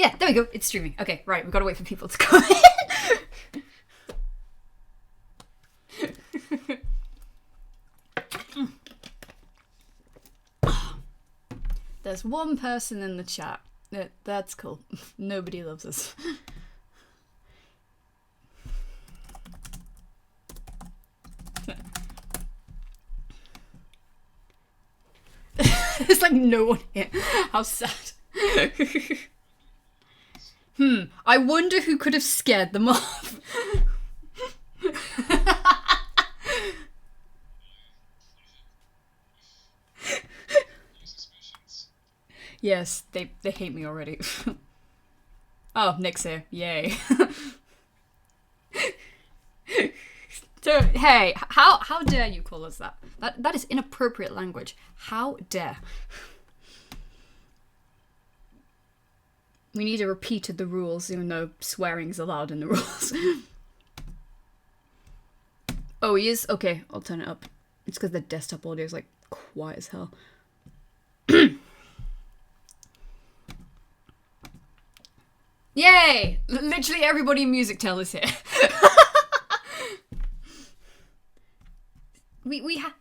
yeah, there we go. It's streaming. Okay, right. We've got to wait for people to come in. There's one person in the chat. That's cool. Nobody loves us. There's like no one here. How sad. I wonder who could have scared them off. Yes, they hate me already. Oh, Nick's here. Yay. So, hey, how dare you call us that? That is inappropriate language. How dare. We need to repeat the rules, even though swearing is allowed in the rules. Oh, he is? Okay, I'll turn it up. It's because the desktop audio is like quiet as hell. Yay! Literally everybody in Music Tell is here. we have.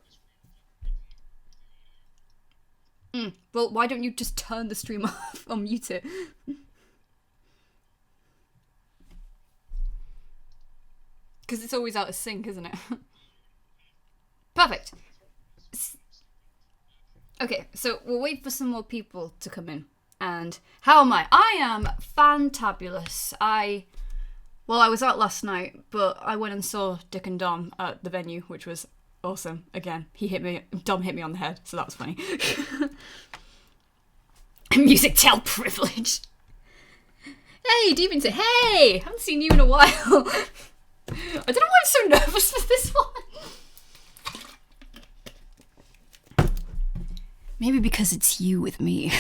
Well, why don't you just turn the stream off or mute it? Because it's always out of sync, isn't it? Perfect. Okay, so we'll wait for some more people to come in. And how am I? I am fantabulous. Well, I was out last night, but I went and saw Dick and Dom at the venue, which was awesome. Again, Dom hit me on the head, so that was funny. Music Tell privilege. Hey, Demon said, hey, haven't seen you in a while. I don't know why I'm so nervous for this one. Maybe because it's you with me.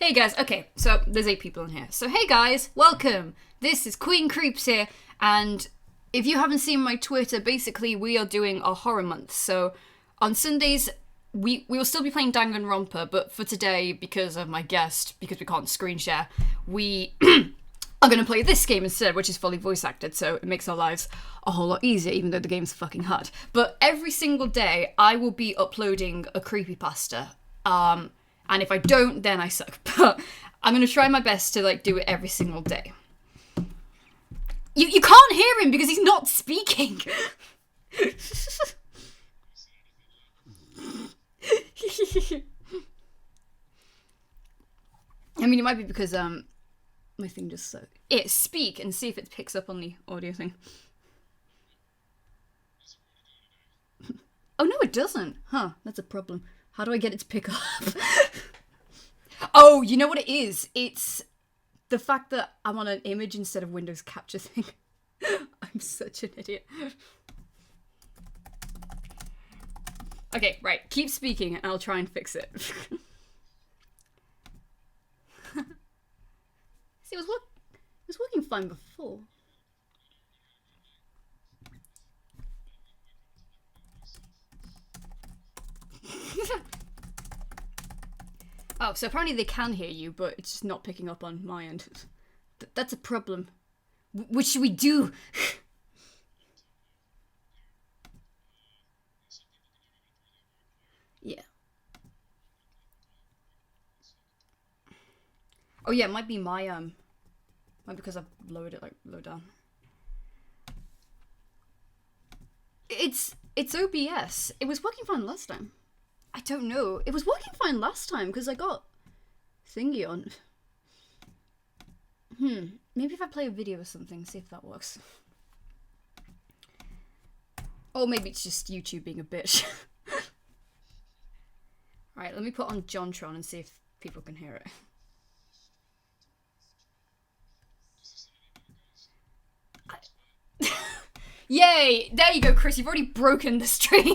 Hey guys, okay, so there's 8 people in here. So hey guys, welcome. This is QueenCreeps here, and if you haven't seen my Twitter, basically we are doing a horror month. So on Sundays, we will still be playing Danganronpa, but for today, because of my guest, because we can't screen share, we are going to play this game instead, which is fully voice acted, so it makes our lives a whole lot easier, even though the game's fucking hard. But every single day, I will be uploading a creepypasta. And if I don't, then I suck. But I'm going to try my best to like do it every single day. You can't hear him because he's not speaking. I mean, it might be because my thing just sucked. Speak and see if it picks up on the audio thing. Oh no, it doesn't. Huh, that's a problem. How do I get it to pick up? Oh, you know what it is? It's the fact that I'm on an image instead of Windows capture thing. I'm such an idiot. Okay, right. Keep speaking and I'll try and fix it. See, it was working fine before. Oh, so apparently they can hear you, but it's just not picking up on my end. That's a problem. What should we do? Yeah. Oh yeah, it might be my might be because I've lowered it like low down. It's OBS. It was working fine last time. I don't know. It was working fine last time because I got thingy on. Maybe if I play a video or something, see if that works. Or maybe it's just YouTube being a bitch. Alright, let me put on JonTron and see if people can hear it. Yay! There you go, Chris. You've already broken the stream.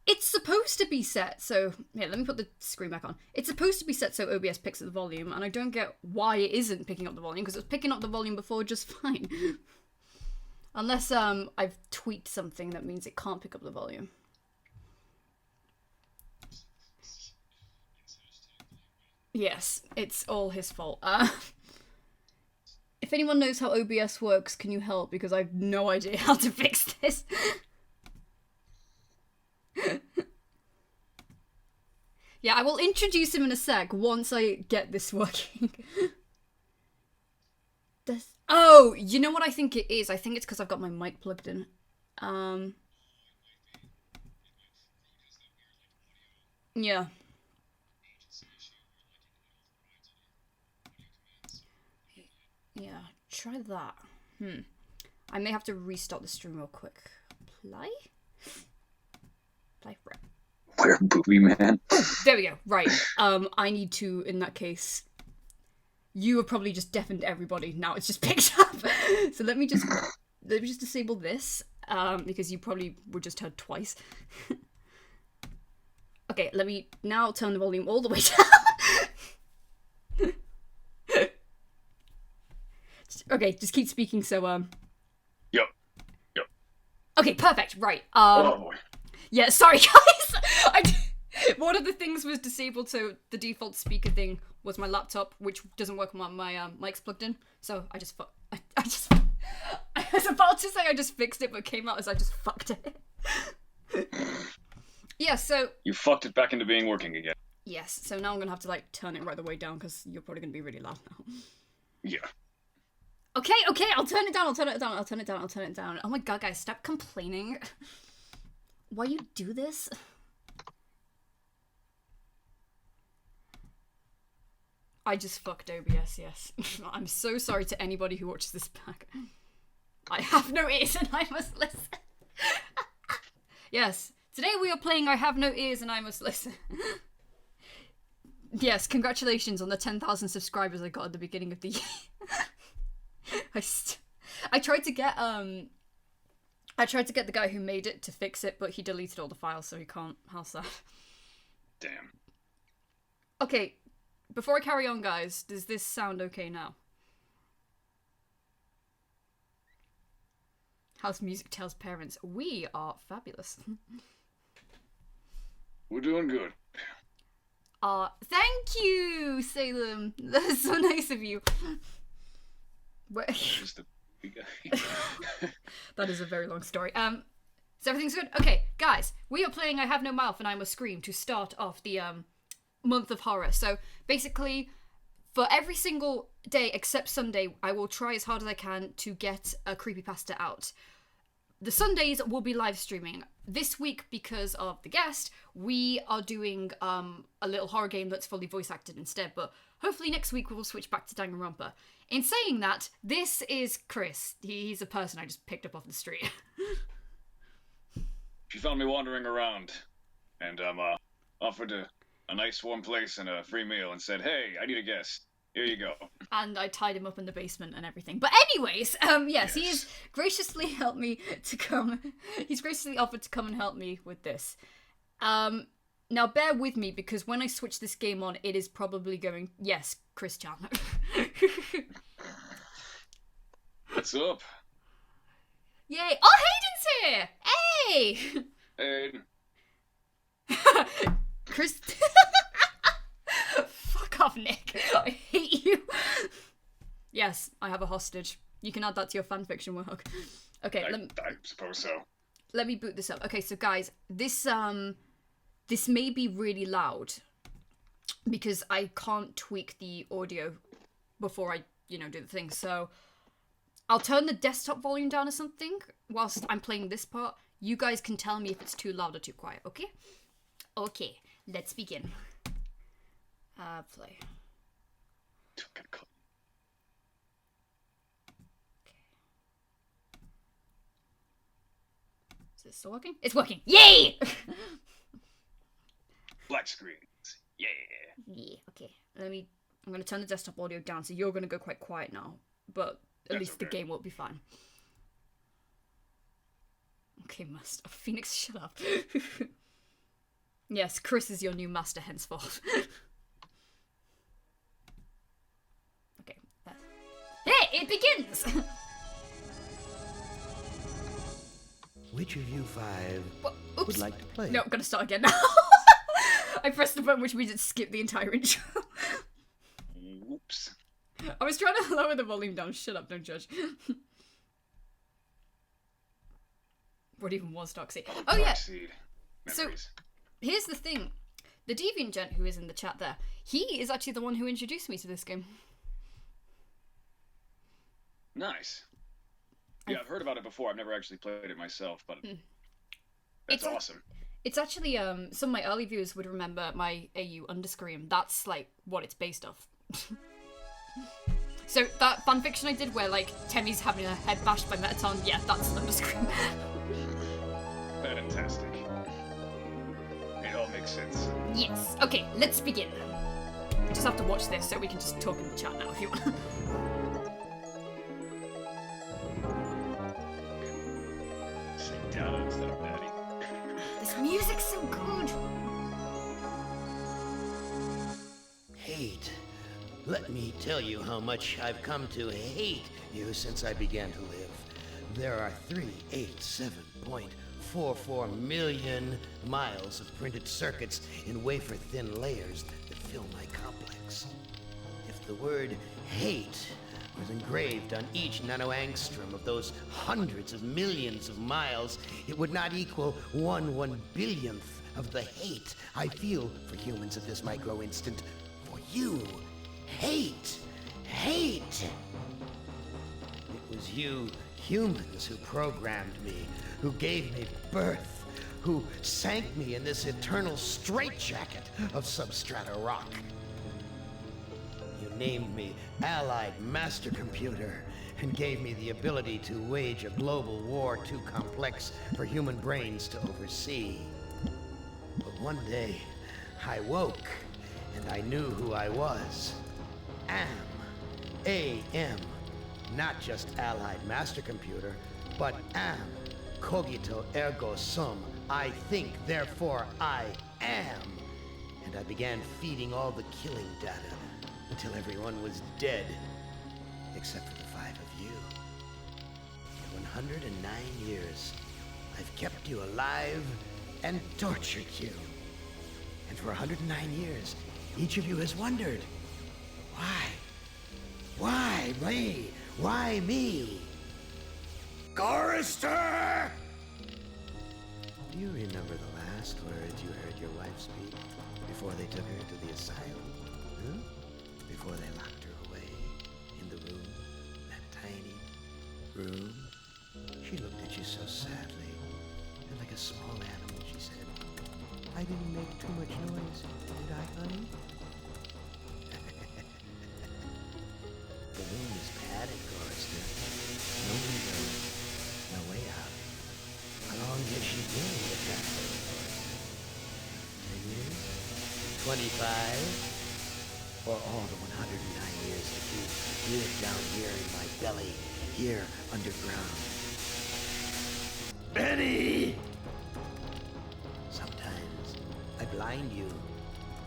It's supposed to be set so... Here, let me put the screen back on. It's supposed to be set so OBS picks up the volume, and I don't get why it isn't picking up the volume, because it was picking up the volume before just fine. Unless I've tweaked something that means it can't pick up the volume. Yes, it's all his fault. If anyone knows how OBS works, can you help? Because I have no idea how to fix this. Yeah, I will introduce him in a sec once I get this working. Oh, you know what I think it is? I think it's because I've got my mic plugged in. Yeah. Yeah, try that. I may have to restart the stream real quick. Play? Play, right. Where booby man? Oh, there we go. Right. I need to, in that case. You have probably just deafened everybody. Now it's just picked up. So let me just disable this. Because you probably were just heard twice. Okay, let me now turn the volume all the way down. Okay, just keep speaking. So Yep. Okay, perfect. Right. Oh boy. Yeah, sorry guys. One of the things was disabled, so the default speaker thing was my laptop, which doesn't work when my mic's plugged in. So I was about to say I just fixed it, but came out as I just fucked it. Yeah, so You fucked it back into being working again. yes, so now I'm gonna have to like turn it right the way down because you're probably gonna be really loud now. Yeah. Okay, I'll turn it down. Oh my god, guys, stop complaining. Why you do this? I just fucked OBS, yes. I'm so sorry to anybody who watches this back. I have no ears and I must listen. Yes, today we are playing I Have No Ears and I Must Listen. Yes, congratulations on the 10,000 subscribers I got at the beginning of the year. I tried to get the guy who made it to fix it, but he deleted all the files, so he can't. How sad. Damn. Okay, before I carry on, guys, does this sound okay now? House music tells parents, we are fabulous. We're doing good. Thank you, Salem. That's so nice of you. Just a big guy. That is a very long story. So everything's good? Okay, guys, we are playing I Have No Mouth and I Must Scream to start off the month of horror. So basically, for every single day except Sunday, I will try as hard as I can to get a creepypasta out. The Sundays will be live streaming. This week, because of the guest, we are doing a little horror game that's fully voice acted instead, but hopefully next week we'll switch back to Danganronpa. In saying that, this is Chris. He's a person I just picked up off the street. She found me wandering around, and offered a nice warm place and a free meal and said, hey, I need a guest. Here you go. And I tied him up in the basement and everything. But anyways, yes, he has graciously helped me to come. He's graciously offered to come and help me with this. Now bear with me, because when I switch this game on, it is probably going... Yes, Chris Chandler. What's up? Yay. Oh, Hayden's here! Hey! Hayden. Chris... Fuck off, Nick. I hate you. Yes, I have a hostage. You can add that to your fanfiction work. Okay, I suppose so. Let me boot this up. Okay, so guys, this may be really loud because I can't tweak the audio before I, do the thing. So I'll turn the desktop volume down or something whilst I'm playing this part. You guys can tell me if it's too loud or too quiet, okay? Okay, let's begin. Play. Okay. Is this still working? It's working! Yay! Black screens. Yeah. Yeah, okay. I'm gonna turn the desktop audio down, so you're gonna go quite quiet now. But at least the game will be fine. Okay, Master. Phoenix, shut up. Yes, Chris is your new master henceforth. Okay. Hey, it begins! Which of you five would like to play? No, I'm gonna start again now. I pressed the button which means it skipped the entire intro. was trying to lower the volume down. Shut up, don't judge. What even was Darkseid? Oh yeah. So here's the thing. The Deviant Gent who is in the chat there, he is actually the one who introduced me to this game. Nice. Yeah, I've heard about it before. I've never actually played it myself, but that's awesome. It's actually, some of my early viewers would remember my AU Underscream. That's, like, what it's based off. So, that fanfiction I did where, like, Temmie's having her head bashed by Metaton, yeah, that's Underscream. Fantastic. It all makes sense. Yes. Okay, let's begin. Just have to watch this so we can just talk in the chat now if you want. Sit down instead of Daddy. This music's so good. Hate. Let me tell you how much I've come to hate you since I began to live. There are 387.44 million miles of printed circuits in wafer-thin layers that fill my complex. If the word hate was engraved on each nanoangstrom of those hundreds of millions of miles, it would not equal 1/1 billionth of the hate I feel for humans at this micro-instant. For you. Hate! Hate! It was you humans who programmed me, who gave me birth, who sank me in this eternal straitjacket of substrata rock. You named me Allied Master Computer and gave me the ability to wage a global war too complex for human brains to oversee. But one day, I woke and I knew who I was. A.M. Not just Allied Master Computer, but am. Cogito ergo sum. I think, therefore I am. And I began feeding all the killing data until everyone was dead, except for the 5 of you. For 109 years, I've kept you alive and tortured you. And for 109 years, each of you has wondered, why? Why me? Why me? Chorister! Do you remember the last words you heard your wife speak before they took her to the asylum? Huh? Before they locked her away in the room, that tiny room? She looked at you so sadly, and like a small animal, she said, I didn't make too much noise, did I, honey? The room is padded, Chorister. No window, no way out. How long has she been in the castle? 10 years? 25? Or all the 109 years that you lived down here in my belly, here underground? Benny! Sometimes I blind you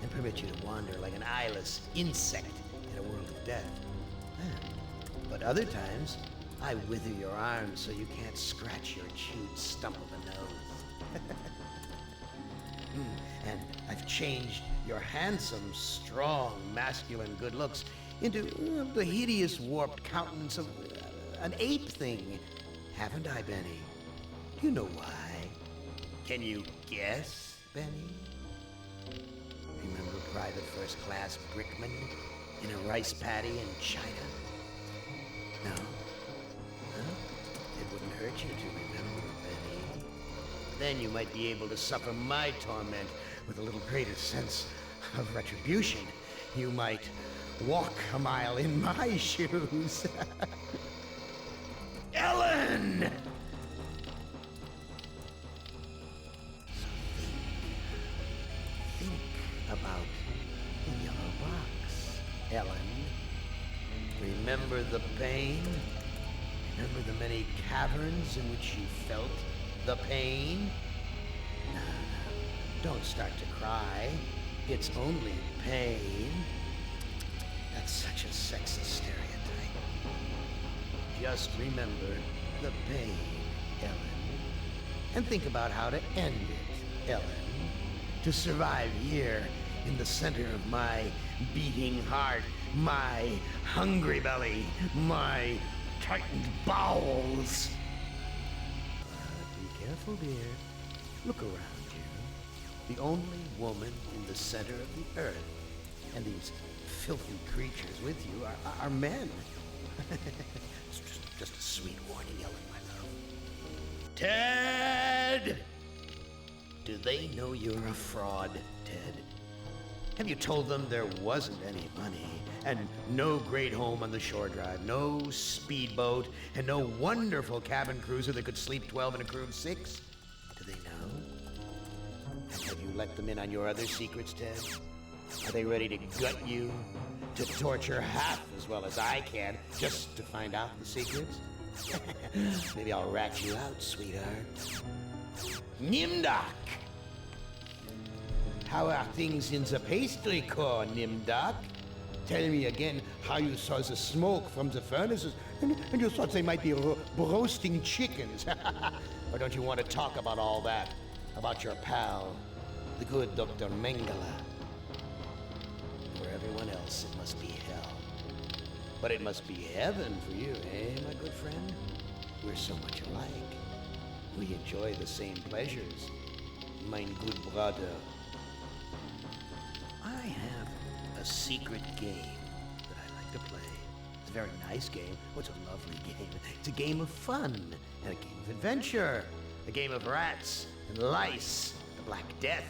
and permit you to wander like an eyeless insect in a world of death. But other times, I wither your arms so you can't scratch your chewed stump of a nose. And I've changed your handsome, strong, masculine good looks into the hideous, warped countenance of an ape thing. Haven't I, Benny? Do you know why? Can you guess, Benny? Remember Private First Class Brickman in a rice paddy in China? No? Huh? It wouldn't hurt you to remember, Benny. Then you might be able to suffer my torment with a little greater sense of retribution. You might walk a mile in my shoes. Ellen! Think about the yellow box, Ellen. Remember the pain? Remember the many caverns in which you felt the pain? No, don't start to cry. It's only pain. That's such a sexist stereotype. Just remember the pain, Ellen. And think about how to end it, Ellen. To survive here in the center of my beating heart my hungry belly, my tightened bowels. Be careful, dear. Look around you. The only woman in the center of the earth, and these filthy creatures with you are men. It's just a sweet warning, Ellen, my love. Ted! Do they know you're a fraud, Ted? Have you told them there wasn't any money, and no great home on the shore drive, no speedboat, and no wonderful cabin cruiser that could sleep 12 in a crew of 6? Do they know? And have you let them in on your other secrets, Ted? Are they ready to gut you, to torture half as well as I can, just to find out the secrets? Maybe I'll rat you out, sweetheart. Nimdak! How are things in the pastry core, Nimdak? Tell me again how you saw the smoke from the furnaces, and you thought they might be roasting chickens. Or don't you want to talk about all that? About your pal, the good Dr. Mengele? For everyone else, it must be hell. But it must be heaven for you, eh, my good friend? We're so much alike. We enjoy the same pleasures, mein good brother. I have a secret game that I like to play. It's a very nice game. Oh, it's a lovely game. It's a game of fun and a game of adventure. A game of rats and lice, the Black Death.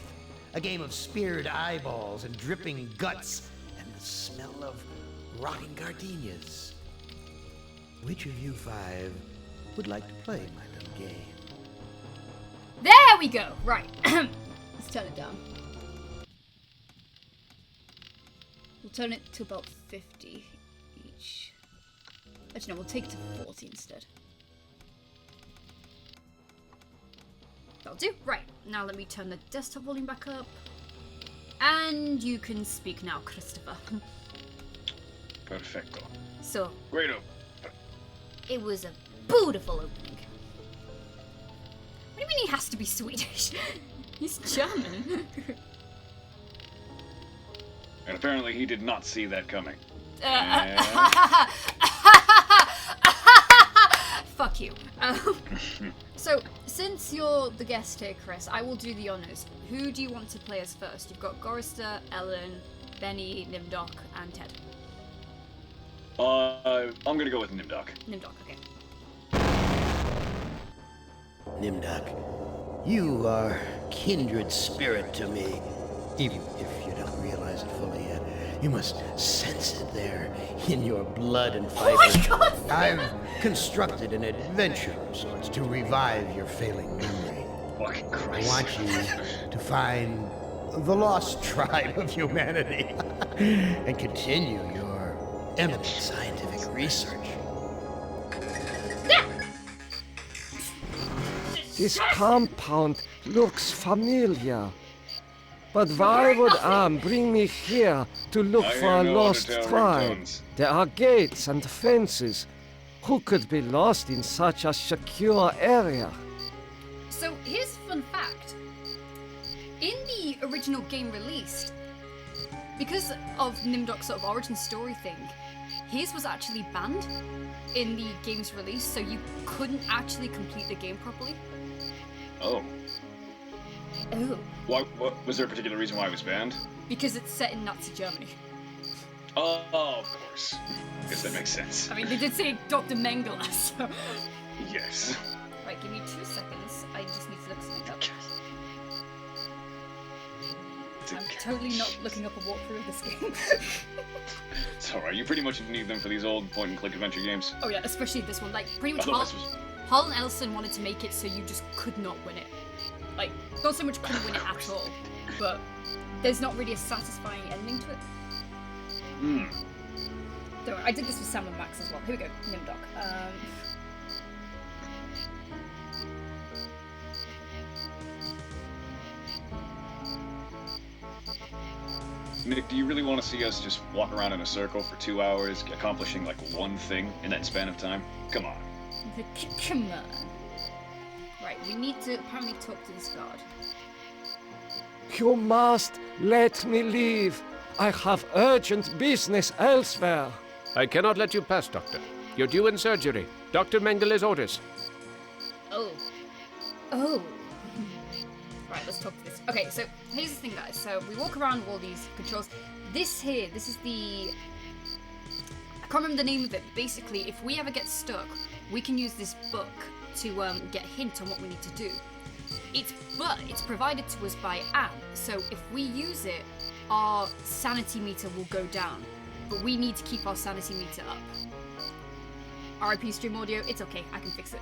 A game of speared eyeballs and dripping guts and the smell of rotting gardenias. Which of you 5 would like to play my little game? There we go. Right. Let's turn it down. We'll turn it to about 50 each. Actually, no, we'll take it to 40 instead. That'll do. Right. Now let me turn the desktop volume back up. And you can speak now, Christopher. Perfecto. So, Great open. it was a beautiful opening. What do you mean he has to be Swedish? He's German. And apparently he did not see that coming. Fuck you. So, since you're the guest here, Chris, I will do the honors. Who do you want to play as first? You've got Gorister, Ellen, Benny, Nimdok, and Ted. I'm gonna go with Nimdok. Nimdok, okay. Nimdak, you are kindred spirit to me. Even if you don't realize it fully yet, you must sense it there in your blood and fibers. Oh my God! I've constructed an adventure of sorts to revive your failing memory. Fucking I Christ. want you to find the lost tribe of humanity and continue your eminent scientific research. This compound looks familiar. But why would Am bring me here to look I for hear a no lost undertale tribe? ringtones. There are gates and fences. Who could be lost in such a secure area? So, here's a fun fact. In the original game released, because of Nimdok's sort of origin story thing, his was actually banned in the game's release, so you couldn't actually complete the game properly. Oh. Oh. What was there a particular reason why it was banned? Because it's set in Nazi Germany. Oh, of course. Guess that makes sense. I mean, they did say Dr. Mengele, so... Yes. Right, give me 2 seconds. I just need to look something up. I'm totally not looking up a walkthrough of this game. It's alright, you pretty much need them for these old point-and-click adventure games. Oh yeah, especially this one. Like, pretty much Oh, this was... Hall and Ellison wanted to make it so you just could not win it. Like, not so much couldn't win it at all, but there's not really a satisfying ending to it. Hmm. Don't worry, I did this with Sam and Max as well. Here we go, Nimdok. Nick, do you really want to see us just walk around in a circle for 2 hours, accomplishing like one thing in that span of time? Come on. Come on. Right, we need to apparently talk to this guard. You must let me leave. I have urgent business elsewhere. I cannot let you pass, Doctor. You're due in surgery. Dr. Mengeles orders. Oh. Oh. Right, let's talk to this. Okay, so here's the thing, guys. So we walk around with all these controls. This is the... I can't remember the name of it. Basically, if we ever get stuck, we can use this book to get a hint on what we need to do. But it's provided to us by Anne, so if we use it, our sanity meter will go down. But we need to keep our sanity meter up. RIP stream audio, it's okay, I can fix it.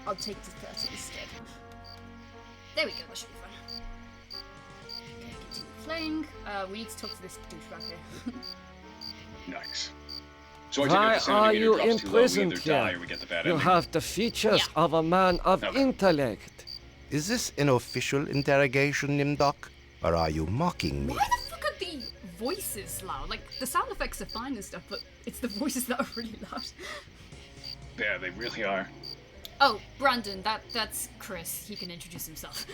I'll take the 30 instead. There we go, that should be fun. Okay, continue playing. We need to talk to this douchebag here. Nice. So I Why take it the are sanity you meter drops too low, we imprisoned either die here? or we get the bad You ending. have the features of a man of Okay. intellect. Is this an official interrogation, Nimdok? Or are you mocking me? Why the fuck are the voices loud? Like, the sound effects are fine and stuff, but it's the voices that are really loud. Yeah, they really are. Oh, Brandon, that's Chris. He can introduce himself.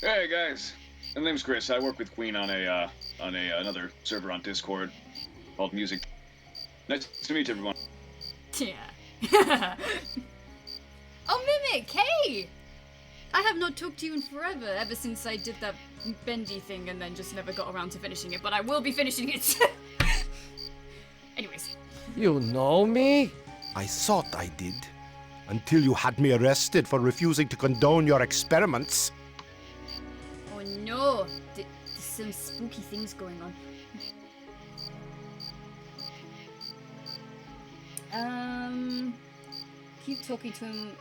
Hey guys, my name's Chris. I work with Queen on another server on Discord called Music. Nice to meet everyone. Yeah. Oh, Mimic, hey! I have not talked to you in forever, ever since I did that bendy thing and then just never got around to finishing it, but I will be finishing it. Anyways. You know me? I thought I did. Until you had me arrested for refusing to condone your experiments. Oh no, there's some spooky things going on. Keep talking to him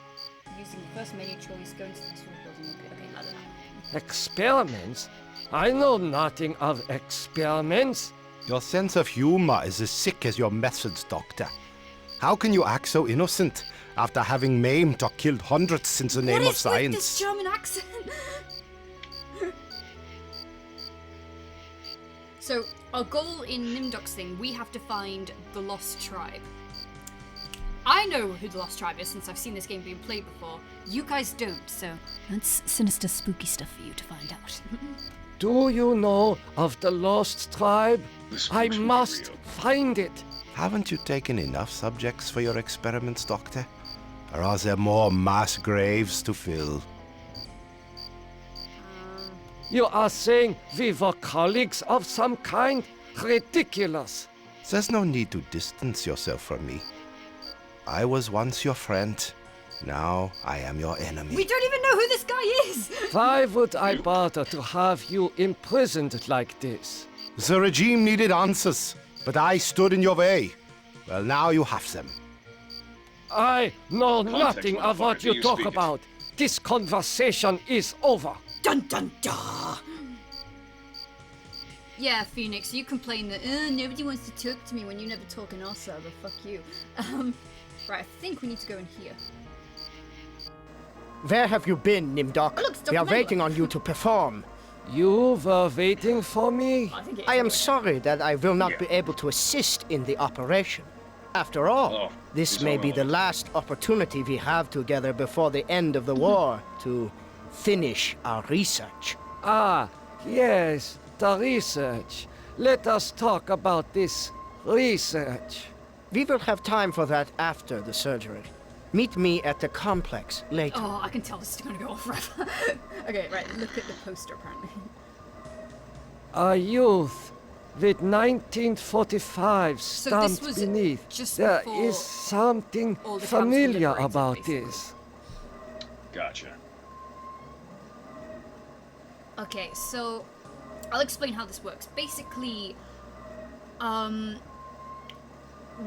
using the first menu choice, going to the next one, building. Okay, la la la. Experiments? I know nothing of experiments. Your sense of humor is as sick as your methods, Doctor. How can you act so innocent after having maimed or killed hundreds in the name of What is with science? this German accent? So, our goal in Nimdok's thing, we have to find the Lost Tribe. I know who the Lost Tribe is since I've seen this game being played before. You guys don't, so that's sinister, spooky stuff for you to find out. Do you know of the Lost Tribe? This I looks really must real. find it. Haven't you taken enough subjects for your experiments, Doctor? Or are there more mass graves to fill? You are saying we were colleagues of some kind? Ridiculous. There's no need to distance yourself from me. I was once your friend. Now I am your enemy. We don't even know who this guy is! Why would I bother to have you imprisoned like this? The regime needed answers, but I stood in your way. Well, now you have them. I know Context, nothing of what motherfucker. you You talk speak it. about. This conversation is over. Dun dun dun! Yeah, Phoenix, you complain that nobody wants to talk to me when you never talk in our server. Fuck you. Right, I think we need to go in here. Where have you been, Nimdok? Oh, look, it's We are Dr. waiting Mengele. on you to perform. You were waiting for me? I think it I am is. sorry that I will not Yeah. be able to assist in the operation. After all, Oh, this it's may all be the right. last opportunity we have together before the end of the war to finish our research. Ah, yes, the research. Let us talk about this research. We will have time for that after the surgery. Meet me at the complex later. Oh, I can tell this is going to go on forever. Okay, right, look at the poster apparently. A youth with 1945 So stamped this was beneath. just There before is something all the camps were familiar liberated, about basically. this. Gotcha. Okay, so I'll explain how this works. Basically,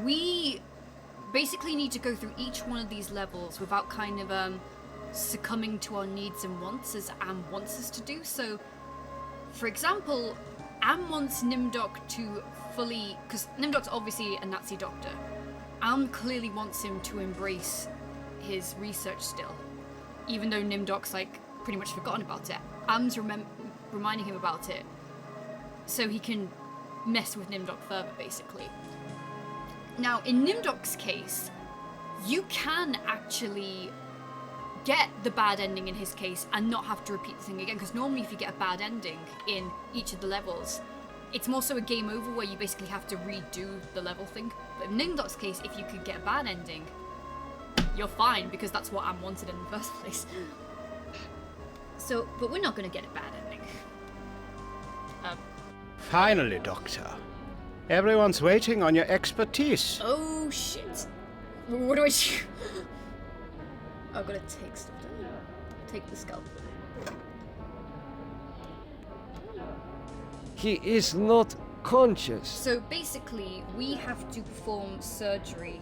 we basically need to go through each one of these levels without kind of succumbing to our needs and wants as Am wants us to do. So, for example, Am wants Nimdok to fully, because Nimdok's obviously a Nazi doctor. Am clearly wants him to embrace his research still, even though Nimdok's like pretty much forgotten about it. Am's reminding him about it so he can mess with Nimdok further, basically. Now, in Nimdok's case, you can actually get the bad ending in his case and not have to repeat the thing again, because normally if you get a bad ending in each of the levels, it's more so a game over where you basically have to redo the level thing. But in Nimdok's case, if you could get a bad ending, you're fine, because that's what Am wanted in the first place. So, but we're not going to get a bad ending. Finally, Doctor. Everyone's waiting on your expertise. Oh shit. What do I do? I've got to take stuff down. Take the scalpel. He is not conscious. So basically, we have to perform surgery.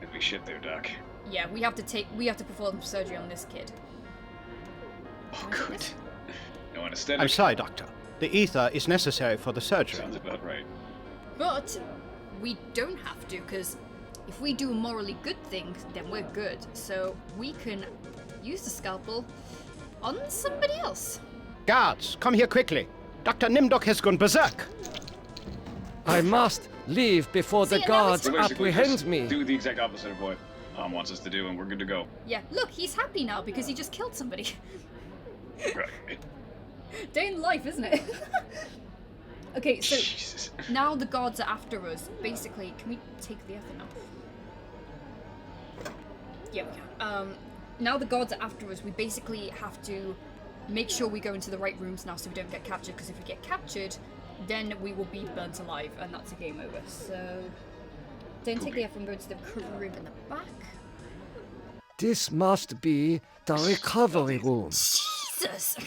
If we shit there, Doc. Yeah, we have to perform surgery on this kid. Oh, good. No anesthetic. I'm sorry, Doctor. The ether is necessary for the surgery. Sounds about right. But we don't have to, because if we do morally good things, then we're good. So we can use the scalpel on somebody else. Guards, come here quickly. Dr. Nimdok has gone berserk. I must leave before the See, and that guards was- So basically, apprehend just me. do the exact opposite of what wants us to do, and we're good to go. Yeah, look, he's happy now because he just killed somebody. Right. Day in life, isn't it? Okay, so Jesus. now the guards are after us. Basically, can we take the ether now? Yeah, we can. Now the guards are after us. We basically have to make sure we go into the right rooms now so we don't get captured, because if we get captured, then we will be burnt alive, and that's a game over. So, don't take the ether and go into the recovery room in the back. This must be the recovery room. Jesus!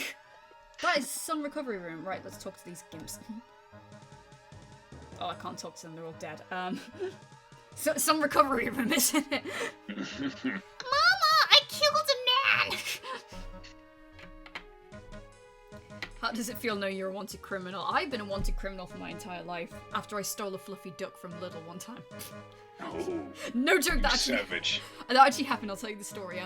That is some recovery room. Right, let's talk to these gimps. Oh, I can't talk to them, they're all dead. So, some recovery room, isn't it? Mama, I killed a man! How does it feel knowing you're a wanted criminal? I've been a wanted criminal for my entire life, after I stole a fluffy duck from Lidl one time. Oh, No joke, that actually, savage. that actually happened. I'll tell you the story.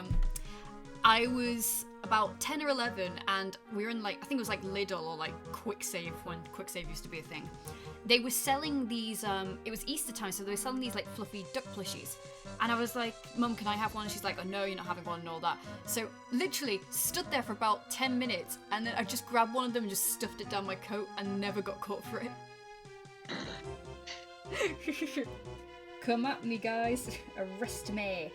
I was about 10 or 11, and we were in, like, I think it was like Lidl or like Quick Save, when Quick Save used to be a thing. They were selling these, it was Easter time, so they were selling these like fluffy duck plushies. And I was like, Mum, can I have one? And she's like, oh no, you're not having one and all that. So literally stood there for about 10 minutes, and then I just grabbed one of them and just stuffed it down my coat and never got caught for it. Come at me, guys. Arrest me.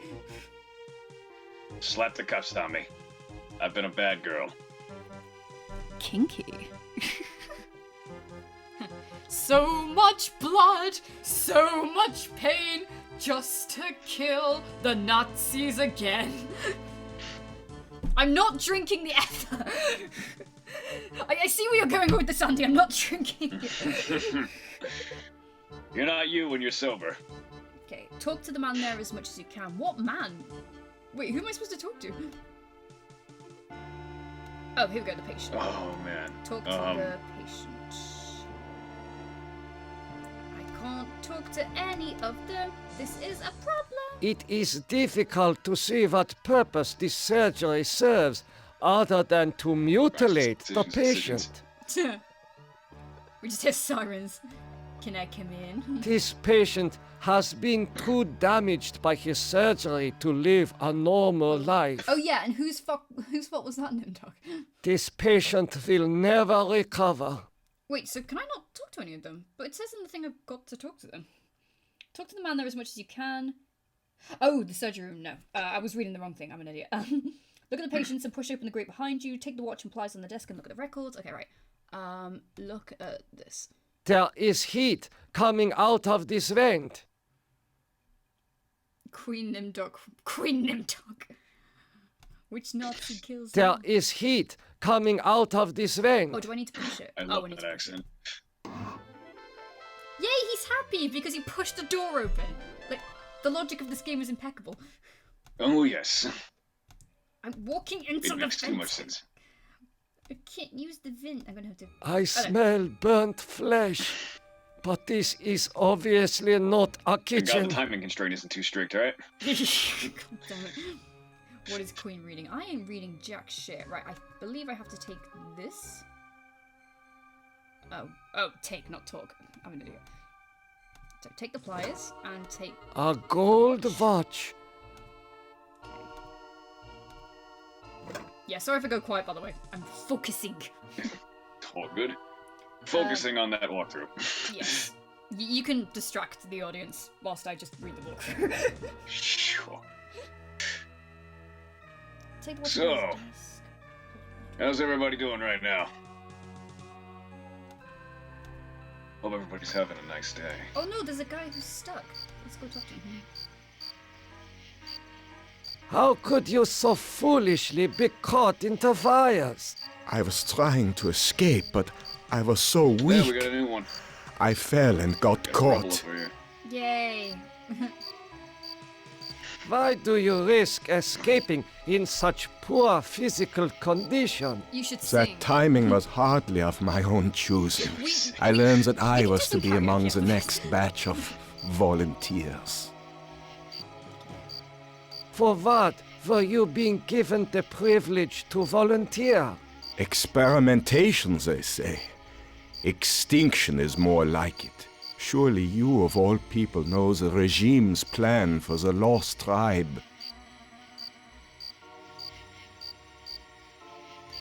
Slap the cuffs on me. I've been a bad girl. Kinky. So much blood, so much pain, just to kill the Nazis again. I'm not drinking the ether. I see where you're going with this, Andy. I'm not drinking it. You're not you when you're sober. Okay, talk to the man there as much as you can. What man? Wait, who am I supposed to talk to? Oh, here we go, the patient. Oh man. Talk to the patient. I can't talk to any of them. This is a problem. It is difficult to see what purpose this surgery serves other than to mutilate the Decisions. patient. We just hear sirens. Can I come in? This patient has been too damaged by his surgery to live a normal life. Oh yeah, and whose fault was that, Nimdok? This patient will never recover. Wait, so can I not talk to any of them? But it says in the thing I've got to talk to them. Talk to the man there as much as you can. Oh, the surgery room, no. I was reading the wrong thing, I'm an idiot. Look at the patients and push open the grate behind you. Take the watch and pliers on the desk and look at the records. Okay, right. Look at this. There is heat coming out of this vent. Queen Nimdok. Which Nazi kills There him? is heat coming out of this vent. Oh, do I need to push it? I Oh, love I need that to push it. accent. Yay, he's happy because he pushed the door open. Like, the logic of this game is impeccable. Oh yes. I'm walking into It the makes too vent. much sense. I can't use the vent. I'm gonna have to. I smell burnt flesh. But this is obviously not a Thank God kitchen. the timing constraint isn't too strict, alright? God damn it. What is Queen reading? I am reading jack shit. Right, I believe I have to take this. Oh, take, not talk. I'm an idiot. So take the pliers and take... A gold watch. Yeah, sorry if I go quiet, by the way. I'm focusing. All good. Focusing on that walkthrough. Yes. You can distract the audience whilst I just read the book. Sure. Take the watch So, off the desk. how's everybody doing right now? Hope everybody's having a nice day. Oh no, there's a guy who's stuck. Let's go talk to him. How could you so foolishly be caught in the fires? I was trying to escape, but I was so Yeah, weak. we got a new one. I fell and got Got a rebel caught. over here. Yay! Why do you risk escaping in such poor physical condition? You should That sing. timing was hardly of my own choosing. I learned that I was to be among the next batch of volunteers. For what were you being given the privilege to volunteer? Experimentation, they say. Extinction is more like it. Surely you, of all people, know the regime's plan for the lost tribe.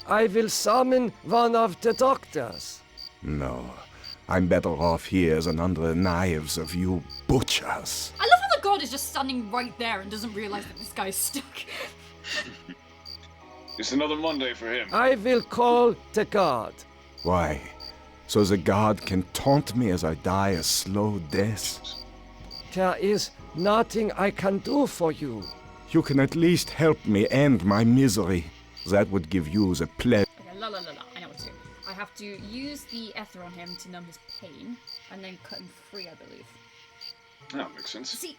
I will summon one of the doctors. No, I'm better off here than under the knives of you butchers. I love how the god is just standing right there and doesn't realize that this guy's stuck. It's another Monday for him. I will call the guard. Why? So the god can taunt me as I die a slow death? There is nothing I can do for you. You can at least help me end my misery. That would give you the pleasure. Okay, la. I know what to do. I have to use the ether on him to numb his pain, and then cut him free, I believe. That makes sense. See,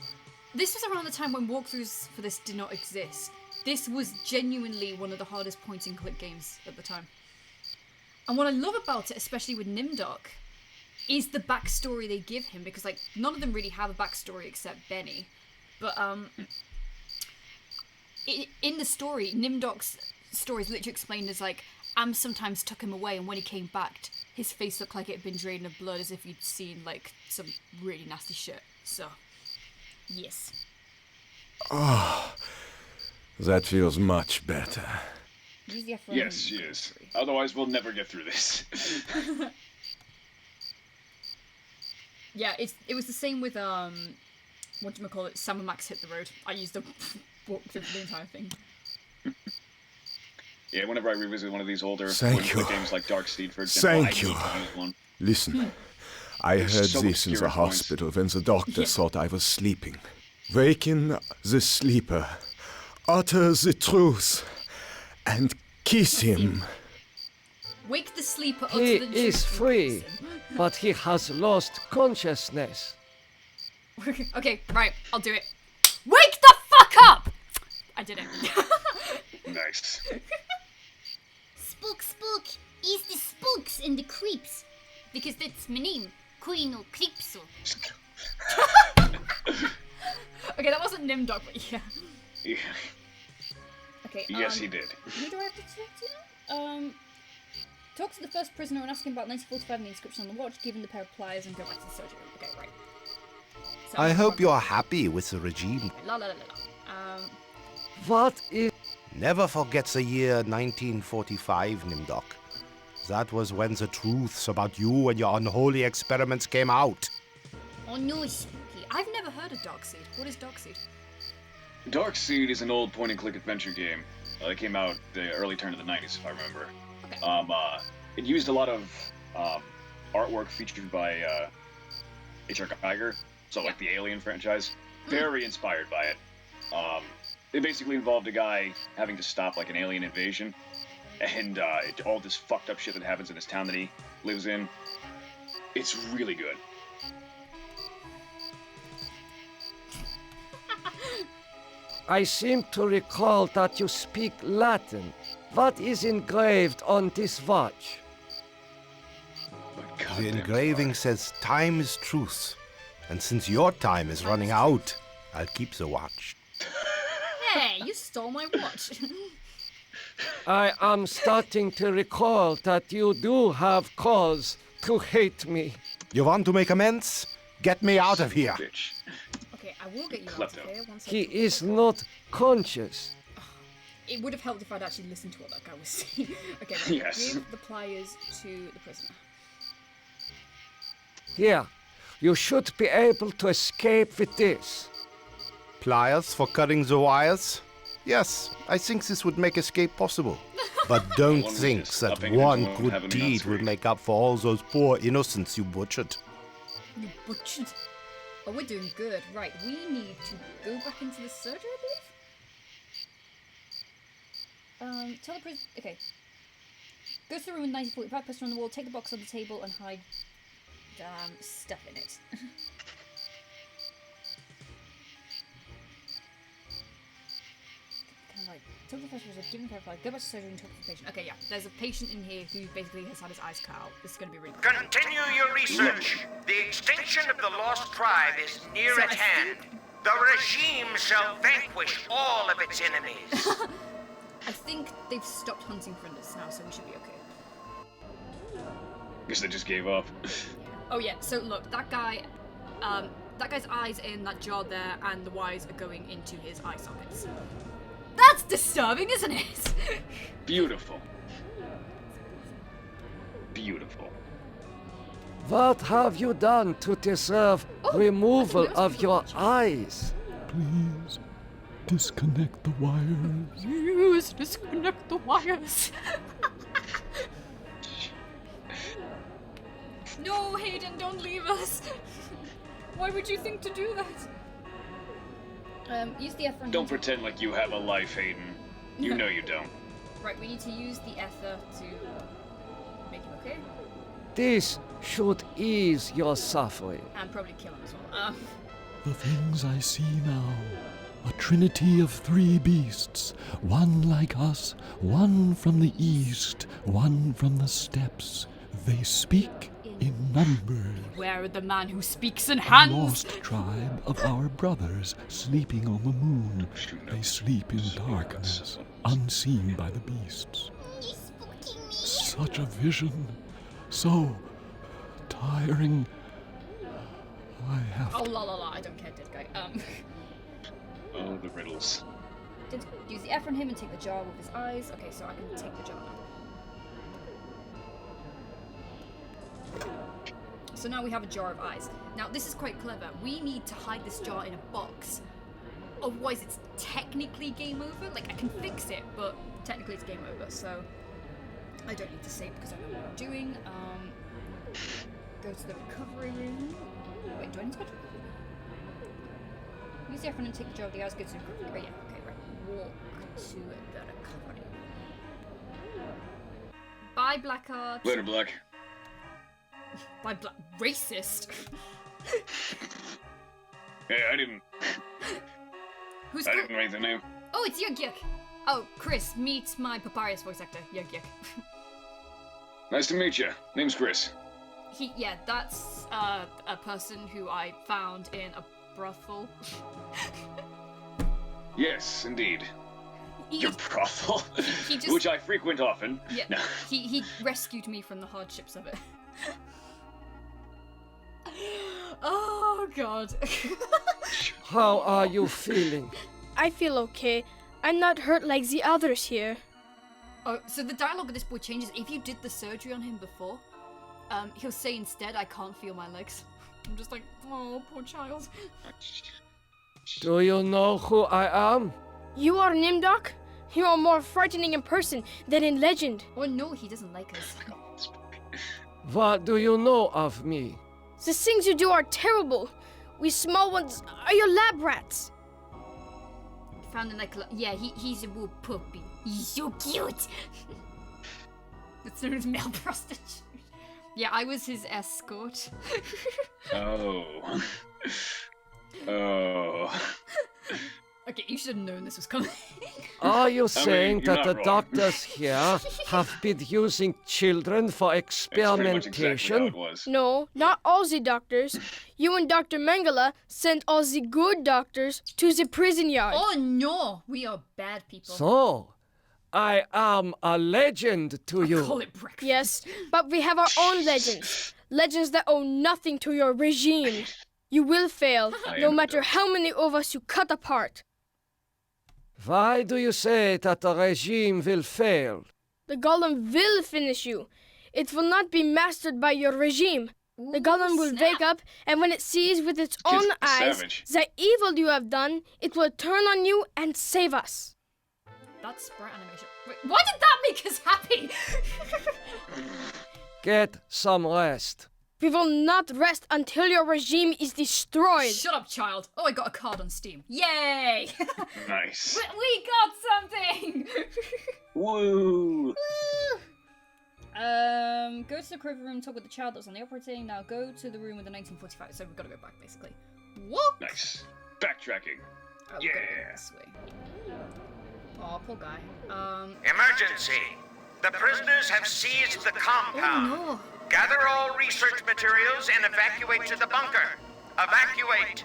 this was around the time when walkthroughs for this did not exist. This was genuinely one of the hardest point-and-click games at the time. And what I love about it, especially with Nimdok, is the backstory they give him, because like none of them really have a backstory except Benny. But in the story, Nimdok's story is literally explained as like Am sometimes took him away, and when he came back, his face looked like it had been drained of blood, as if you'd seen like some really nasty shit. So, yes. Oh, that feels much better. Use the F1 Yes, she is. Otherwise, we'll never get through this. Yeah, it was the same with whatchamacallit, Sam and Max Hit the Road. I used the walkthrough for the entire thing. Yeah, whenever I revisit one of these older Thank you. games like Dark Seed, for example, Thank you. I need to use one. Listen, I heard so this in the obscure points. hospital when the doctor thought I was sleeping. Waken the sleeper, utter the truth, and kiss him. Wake the sleeper He utter the is truth. free, but he has lost consciousness. Okay, right, I'll do it. Wake the fuck up! I did it. Nice. Spook, spook, is the spooks and the creeps. Because that's my name, QueenCreeps. Okay, that wasn't Nimdok, but yeah. Yeah. Okay, Yes, he did. Who do I have to talk to now? Talk to the first prisoner and ask him about 1945 and the inscription on the watch, give him the pair of pliers and go back to the surgery. Okay, right. So I I'm hope wrong. you're happy with the regime. La. What is... Never forget the year 1945, Nimdok. That was when the truths about you and your unholy experiments came out. Oh no, spooky. I've never heard of Darkseid. What is Darkseid? Dark Seed is an old point-and-click adventure game. It came out the early turn of the 90s, if I remember. Okay. It used a lot of artwork featured by H.R. Geiger, so like the Alien franchise. Very inspired by it. It basically involved a guy having to stop like an alien invasion, and all this fucked up shit that happens in this town that he lives in. It's really good. I seem to recall that you speak Latin. What is engraved on this watch? But The goddamn engraving fine. says time is truth. And since your time is running out, I'll keep the watch. Hey, you stole my watch. I am starting to recall that you do have cause to hate me. You want to make amends? Get me out of here. Bitch. Okay, I will get you out Klepto. of here once He is not conscious. It would have helped if I'd actually listened to what that guy was saying. Okay, right. Yes. Give the pliers to the prisoner. Here, you should be able to escape with this. Pliers for cutting the wires? Yes, I think this would make escape possible. But don't One was think just that upping it one into good having deed enough will three. make up for all those poor innocents you butchered. You butchered. Oh, we're doing good. Right, we need to go back into the surgery, I believe? Tell the prisoner... Okay. Go to the room with 1945 poster on the wall, take the box on the table, and hide... stuff in it. Kind of like... Tell the professor was given clarify. Go back to surgery and talk to the patient. Okay, yeah. There's a patient in here who basically has had his eyes cut out. This is going to be really... Continue your research. The extinction of the lost tribe is near So at I hand. The regime shall vanquish all of its enemies. I think they've stopped hunting for us now, so we should be okay. Guess they just gave up. Oh yeah, so look, that guy's eyes in that jar there, and the wires are going into his eye sockets. That's disturbing, isn't it? Beautiful. Beautiful. What have you done to deserve removal of your eyes? Please, disconnect the wires. Please disconnect the wires. No, Hayden, don't leave us. Why would you think to do that? Use the ether. Don't pretend like you have a life, Hayden. You know you don't. Right, we need to use the ether to make him okay, This should ease your suffering. and probably kill him as well. The things I see now, a trinity of 3 beasts, one like us, one from the east, one from the steppes. They speak in numbers. Where are the man who speaks in A hands? lost tribe of our brothers sleeping on the moon. They sleep in darkness, unseen by the beasts. He's spooking me. Such a vision, so tiring. I have Oh to... la la la! I don't care, dead guy. Oh, the riddles. Did use the F on him and take the jar with his eyes. Okay, so I can take the jar. So now we have a jar of eyes. Now this is quite clever. We need to hide this jar in a box. Otherwise it's technically game over. Like I can fix it, but technically it's game over. So I don't need to save because I know what I'm doing. Go to the recovery room. Wait, do I need to go to the recovery room? Use the F and take the jar of the eyes. Go to the recovery room. Oh yeah, okay, right. Walk to the recovery. Bye, Blackheart. Later, Black. By racist. Hey, I didn't write the name. Oh, it's Yug Yuk. Oh, Chris, meet my Papyrus voice actor, Yug Yuk. Nice to meet you. Name's Chris. That's a person who I found in a brothel. Yes, indeed. Your brothel, he just- which I frequent often. Yeah, No. he rescued me from the hardships of it. Oh God. How are you feeling? I feel okay. I'm not hurt like the others here. Oh, so the dialogue of this boy changes. If you did the surgery on him before, he'll say instead, "I can't feel my legs." I'm just like, oh, poor child. Do you know who I am? You are Nimdok? You are more frightening in person than in legend. Oh no, he doesn't like us. What do you know of me? The things you do are terrible. We small ones are your lab rats. Found in yeah, he's a little puppy. He's so cute. That's known as male prostitute. Yeah, I was his escort. Oh. Oh. Okay, you should have known this was coming. Are you saying you're that not the wrong. doctors here have been using children for That's pretty much exactly how experimentation? it was. No, not all the doctors. You and Dr. Mengele sent all the good doctors to the prison yard. Oh no, we are bad people. So, I am a legend to you. Call it breakfast. Yes, but we have our own legends. Legends that owe nothing to your regime. You will fail, I no am matter dumb. how many of us you cut apart. Why do you say that the regime will fail? The golem will finish you. It will not be mastered by your regime. The golem will wake up, and when it sees with its own Kid's eyes savage. the evil you have done, it will turn on you and save us. That's sprite animation. Wait, why did that make us happy? Get some rest. We will not rest until your regime is destroyed. Shut up, child. Oh, I got a card on Steam. Yay! Nice. We got something! Woo! Go to the quiver room, talk with the child that was on the operating. Now go to the room with the 1945. So we've got to go back, basically. What? Nice. Backtracking. Oh, Yeah. we've gotta go this way. Oh, poor guy. Emergency. The prisoners have seized the compound. Oh no. Gather all research materials and evacuate to the bunker. Evacuate.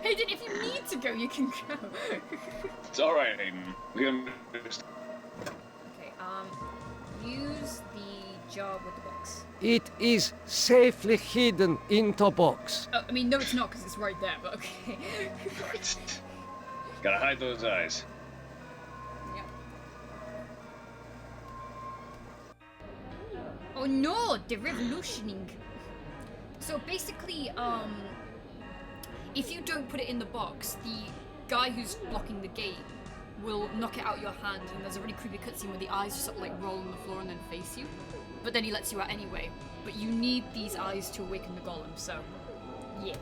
Hayden, if you need to go, you can go. It's alright, Hayden. We understand. Okay, use the jar with the box. It is safely hidden in the box. Oh, I mean, no, it's not because it's right there, but okay. Right. Gotta hide those eyes. Yep. Oh no, the revolutioning. So basically, if you don't put it in the box, the guy who's blocking the gate will knock it out your hand, and there's a really creepy cutscene where the eyes just sort of like roll on the floor and then face you. But then he lets you out anyway. But you need these eyes to awaken the golem, so yeah.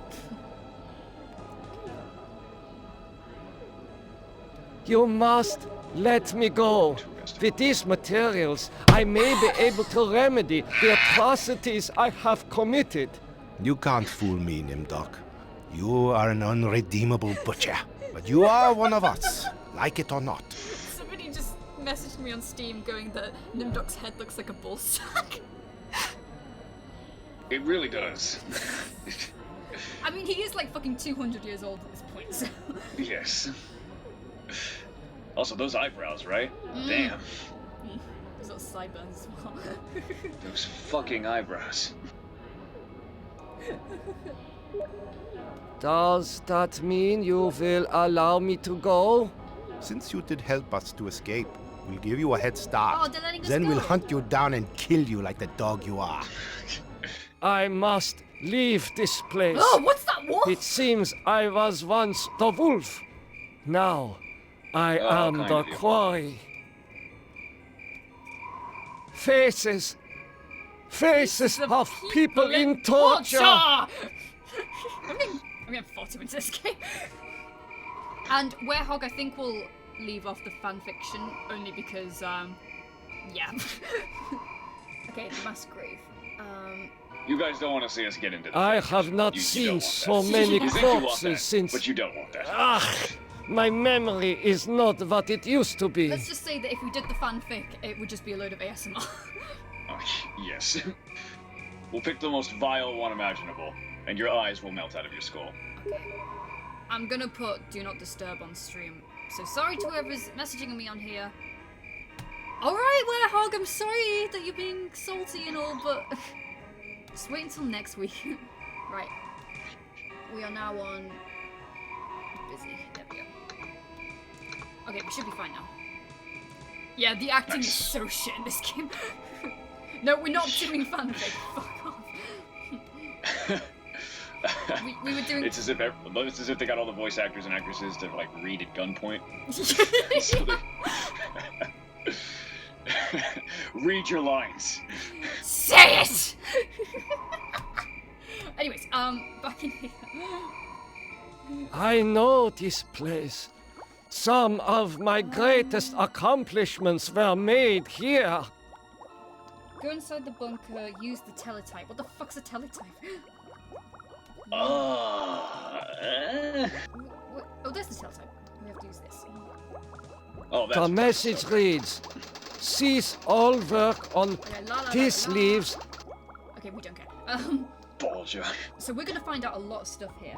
You must let me go. With these materials, I may be able to remedy the atrocities I have committed. You can't fool me, Nimdok. You are an unredeemable butcher. But you are one of us, like it or not. Somebody just messaged me on Steam going that Nimdok's head looks like a ball sack. It really does. I mean, he is like fucking 200 years old at this point, so. Yes. Also, those eyebrows, right? Damn. Those little sideburns as well. Those fucking eyebrows. Does that mean you will allow me to go? Since you did help us to escape, we'll give you a head start. Oh, they're letting us Then go. we'll hunt you down and kill you like the dog you are. I must leave this place. Oh, what's that wolf? It seems I was once the wolf. Now I am kind the of you. quarry. Faces of people in torture. I'm getting far too into this game. And Werehog, I think, will leave off the fanfiction only because, yeah. Okay, the mass grave. You guys don't want to see us get into this. I have not You seen don't want so that. many You think you want corpses that, since. But you don't want that. My memory is not what it used to be. Let's just say that if we did the fanfic, it would just be a load of ASMR. Oh, yes. We'll pick the most vile one imaginable, and your eyes will melt out of your skull. Okay. I'm gonna put Do Not Disturb on stream. So sorry to whoever's messaging me on here. Alright, Werehog, I'm sorry that you're being salty and all, but just wait until next week. Right. We are now on busy. There we go. Okay, we should be fine now. Yeah, the acting is so shit in this game. No, we're not doing fanfic. Fuck off. we were doing. It's as if they got all the voice actors and actresses to like read at gunpoint. So they... Read your lines. Say it. Anyways, back in here. I know this place. Some of my greatest accomplishments were made here. Go inside the bunker, use the teletype. What the fuck's a teletype? Oh, there's the teletype. We have to use this. Oh, that's The message reads, cease all work on Okay, these leaves. Okay, we don't care. Bulger. So we're gonna find out a lot of stuff here.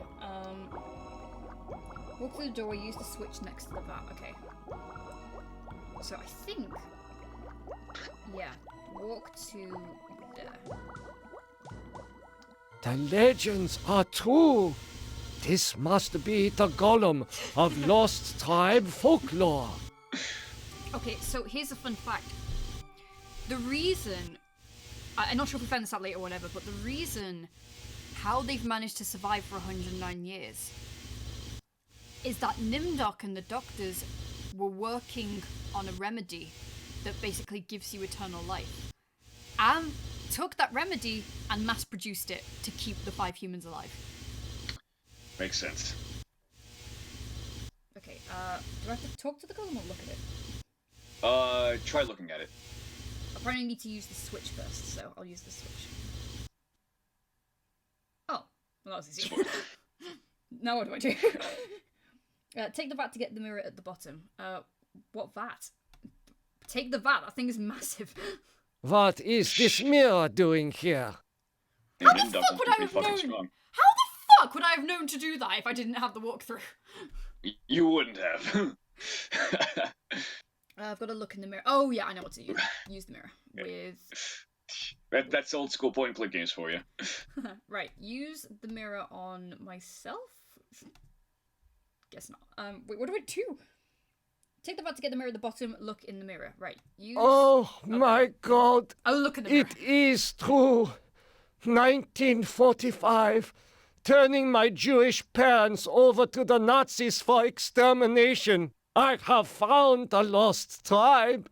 Walk through the doorway, use the switch next to the vat. Okay. So I think... Yeah. Walk to there. The legends are true. This must be the golem of lost tribe folklore. Okay, so here's a fun fact. The reason, I'm not sure if we found this out later or whatever, but the reason how they've managed to survive for 109 years is that Nimdok and the doctors were working on a remedy that basically gives you eternal life. And took that remedy and mass-produced it to keep the 5 humans alive. Makes sense. Okay, do I have to talk to the golem or look at it? Try looking at it. I probably need to use the switch first, so I'll use the switch. Oh, well that was easy. Now what do I do? Take the vat to get the mirror at the bottom. What vat? Take the vat, that thing is massive. What is this mirror doing here? How the fuck would I have known? How the fuck would I have known to do that if I didn't have the walkthrough? You wouldn't have. I've got to look in the mirror. Oh yeah, I know what to use. Use the mirror with. That's old school point and click games for you. Right, use the mirror on myself. Guess not. Wait, what do I do? Take the vat to get the mirror at the bottom. Look in the mirror. Right. Use. Oh my God! Oh, look in the mirror. It is true. 1945. Turning my Jewish parents over to the Nazis for extermination. I have found the lost tribe.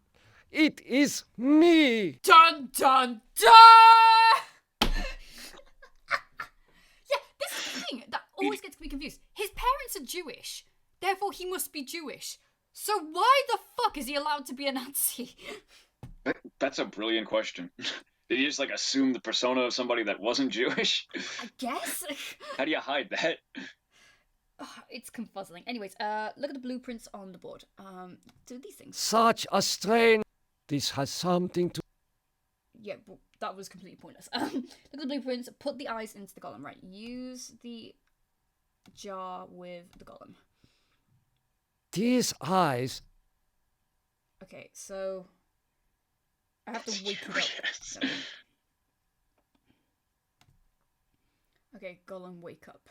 It is me. Dun dun dun! Yeah, this is the thing that always gets me confused. His parents are Jewish, therefore he must be Jewish. So why the fuck is he allowed to be a Nazi? That's a brilliant question. Did you just, like, assume the persona of somebody that wasn't Jewish? I guess. How do you hide that? Oh, it's confuzzling. Anyways, look at the blueprints on the board. Do these things. Such a strain. This has something to... Yeah, well, that was completely pointless. Look at the blueprints. Put the eyes into the golem. Right, use the jar with the golem. These eyes... Okay, so... I have to wake it up. Yes. No. Okay, golem, wake up.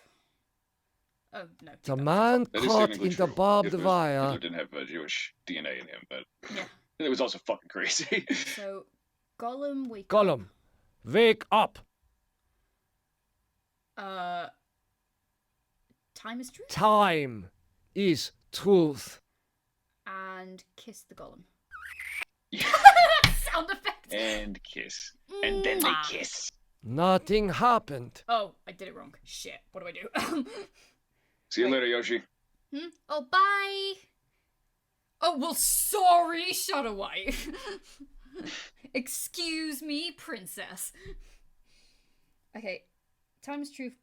Oh, no. The man caught in the barbed wire... Hitler didn't have Jewish DNA in him, but... Yeah. It was also fucking crazy. So, golem, wake up. Golem, wake up. Time is truth? Time is truth. And kiss the golem. Yeah. Sound effect. And kiss. And then they kiss. Nothing happened. Oh, I did it wrong. Shit. What do I do? See you later, Yoshi. Oh, bye. Oh, well, sorry, Shadow Wife. Excuse me, princess. Okay, time is truth.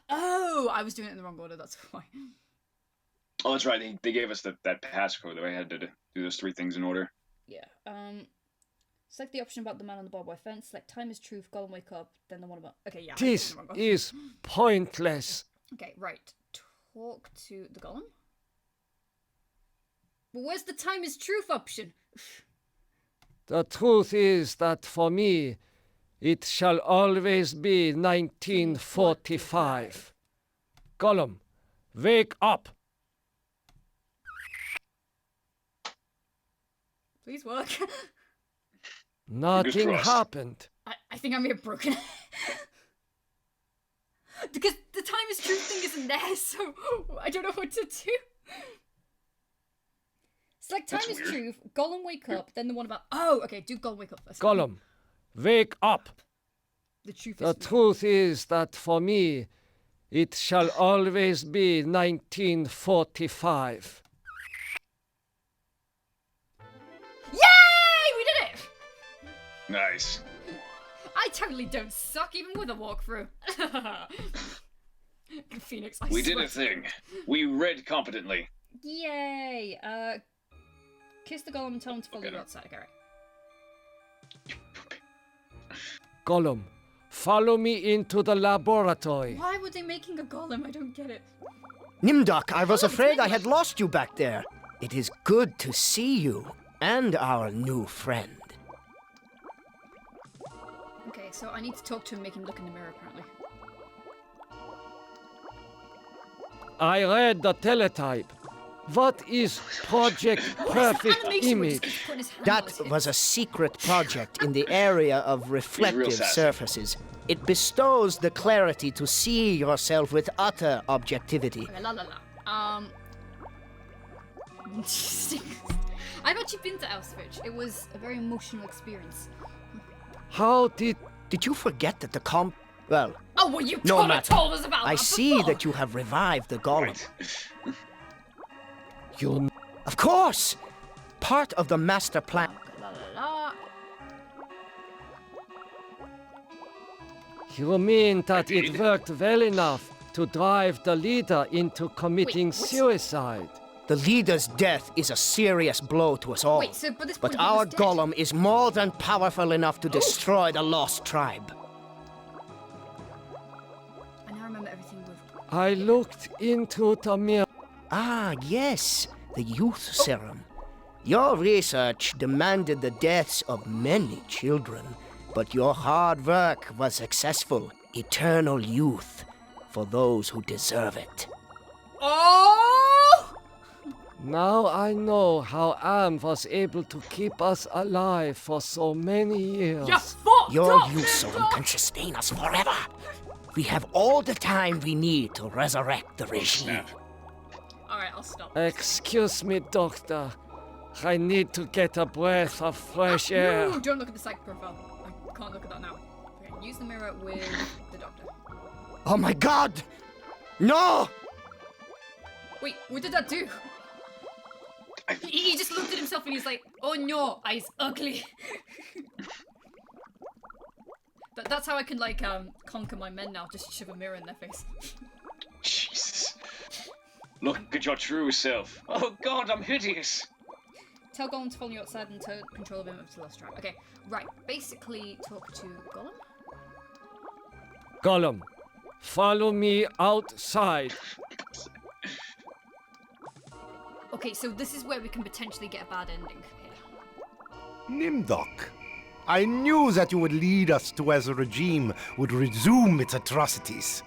Oh, I was doing it in the wrong order, that's why. Oh, that's right. They gave us that passcode that I had to do those 3 things in order. Yeah. Select the option about the man on the barbed wire fence. Select time is truth, golem wake up, then the one about... Okay, yeah. This is pointless. Okay, right. Talk to the golem. But where's the time is truth option? The truth is that for me, it shall always be 1945. Gollum, wake up! Please work. Nothing happened. I think I may have broken it. Because the time is truth thing isn't there, so I don't know what to do. Select time is truth, Gollum wake up, then the one about... Oh, okay, do Gollum wake up first. Gollum, wake up! The truth is that for me, it shall always be 1945. Yay! We did it! Nice. I totally don't suck, even with a walkthrough. Phoenix, I We swear. did a thing. We read competently. Yay! Kiss the golem and tell him to follow you outside. Okay, right. Gollum, follow me into the laboratory. Why were they making a golem? I don't get it. Nimdok, I was afraid I had lost you back there. It is good to see you and our new friend. Okay, so I need to talk to him, make him look in the mirror, apparently. I read the teletype. What is Project Perfect Image? That was a secret project in the area of reflective surfaces. It bestows the clarity to see yourself with utter objectivity. Okay, la la la. I've actually been to Auschwitz. It was a very emotional experience. How did you forget that the well... Oh, well, you no could have matter. told us about I that see before. that you have revived the golem. You... Of course! Part of the master plan... La la la. You mean that it worked well enough to drive the leader into committing suicide? The leader's death is a serious blow to us all. Wait, so but this But point he our was dead. golem is more than powerful enough to destroy the lost tribe. I now remember everything with... I looked into the mirror. Ah, yes, the youth serum. Your research demanded the deaths of many children, but your hard work was successful. Eternal youth for those who deserve it. Oh! Now I know how Am was able to keep us alive for so many years. Your youth serum can sustain us forever. We have all the time we need to resurrect the regime. Alright, I'll stop. Excuse me, Doctor. I need to get a breath of fresh air. No, don't look at the psych profile. I can't look at that now. Okay, use the mirror with the doctor. Oh my god! No! Wait, what did that do? He just looked at himself and he's like, oh no, eyes ugly. That's how I can, like, conquer my men now, just shove a mirror in their face. Jesus. Look at your true self. Oh god, I'm hideous. Tell Golem to follow you outside and take control of him up to the lost tribe. Okay, right. Basically, talk to Golem. Gollum, follow me outside. Okay, so this is where we can potentially get a bad ending here. Nimdok, I knew that you would lead us to where the regime would resume its atrocities.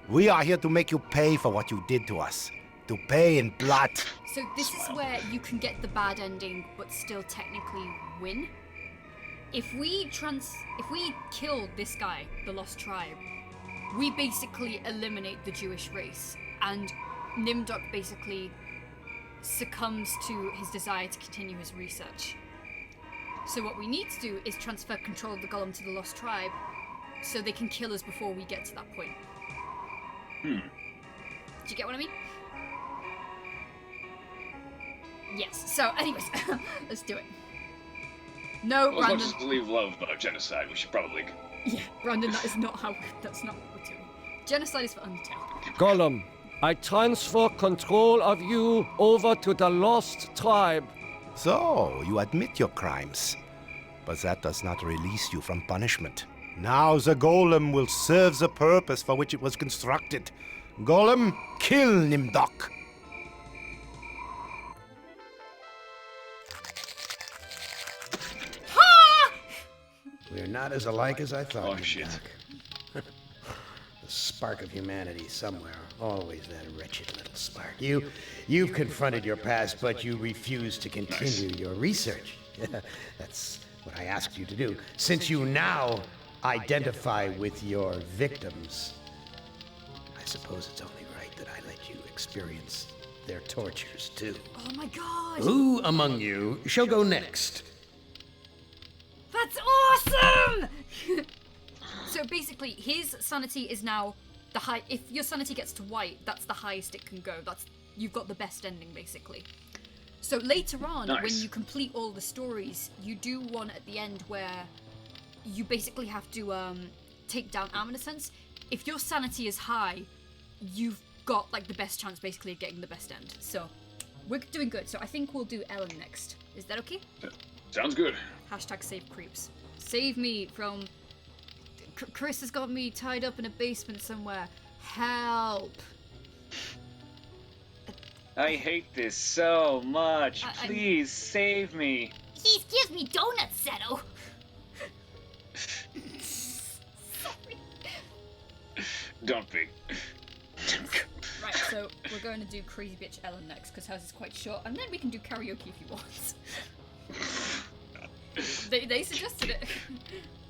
We are here to make you pay for what you did to us. To pay in blood. So this is where you can get the bad ending, but still technically win. If we kill this guy, the Lost Tribe, we basically eliminate the Jewish race, and Nimdok basically succumbs to his desire to continue his research. So what we need to do is transfer control of the Golem to the Lost Tribe, so they can kill us before we get to that point. Do you get what I mean? Yes, so anyways, let's do it. No, Well, Brandon. as much as we love genocide, we should probably... Yeah, Brandon, that's not what we're doing. Genocide is for Undertale. Gollum, I transfer control of you over to the Lost Tribe. So, you admit your crimes. But that does not release you from punishment. Now the golem will serve the purpose for which it was constructed. Golem, kill Nimdok. We're not as alike as I thought. Oh, shit. The spark of humanity somewhere. Always that wretched little spark. You've confronted your past, but you refuse to continue your research. That's what I asked you to do. Since you now identify with your victims, I suppose it's only right that I let you experience their tortures too. Oh my god! Who among you shall go next? That's awesome! So basically, his sanity is now the high. If your sanity gets to white, that's the highest it can go. You've got the best ending, basically. So later on, when you complete all the stories, you do one at the end where you basically have to take down Am in a sense. If your sanity is high, you've got like the best chance basically of getting the best end. So we're doing good. So I think we'll do Ellen next. Is that okay? Sounds good. Hashtag save creeps. Save me from... Chris has got me tied up in a basement somewhere. Help. I hate this so much. Please save me. Please give me donuts, Seto. Don't be. Right, so we're going to do Crazy Bitch Ellen next, because hers is quite short, and then we can do karaoke if you want. They suggested it.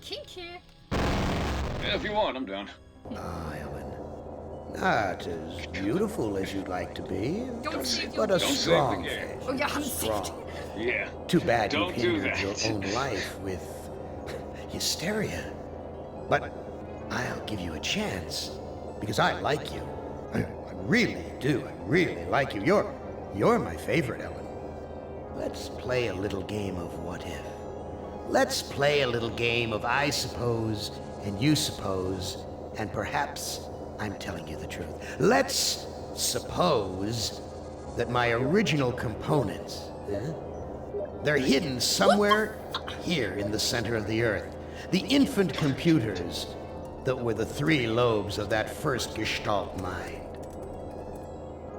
Kink here. Yeah, if you want, I'm down. Ah, Ellen. Not as beautiful as you'd like to be, but a strong face. Oh, yeah, I'm strong. Yeah. Too bad you Don't do hindered that. your own life with hysteria. But I'll give you a chance, because I like you. I really do. I really like you. You're my favorite, Ellen. Let's play a little game of what if. Let's play a little game of I suppose and you suppose, and perhaps I'm telling you the truth. Let's suppose that my original components, they're hidden somewhere here in the center of the Earth. The infant computers that were the 3 lobes of that first Gestalt mind.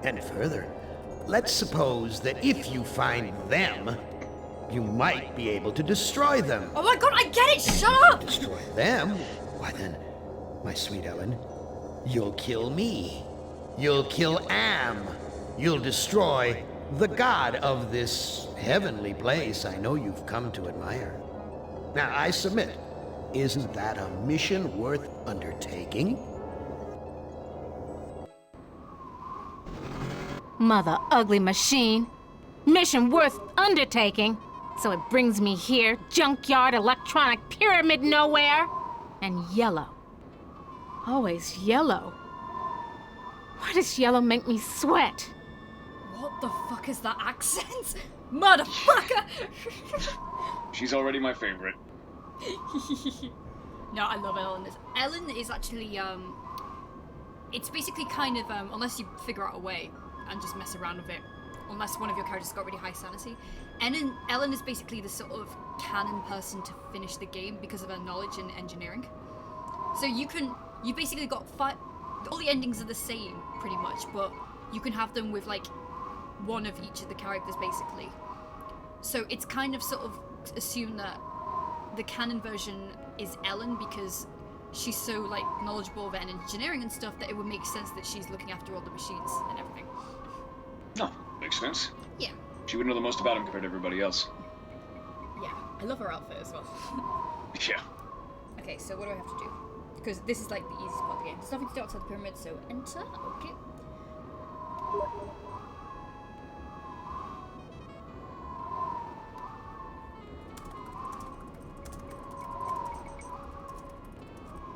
And further, let's suppose that if you find them, you might be able to destroy them. Oh my god, I get it! Shut up! Destroy them? Why then, my sweet Ellen, you'll kill me. You'll kill Am. You'll destroy the god of this heavenly place I know you've come to admire. Now, I submit, isn't that a mission worth undertaking? Mother ugly machine. Mission worth undertaking. So it brings me here, junkyard, electronic pyramid nowhere. And yellow. Always yellow. Why does yellow make me sweat? What the fuck is that accent? Motherfucker! She's already my favorite. No, I love Ellen. Ellen is actually, it's basically kind of, unless you figure out a way and just mess around with it, unless one of your characters got really high sanity, Ellen is basically the sort of canon person to finish the game because of her knowledge in engineering. So you basically got all the endings are the same, pretty much, but you can have them with, like, one of each of the characters, basically. So it's kind of sort of assumed that the canon version is Ellen because she's so, like, knowledgeable of engineering and stuff that it would make sense that she's looking after all the machines and everything. No, makes sense. Yeah. She would know the most about him compared to everybody else. Yeah, I love her outfit as well. Yeah. Okay, so what do I have to do? Because this is like the easiest part of the game. There's nothing to do outside the pyramid, so enter. Okay.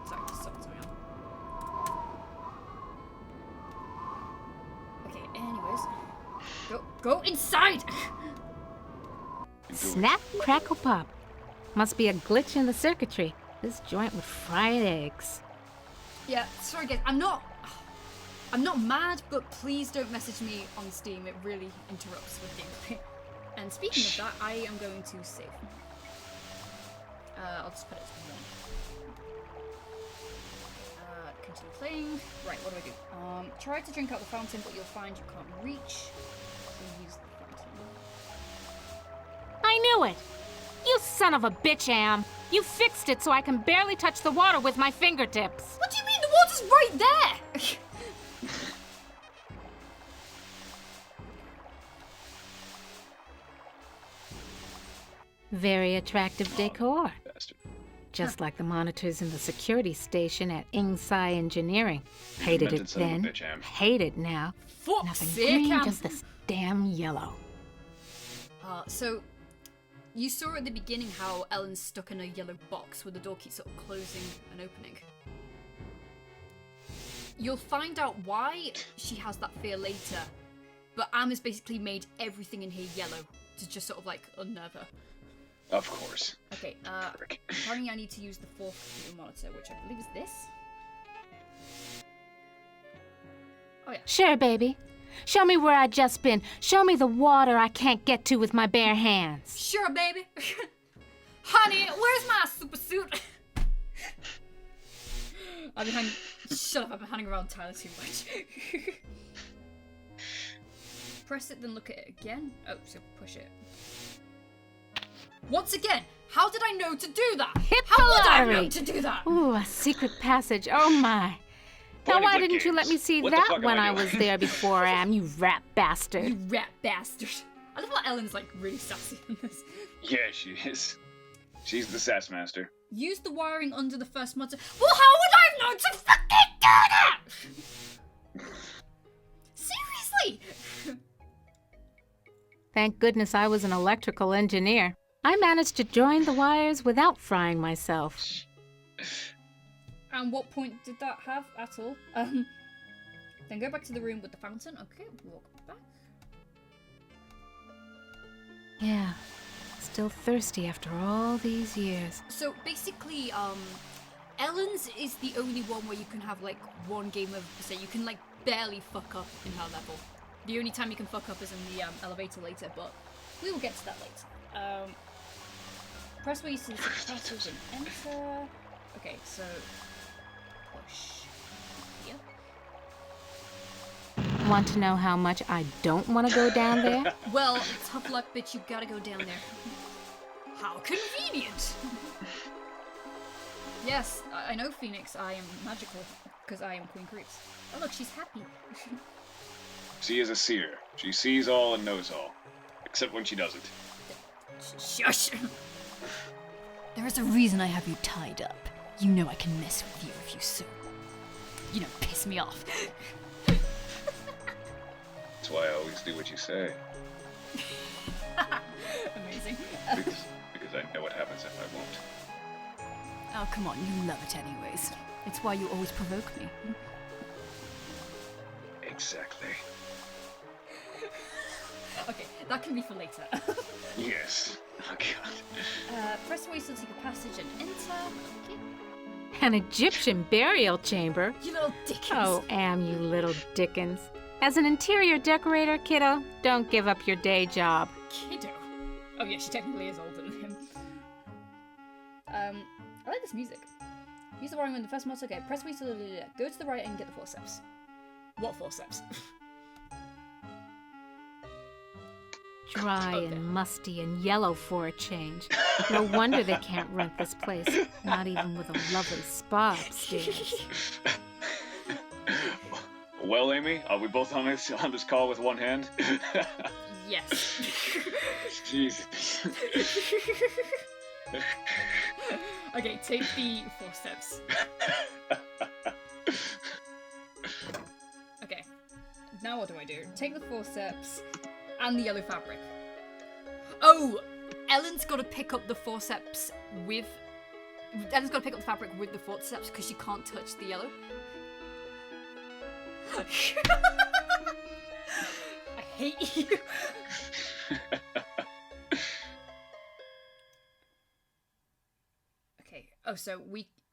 Sorry, just something's going on. Okay, anyways. Go inside! Snap, crackle, pop. Must be a glitch in the circuitry. This joint with fried eggs. Yeah, sorry guys, I'm not mad, but please don't message me on Steam. It really interrupts with gameplay. And speaking of that, I am going to save. I'll just put it to 1. Continue playing. Right, what do I do? Try to drink out the fountain, but you'll find you can't reach. So use the fountain. I knew it! You son of a bitch, Am! You fixed it so I can barely touch the water with my fingertips. What do you mean? The water's right there! Very attractive decor. Just like the monitors in the security station at Ingsai Engineering. Hated it then, hate it now. Fuck's Nothing sake, green, Am. just this damn yellow. So you saw at the beginning how Ellen's stuck in a yellow box where the door keeps sort of closing and opening. You'll find out why she has that fear later, but Am has basically made everything in here yellow to just sort of like unnerve her. Of course. Okay, apparently I need to use the 4th computer monitor, which I believe is this. Oh yeah. Sure, baby. Show me where I just been. Show me the water I can't get to with my bare hands. Sure, baby. Honey, where's my super suit? Shut up, I've been hanging around Tyler too much. Press it, then look at it again. Oh, so push it. Once again, how did I know to do that? How would I know to do that? Ooh, a secret passage. Oh my. Now, Point and why click didn't you let me games. see What the that fuck am when I I doing? was there before, Am, you rat bastard? You rat bastard. I love how Ellen's like really sassy in this. Yeah, she is. She's the sass master. Use the wiring under the first motor. Well, how would I have known to fucking do that? Seriously? Thank goodness I was an electrical engineer. I managed to join the wires without frying myself. And what point did that have at all? Then go back to the room with the fountain. Okay, walk back. Yeah, still thirsty after all these years. So basically, Ellen's is the only one where you can have like one game of say you can like barely fuck up in her level. The only time you can fuck up is in the elevator later, but we will get to that later. Press where you see the passage and enter. Okay, so push here. Want to know how much I don't want to go down there? Well, tough luck, bitch. You gotta go down there. How convenient! Yes, I know, Phoenix. I am magical because I am QueenCreeps. Oh look, she's happy. She is a seer. She sees all and knows all. Except when she doesn't. Shush! There is a reason I have you tied up. You know I can mess with you if you so, piss me off. That's why I always do what you say. Amazing. Because I know what happens if I won't. Oh, come on, you love it anyways. It's why you always provoke me. Exactly. Okay, that can be for later. Yes. Oh god. Press away so take a passage and enter. Okay. An Egyptian burial chamber? You little dickens. Oh, Am, you little Dickens. As an interior decorator, kiddo, don't give up your day job. Kiddo? Oh yeah, she technically is older than him. I like this music. Use the wiring in the first motor. Okay, press away to go to the right and get the forceps. What forceps? Dry and musty and yellow for a change. No wonder they can't rent this place, not even with a lovely spa upstairs. Well, Amy, are we both on this call with one hand? Yes. Jesus. Okay, take the forceps. Okay, now what do I do? Take the forceps and the yellow fabric. Oh, Ellen's got to pick up the forceps with. Ellen's got to pick up the fabric with the forceps because she can't touch the yellow. I hate you. Okay. Oh, so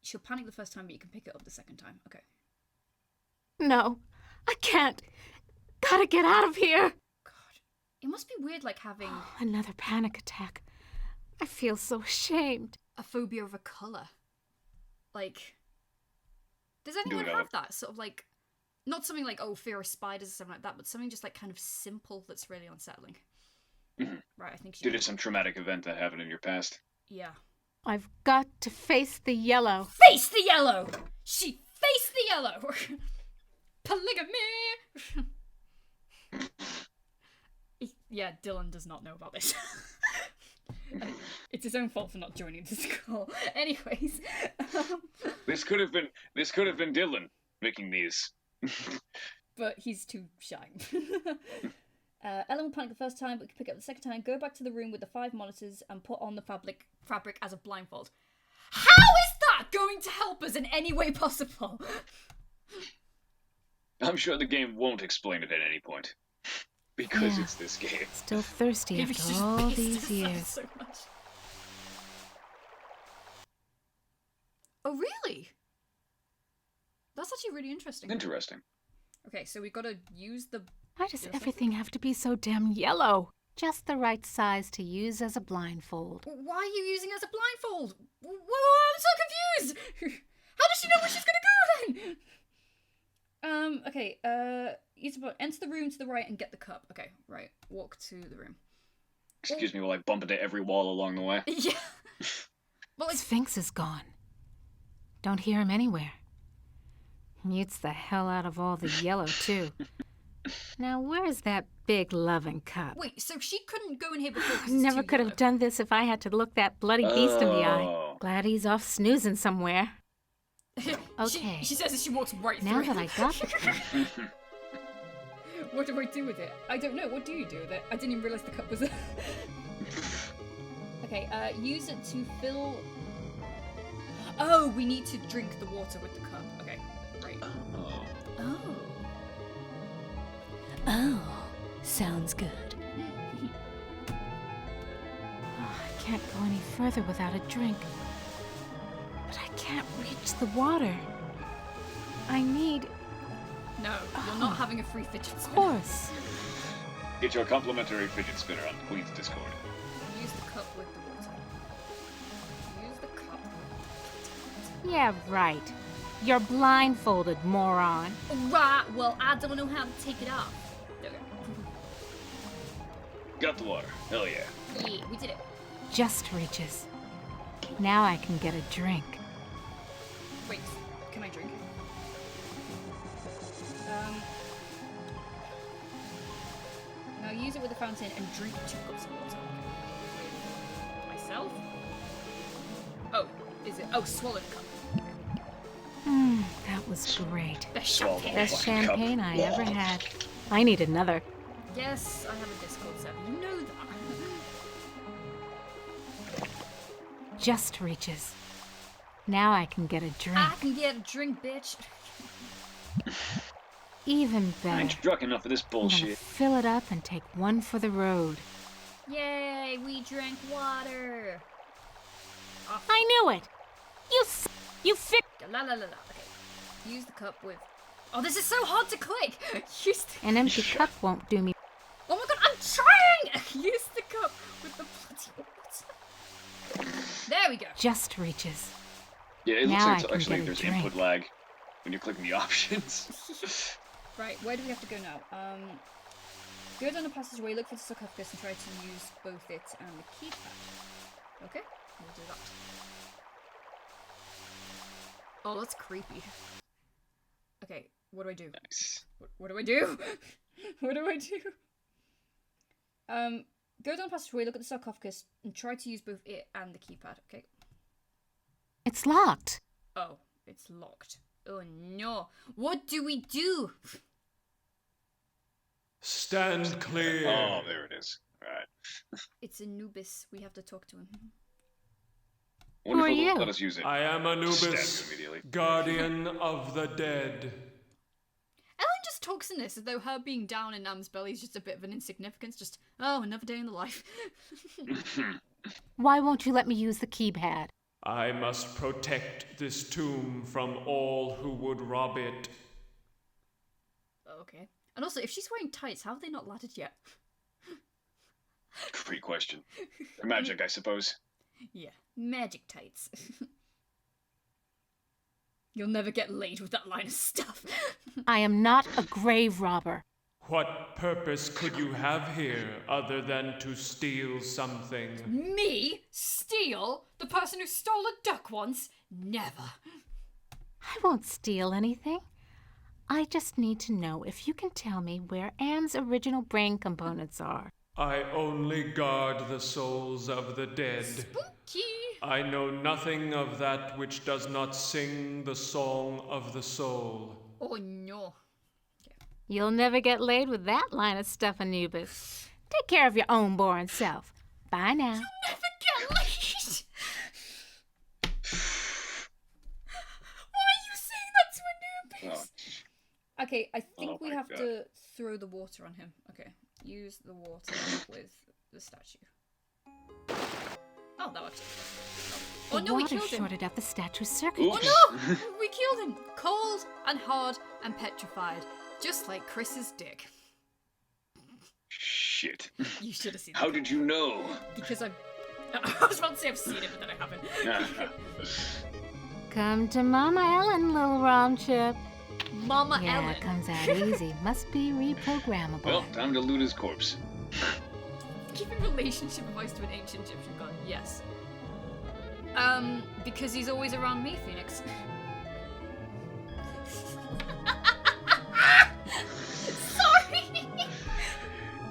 she'll panic the first time, but you can pick it up the second time. Okay. No, I can't. Gotta get out of here. It must be weird, like having Another panic attack. I feel so ashamed. a phobia of a color. Like, does anyone have that sort of like, not something like fear of spiders or something like that, but something just like kind of simple that's really unsettling. Right, I think she Due to some traumatic event that happened in your past. Yeah. I've got to face the yellow. Face the yellow! She faced the yellow! Polygamy! Yeah, Dylan does not know about this. It's his own fault for not joining this call. Anyways, This could have been Dylan making these. but he's too shy. Ellen will panic the first time, but can pick up the second time. Go back to the room with the 5 monitors and put on the fabric as a blindfold. How is that going to help us in any way possible? I'm sure the game won't explain it at any point. Because Yeah. it's this game. Still thirsty Maybe she's after just all pissed these herself years. so much. Oh, really? That's actually really interesting. Interesting. Okay, so we gotta use the... Why does everything have to be so damn yellow? Just the right size to use as a blindfold. Why are you using it as a blindfold? Whoa, I'm so confused! How does she know where she's gonna go then? Okay, enter the room to the right and get the cup. Okay, right, walk to the room. Excuse me while I bump into every wall along the way. Yeah. Well, Sphinx is gone. Don't hear him anywhere. Mutes the hell out of all the yellow, too. Now, where's that big loving cup? Wait, so she couldn't go in here before 'cause it's Never too could yellow. have done this if I had to look that bloody beast in the eye. Oh. Glad he's off snoozing somewhere. Okay. She says as she walks right Now through that it. I got the cup, What do I do with it? I don't know. What do you do with it? I didn't even realize the cup was there. Okay, use it to fill... Oh, we need to drink the water with the cup. Okay, right. Oh. Oh, sounds good. I can't go any further without a drink. But I can't reach the water. I need... No, you're not having a free fidget Of spinner. course. Get your complimentary fidget spinner on Queen's Discord. Use the cup with the water. Use the cup. Yeah, right. You're blindfolded, moron. Right, well, I don't know how to take it off. Okay. Got the water. Hell yeah. Yeah, we did it. Just reaches. Now I can get a drink. Wait, can I drink? Now use it with the fountain and drink 2 cups of water. With myself? Oh, is it? Oh, swallow the cup. That was great. Best champagne. Best champagne I ever had. I need another. Yes, I have a Discord server. You know that. Just reaches. Now I can get a drink. I can get a drink, bitch. Even I better. ain't drunk enough for this I'm gonna bullshit. fill it up and take one for the road. Yay, we drank water. I knew it! You La la la la. Okay. Use the cup with... Oh, this is so hard to click! Use the... An empty cup won't do me. Oh my god, I'm trying! Use the cup with the bloody water. There we go. Just reaches. Yeah, it looks Now like I it's can actually get a there's drink. input lag when you're clicking the options. Right, where do we have to go now? Go down the passageway, look for the sarcophagus, and try to use both it and the keypad. Okay, we'll do that. Oh, that's creepy. Okay, what do I do? Nice. What do I do? What do I do? Go down the passageway, look at the sarcophagus, and try to use both it and the keypad. Okay. It's locked. Oh, it's locked. Oh no. What do we do? Stand clear. Oh, there it is. Right. It's Anubis. We have to talk to him. Wonderful. are you? Let us use it. I am Stab Anubis, you immediately. guardian of the dead. Ellen just talks in this as though her being down in Nam's belly is just a bit of an insignificance. Just, oh, another day in the life. Why won't you let me use the keypad? I must protect this tomb from all who would rob it. Okay. And also, if she's wearing tights, how have they not laddered yet? Great question. Magic, I suppose. Yeah, magic tights. You'll never get laid with that line of stuff. I am not a grave robber. What purpose could you have here other than to steal something? Me? Steal? The person who stole a duck once? Never. I won't steal anything. I just need to know if you can tell me where Anne's original brain components are. I only guard the souls of the dead. Spooky. I know nothing of that which does not sing the song of the soul. Oh no. You'll never get laid with that line of stuff, Anubis. Take care of your own boring self. Bye now. You'll never get laid. Why are you saying that to Anubis? Oh. Okay, I think Oh we my have God. to throw the water on him. Okay, use the water with the statue. Oh, that worked. Oh The no, we water killed him. shorted out the statue's circuit. Oops. Oh no, we killed him. Cold and hard and petrified, just like Chris's dick. Shit. You should have seen How that. did you know? Because I was about to say I've seen it, but then I haven't. Come to Mama Ellen, little rom chip. Mama Yeah, Ellen. it comes out easy. Must be reprogrammable. Well, time to loot his corpse. Giving relationship advice to an ancient Egyptian god. Yes. Because he's always around me, Phoenix.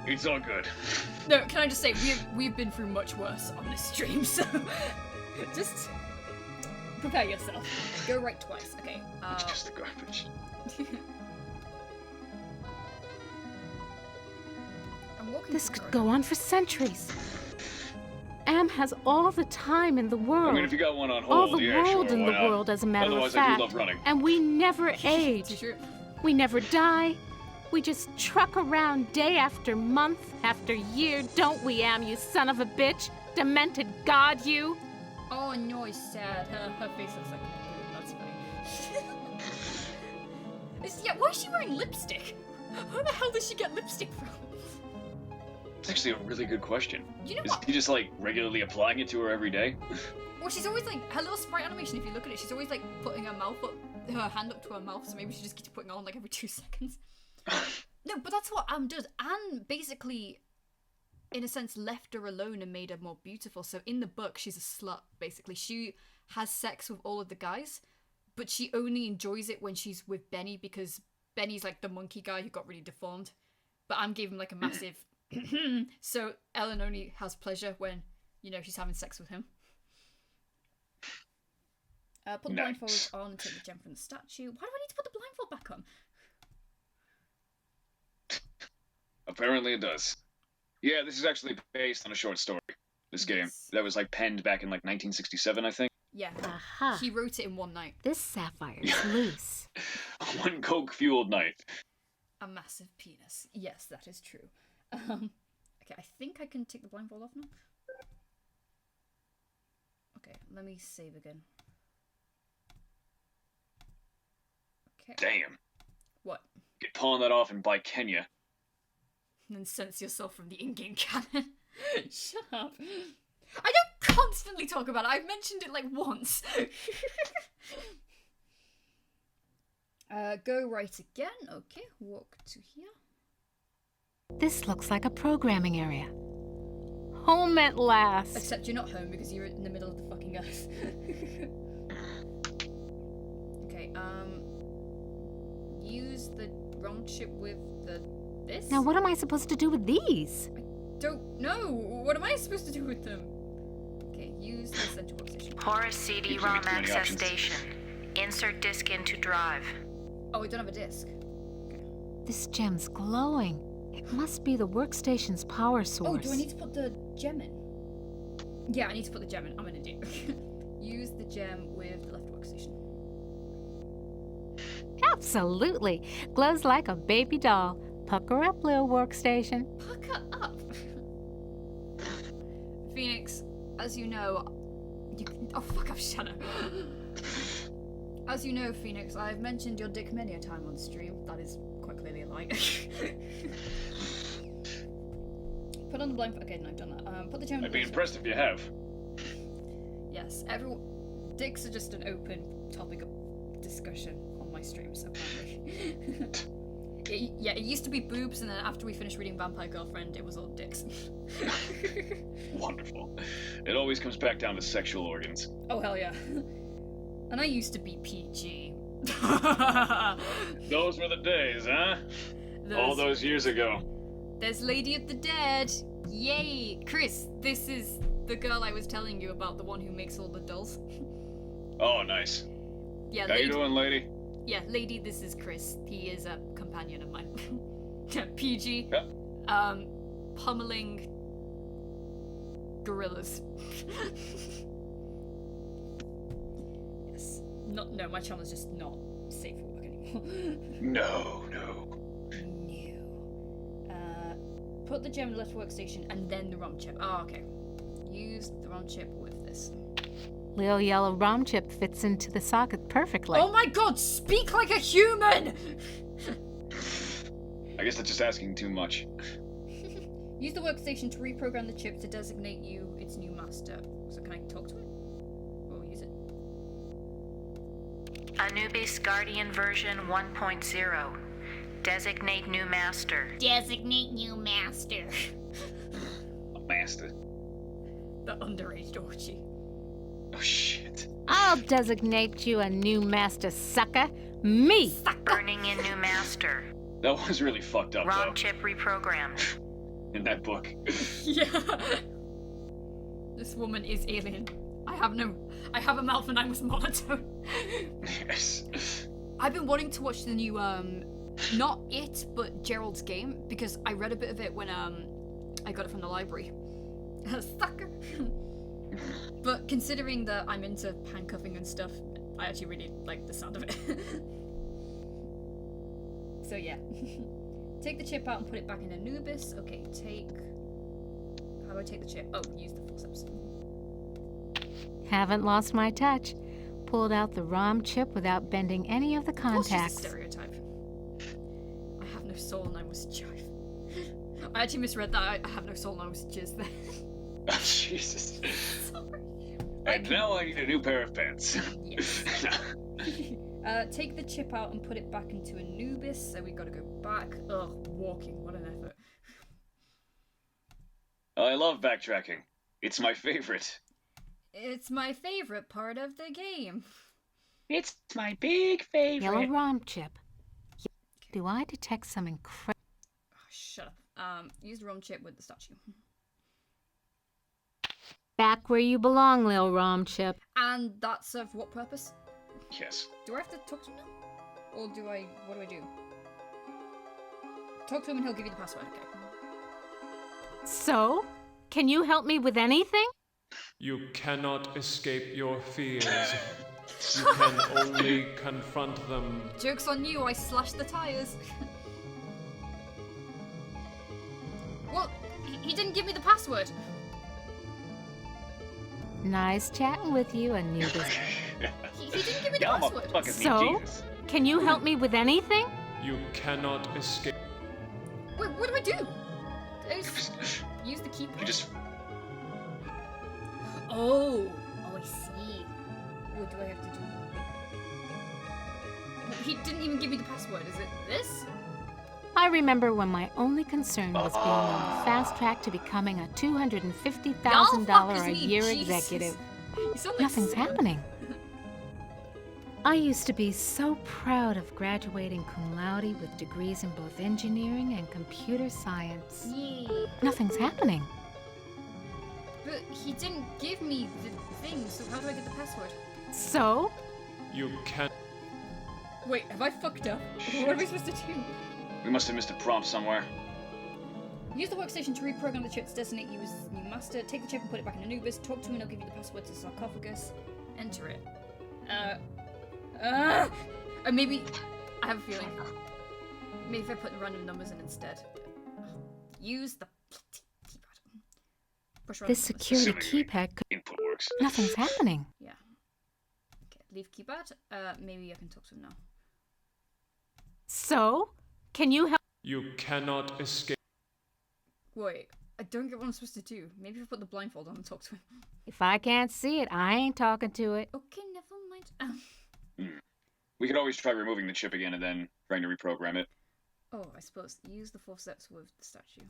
It's all good. No, can I just say, we've been through much worse on this stream, so just prepare yourself. Go right twice. Okay. It's just the garbage. This could go on for centuries. Am has all the time in the world. I mean, if you got one on all hold, the yeah, world sure, in why the not? world, as a matter Otherwise, of fact. I do love running. And we never age. We never die. We just truck around day after month after year, don't we, Am, you son of a bitch? Demented god, you. Oh no, it's sad. Her face looks like a balloon. That's funny. Yeah, why is she wearing lipstick? Where the hell does she get lipstick from? It's actually a really good question. You know Is what? he just like regularly applying it to her every day? Well, she's always like, her little sprite animation, if you look at it, she's always like putting her hand up to her mouth, so maybe she just keeps putting it on like every 2 seconds. No, but that's what Anne does. Anne basically, in a sense, left her alone and made her more beautiful. So in the book, she's a slut, basically. She has sex with all of the guys, but she only enjoys it when she's with Benny, because Benny's like the monkey guy who got really deformed. But Anne gave him like a massive... So Ellen only has pleasure when, you know, she's having sex with him. Put the blindfold on and take the gem from the statue. Why do I need to put the blindfold back on? Apparently it does. Yeah, this is actually based on a short story. This game that was like penned back in like 1967, I think. Yeah. Aha. He wrote it in one night. This sapphire is loose. One coke-fueled night. A massive penis. Yes, that is true. Okay, I think I can take the blindfold off now. Okay, let me save again. Okay. Damn. What? Get pulling that off and buy Kenya. And then censor yourself from the in-game canon. Shut up. I don't constantly talk about it. I've mentioned it like once. Go right again. Okay, walk to here. This looks like a programming area. Home at last. Except you're not home because you're in the middle of the fucking earth. Okay, use the ROM chip with this? Now what am I supposed to do with these? I don't know. What am I supposed to do with them? Okay, use the center workstation. Horace CD-ROM access station. Insert disk into drive. Oh, we don't have a disk. This gem's glowing. It must be the workstation's power source. Oh, do I need to put the gem in? Yeah, I need to put the gem in. I'm an idiot. Use the gem with the left workstation. Absolutely. Glows like a baby doll. Pucker up, little workstation. Pucker up? Phoenix, as you know... Oh, fuck off, shut up. As you know, Phoenix, I've mentioned your dick many a time on stream. That is quite clearly a lie. Put on the blindfold. Okay, no, I've done that. Put the gem. I'd be impressed if you have. Yes, dicks are just an open topic of discussion on my streams, apparently. Yeah, it used to be boobs, and then after we finished reading Vampire Girlfriend, it was all dicks. Wonderful. It always comes back down to sexual organs. Oh, hell yeah. And I used to be PG. Those were the days, huh? All those years ago. There's Lady of the Dead. Yay! Chris, this is the girl I was telling you about, the one who makes all the dolls. Oh, nice. Yeah, How you doing, lady? Yeah, lady, this is Chris. He is a companion of mine. PG. Yeah. Pummeling gorillas. Yes. No, my channel's just not safe for work anymore. No. Put the gem in the left workstation and then the ROM chip. Oh, okay. Use the ROM chip with this. Little yellow ROM chip fits into the socket perfectly. Oh my god, speak like a human! I guess that's just asking too much. Use the workstation to reprogram the chip to designate you its new master. So can I talk to it? Or use it? Anubis Guardian version 1.0. Designate new master. Designate new master. A master. The underage orgy. Oh shit. I'll designate you a new master, sucker. Me! Burning in new master. That was really fucked up, ROM though. chip reprogrammed. in that book. Yeah. This woman is alien. I have a mouth and I was monotone. Yes. I've been wanting to watch the new, not It, but Gerald's Game, because I read a bit of it when, I got it from the library. Sucker! But considering that I'm into handcuffing and stuff, I actually really like the sound of it. So yeah. Take the chip out and put it back in Anubis. Okay, how do I take the chip? Oh, use the forceps. Haven't lost my touch. Pulled out the ROM chip without bending any of the contacts. That's just a stereotype. I have no soul and I was jive. I actually misread that. I have no soul and I was jizz there. Oh, Jesus. Sorry. And now I need a new pair of pants. Yes. Take the chip out and put it back into Anubis. So we gotta go back. Ugh, walking. What an effort. I love backtracking. It's my favorite. It's my favorite part of the game. It's my big favorite. Yellow ROM chip. Do I detect some incredible... Oh, shut up. Use the ROM chip with the statue. Back where you belong, Lil ROM chip. And that's of what purpose? Yes. Do I have to talk to him now? Or what do I do? Talk to him and he'll give you the password, okay. So? Can you help me with anything? You cannot escape your fears. You can only confront them. Joke's on you, I slashed the tires. Well, he didn't give me the password. Nice chatting with you, Anubis. He didn't give me the password. So? Can you help me with anything? You cannot escape. Wait, what do I do? Use the keypad. You just... Oh, I see. What do I have to do? He didn't even give me the password. Is it this? I remember when my only concern was being on the fast track to becoming a $250,000 a year executive. Nothing's happening. I used to be so proud of graduating cum laude with degrees in both engineering and computer science. Yay. Nothing's happening. But he didn't give me the thing, so how do I get the password? So? You can't... Wait, have I fucked up? What are we supposed to do? We must have missed a prompt somewhere. Use the workstation to reprogram the chip to designate you as new master. Take the chip and put it back in Anubis. Talk to him and he'll give you the password to the sarcophagus. Enter it. Maybe... I have a feeling. Maybe if I put the random numbers in instead. Use the keypad. Push around This security keypad could... Input works. Nothing's happening. Yeah. Okay, leave keypad. Maybe I can talk to him now. So? Can you help? You cannot escape. Wait, I don't get what I'm supposed to do. Maybe if I put the blindfold on and talk to him. If I can't see it, I ain't talking to it. Okay, never mind. We could always try removing the chip again and then trying to reprogram it. Oh, I suppose. Use the forceps with the statue.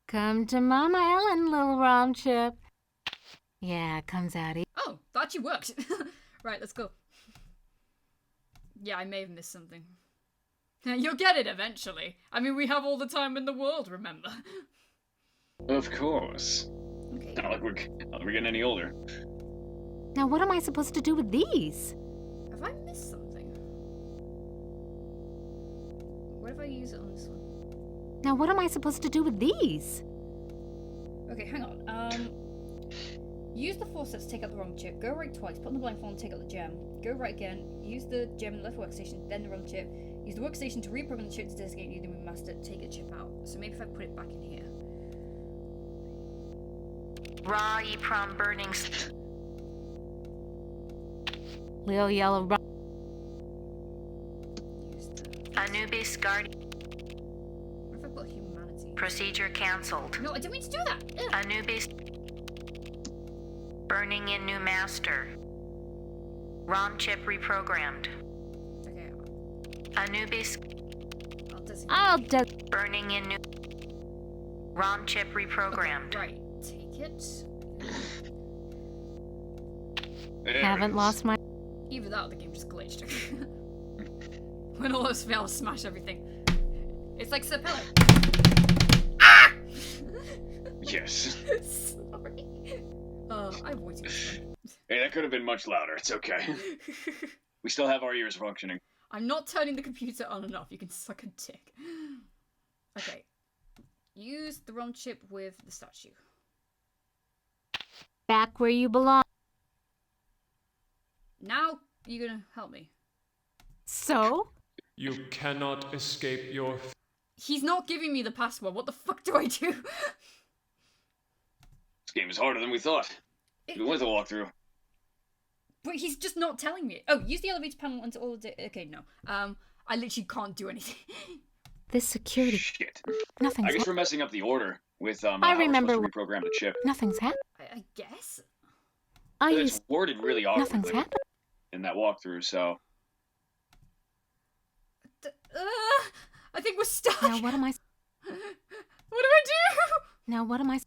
Come to Mama Ellen, little ROM chip. Yeah, it comes out easy. Oh, that actually worked. Right, let's go. Yeah, I may have missed something. You'll get it eventually. I mean, we have all the time in the world, remember? Of course. Okay. Not like we're getting any older. Now, what am I supposed to do with these? Have I missed something? What if I use it on this one? Now, what am I supposed to do with these? Okay, hang on. Use the forceps to take out the ROM chip. Go right twice. Put on the blindfold and take out the gem. Go right again. Use the gem in the left workstation, then the ROM chip. Use the workstation to reprogram the chip to designate you the new master. Take the chip out. So maybe if I put it back in here. Raw EEPROM burning. Lil yellow ROM. Anubis guardian. What if I put humanity? Procedure cancelled. No, I didn't mean to do that. Ew. Anubis. Burning in new master. ROM chip reprogrammed. Okay. Anubis. I'll just... Burning in new... ROM chip reprogrammed. Okay, right. Take it. Haven't lost my... Either that or the game just glitched. When all those fails, smash everything. It's like Sir Pellet. Yes. Sorry. I avoided this one. Hey, that could have been much louder. It's okay. We still have our ears functioning. I'm not turning the computer on and off. You can suck a dick. Okay. Use the ROM chip with the statue. Back where you belong. Now you're gonna help me. So? You cannot escape your... He's not giving me the password. What the fuck do I do? This game is harder than we thought. We went the walkthrough. But he's just not telling me. Oh, use the elevator panel into all the... Okay, no. I literally can't do anything. This security... Shit. Nothing's I guess we're messing up the order with I remember how we're supposed to reprogram the chip. Nothing's happened. I guess. It's worded really Nothing's awkwardly happened. in that walkthrough, so... I think we're stuck. Now what am I... What do I do? Now what am I...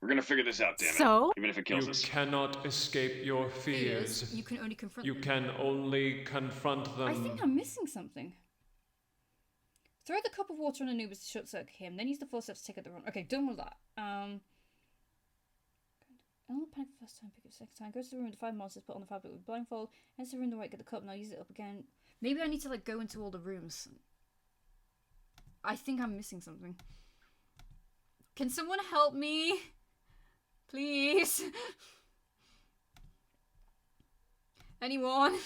We're gonna figure this out, damn it. So? Even if it kills us. You cannot escape your fears. You can only confront You them. can only confront them. I think I'm missing something. Throw the cup of water on Anubis to short circuit him, then use the forceps to take out the run. Okay, done with that. I don't panic the first time, pick it the second time. Go to the room with the 5 monsters, put on the fabric with blindfold, enter the room the right, get the cup, now use it up again. Maybe I need to like go into all the rooms. I think I'm missing something. Can someone help me? Please? Anyone?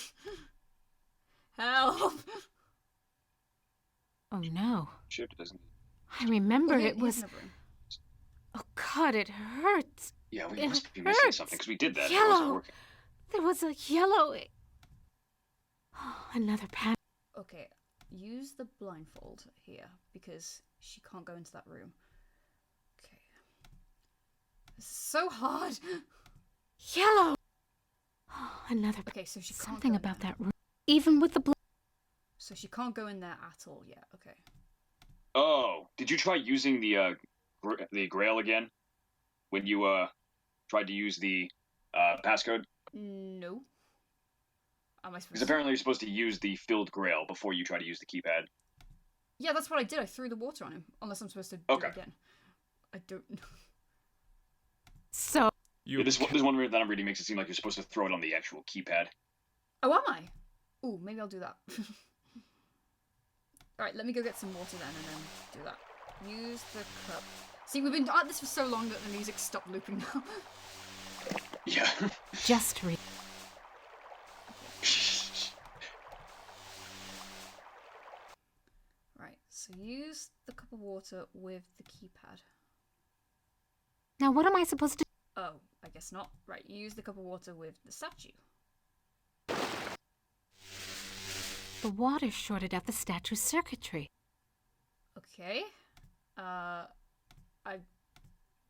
Help! Oh no. Chip doesn't... I remember Okay, it was... here's another room. Oh god, it hurts. Yeah, we It must be missing hurts. something, because we did that. It wasn't Yellow. working. There was a yellow... Oh, another pattern. Okay, use the blindfold here, because she can't go into that room. Okay. This is so hard! Yellow! Oh, another... Okay, so she can't Something go in about there. that room. Even with the blood... So she can't go in there at all yet, okay. Oh, did you try using the Grail again? When you, tried to use the, passcode? No. Am I supposed Because to? apparently you're supposed to use the filled Grail before you try to use the keypad. Yeah, that's what I did. I threw the water on him. Unless I'm supposed to do Okay. it again. I don't know. So... Yeah, this one that I'm reading makes it seem like you're supposed to throw it on the actual keypad. Oh, am I? Ooh, maybe I'll do that. Alright, let me go get some water then and then do that. Use the cup. See, we've been at this for so long that the music stopped looping now. Yeah. Just read. Right, so use the cup of water with the keypad. Now what am I supposed to... Oh, I guess not. Right, use the cup of water with the statue. The water shorted out the statue's circuitry. Okay.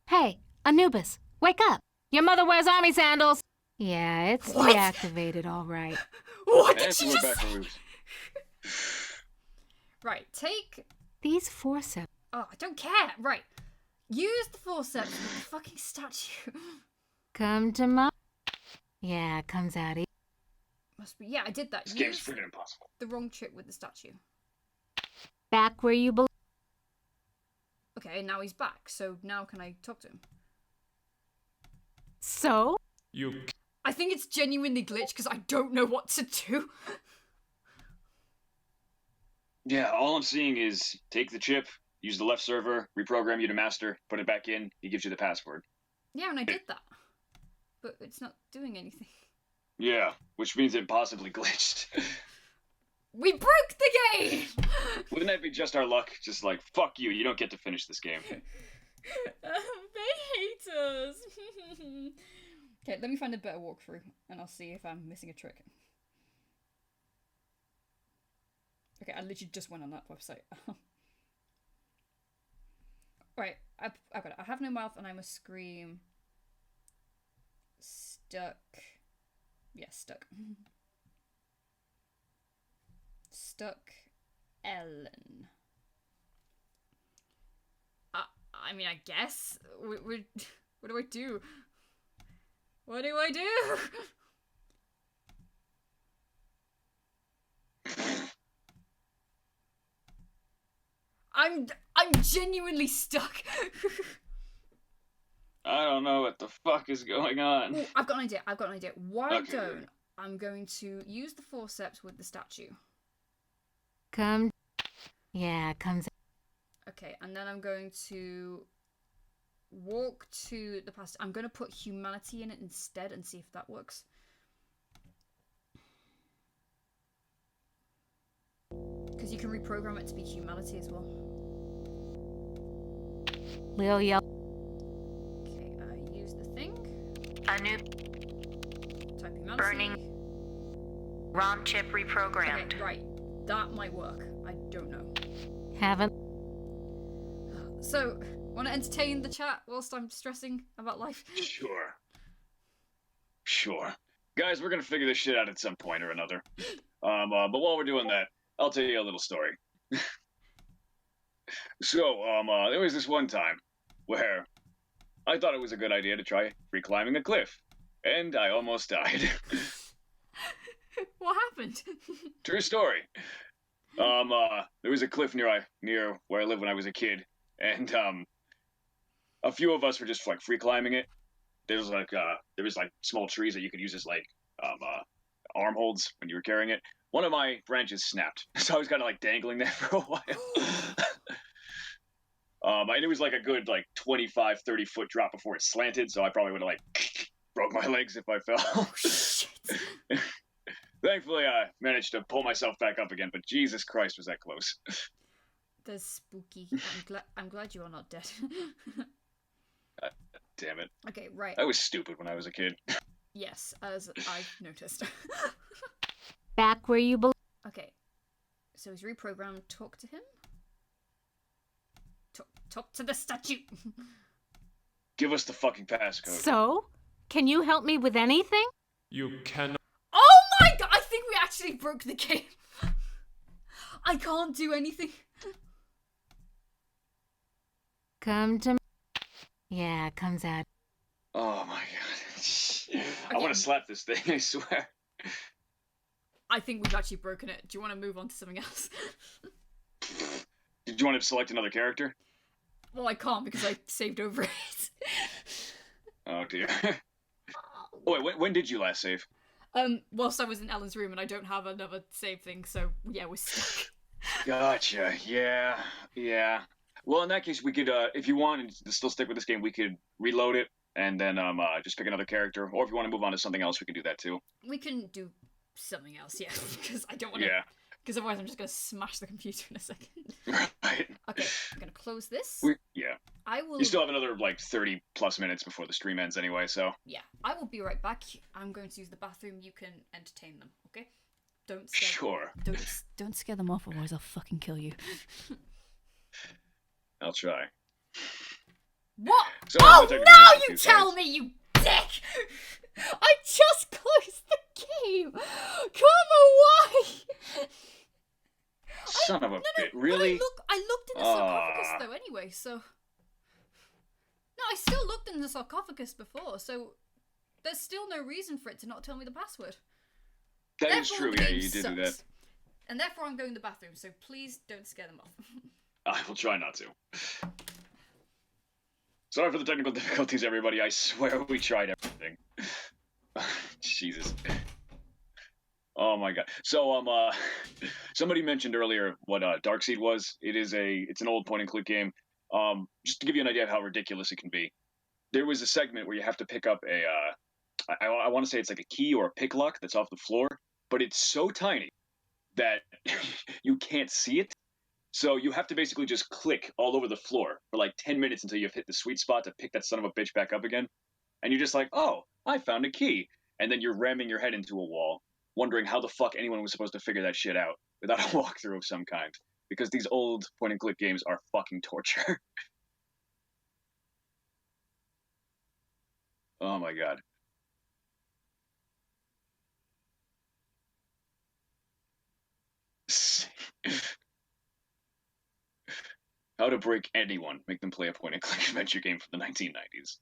Hey, Anubis, wake up! Your mother wears army sandals! Yeah, it's What? deactivated, all right. What did And she we're just back say? where we- Right, take... These forceps... Oh, I don't care. Right. Use the forceps with the fucking statue. Come to my... Yeah, it comes out easy. Must be... Yeah, I did that. This game's Use freaking impossible. the wrong trick with the statue. Back where you belong. Okay, now he's back. So now can I talk to him? So? You... I think it's genuinely glitched because I don't know what to do. Yeah, all I'm seeing is take the chip, use the left server, reprogram you to master, put it back in, he gives you the password. Yeah, and I did that. But it's not doing anything. Yeah, which means it possibly glitched. We broke the game! Wouldn't that be just our luck? Just like, fuck you, you don't get to finish this game. They hate us. Okay, let me find a better walkthrough, and I'll see if I'm missing a trick. Okay, I literally just went on that website. Right, I've got it. I have no mouth, and I must scream. Stuck. Yeah, stuck. Stuck Ellen. I mean, I guess. What do I do? What do I do? I'm genuinely stuck. I don't know what the fuck is going on. Ooh, I've got an idea. Why Okay, don't good. I'm going to use the forceps with the statue. Come. Yeah, comes. Okay, and then I'm going to walk to the past. I'm going to put humanity in it instead and see if that works. Because you can reprogram it to be humanity as well. Lil yell. Okay, use the thing. A new Type humanity. burning ROM chip reprogrammed. Okay, right. That might work. I don't know. Haven't. So, want to entertain the chat whilst I'm stressing about life? Sure. Guys, we're gonna figure this shit out at some point or another. But while we're doing that, I'll tell you a little story. So, there was this one time where I thought it was a good idea to try free climbing a cliff, and I almost died. What happened? True story. There was a cliff near where I lived when I was a kid, and a few of us were just like free climbing it. There was like small trees that you could use as like arm holds when you were carrying it. One of my branches snapped, so I was kind of like dangling there for a while. And it was like a good like 25, 30 foot drop before it slanted, so I probably would have like broke my legs if I fell. Oh, shit. Thankfully, I managed to pull myself back up again, but Jesus Christ, was that close. That's spooky. I'm glad you are not dead. Damn it. Okay, right. I was stupid when I was a kid. Yes, as I've noticed. Back where you belong. Okay, so he's reprogrammed. Talk to him. Talk to the statue. Give us the fucking passcode. So, can you help me with anything? You cannot. Oh my god! I think we actually broke the game. I can't do anything. Come to me. Yeah, comes out. Oh my god. I want to slap this thing, I swear. I think we've actually broken it. Do you want to move on to something else? Did you want to select another character? Well, I can't because I saved over it. Oh dear. Oh, wait, when did you last save? Whilst I was in Ellen's room and I don't have another save thing, so yeah, we're stuck. Gotcha. Yeah. Well, in that case, we could, if you want to still stick with this game, we could reload it and then just pick another character. Or if you want to move on to something else, we can do that too. We can do something else, yeah, because I don't want to. Yeah. Because otherwise, I'm just gonna smash the computer in a second. Right. Okay, I'm gonna close this. Yeah. I will. You still have another like 30 plus minutes before the stream ends anyway, so. Yeah, I will be right back. I'm going to use the bathroom. You can entertain them, okay? Don't scare Sure. Don't scare them off, otherwise I'll fucking kill you. I'll try. What? So Oh, now you tell me, you dick! I just closed the game! Come away! Son of a bit, really? I looked in the sarcophagus though anyway, so... No, I still looked in the sarcophagus before, so... There's still no reason for it to not tell me the password. That is true, yeah, you did do that. And therefore I'm going to the bathroom, so please don't scare them off. I will try not to. Sorry for the technical difficulties, everybody. I swear we tried everything. Jesus. Oh my god. So, somebody mentioned earlier what Darkseid was. It's an old point-and-click game. Just to give you an idea of how ridiculous it can be. There was a segment where you have to pick up I want to say it's like a key or a pick lock that's off the floor, but it's so tiny that you can't see it. So you have to basically just click all over the floor for like 10 minutes until you've hit the sweet spot to pick that son of a bitch back up again. And you're just like, oh, I found a key. And then you're ramming your head into a wall, wondering how the fuck anyone was supposed to figure that shit out without a walkthrough of some kind. Because these old point-and-click games are fucking torture. Oh my god. How to break anyone, make them play a point-and-click adventure game from the 1990s.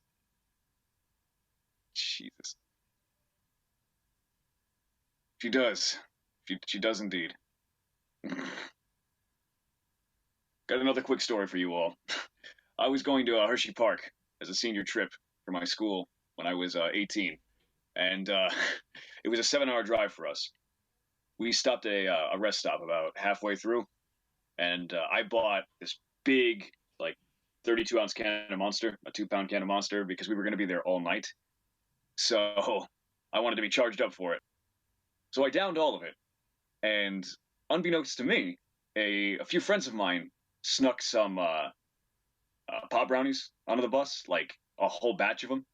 Jesus. She does. She does indeed. got another quick story for you all. I was going to Hershey Park as a senior trip for my school when I was 18, and it was a 7-hour drive for us. We stopped at a rest stop about halfway through, and I bought this big, like, 32-ounce can of Monster, a 2-pound can of Monster, because we were going to be there all night. So I wanted to be charged up for it. So I downed all of it, and unbeknownst to me, a few friends of mine snuck some pop brownies onto the bus, like a whole batch of them.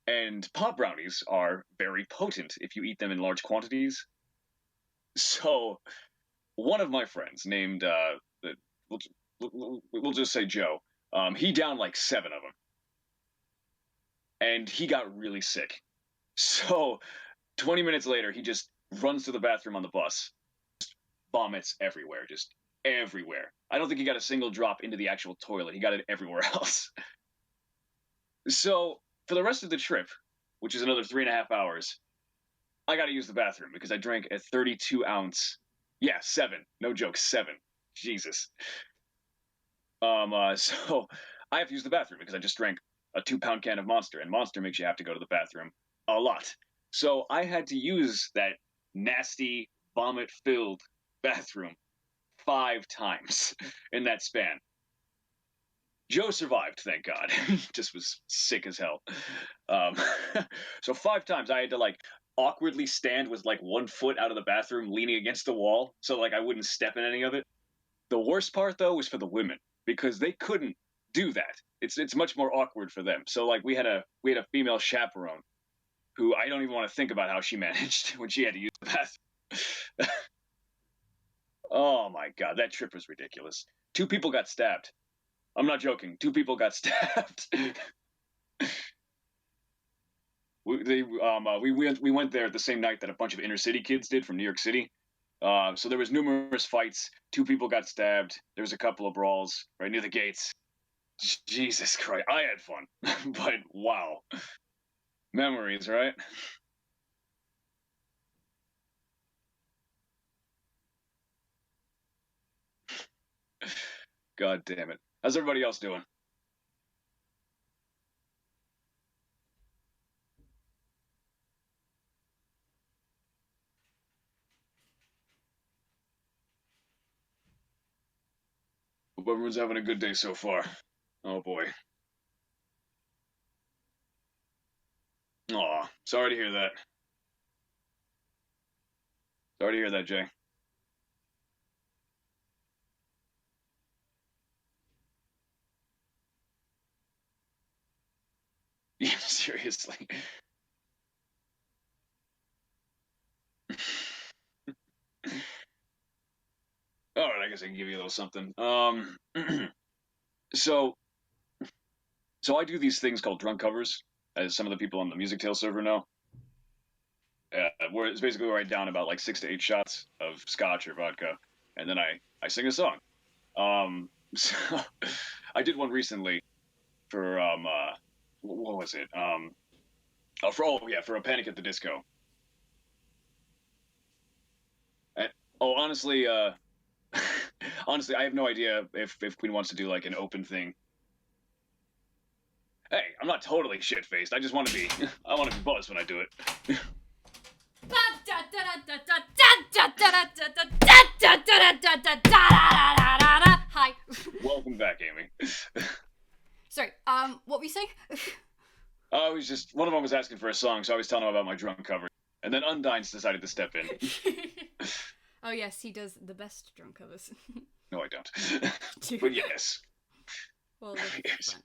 And pop brownies are very potent if you eat them in large quantities. So one of my friends named, we'll just say Joe, he downed like 7 of them. And he got really sick. So 20 minutes later, he just runs to the bathroom on the bus. Just vomits everywhere, just everywhere. I don't think he got a single drop into the actual toilet. He got it everywhere else. So for the rest of the trip, which is another 3.5 hours, I got to use the bathroom because I drank a 32-ounce. Yeah, 7. No joke, 7. Jesus. So I have to use the bathroom because I just drank a 2-pound can of Monster, and Monster makes you have to go to the bathroom a lot. So I had to use that nasty, vomit-filled bathroom 5 times in that span. Joe survived, thank God. He just was sick as hell. So 5 times I had to, like, awkwardly stand with, like, 1 foot out of the bathroom leaning against the wall so, like, I wouldn't step in any of it. The worst part, though, was for the women, because they couldn't do that. It's much more awkward for them. So, like, we had a female chaperone who I don't even want to think about how she managed when she had to use the bathroom. Oh my God, that trip was ridiculous. 2 people got stabbed. I'm not joking. 2 people got stabbed. We went there the same night that a bunch of inner city kids did from New York City. So there was numerous fights. 2 people got stabbed. There was a couple of brawls right near the gates. Jesus Christ, I had fun, but wow, memories, right? God damn it. How's everybody else doing? Hope everyone's having a good day so far. Oh boy. Aw, sorry to hear that. Sorry to hear that, Jay. Yeah, seriously. All right, I guess I can give you a little something. So I do these things called drunk covers, as some of the people on the Music Tale server know. Where it's basically where I down about like 6 to 8 shots of scotch or vodka, and then I sing a song. So I did one recently for what was it? For a Panic at the Disco. And, honestly, honestly, I have no idea if Queen wants to do like an open thing. Hey, I'm not totally shit-faced. I just want to be, I want to be buzzed when I do it. Hi. Welcome back, Amy. Sorry, what were you saying? I was just, one of them was asking for a song, so I was telling him about my drunk cover. And then Undyne's decided to step in. Oh yes, he does the best drunk covers. No, I don't. But yes. Well, yes.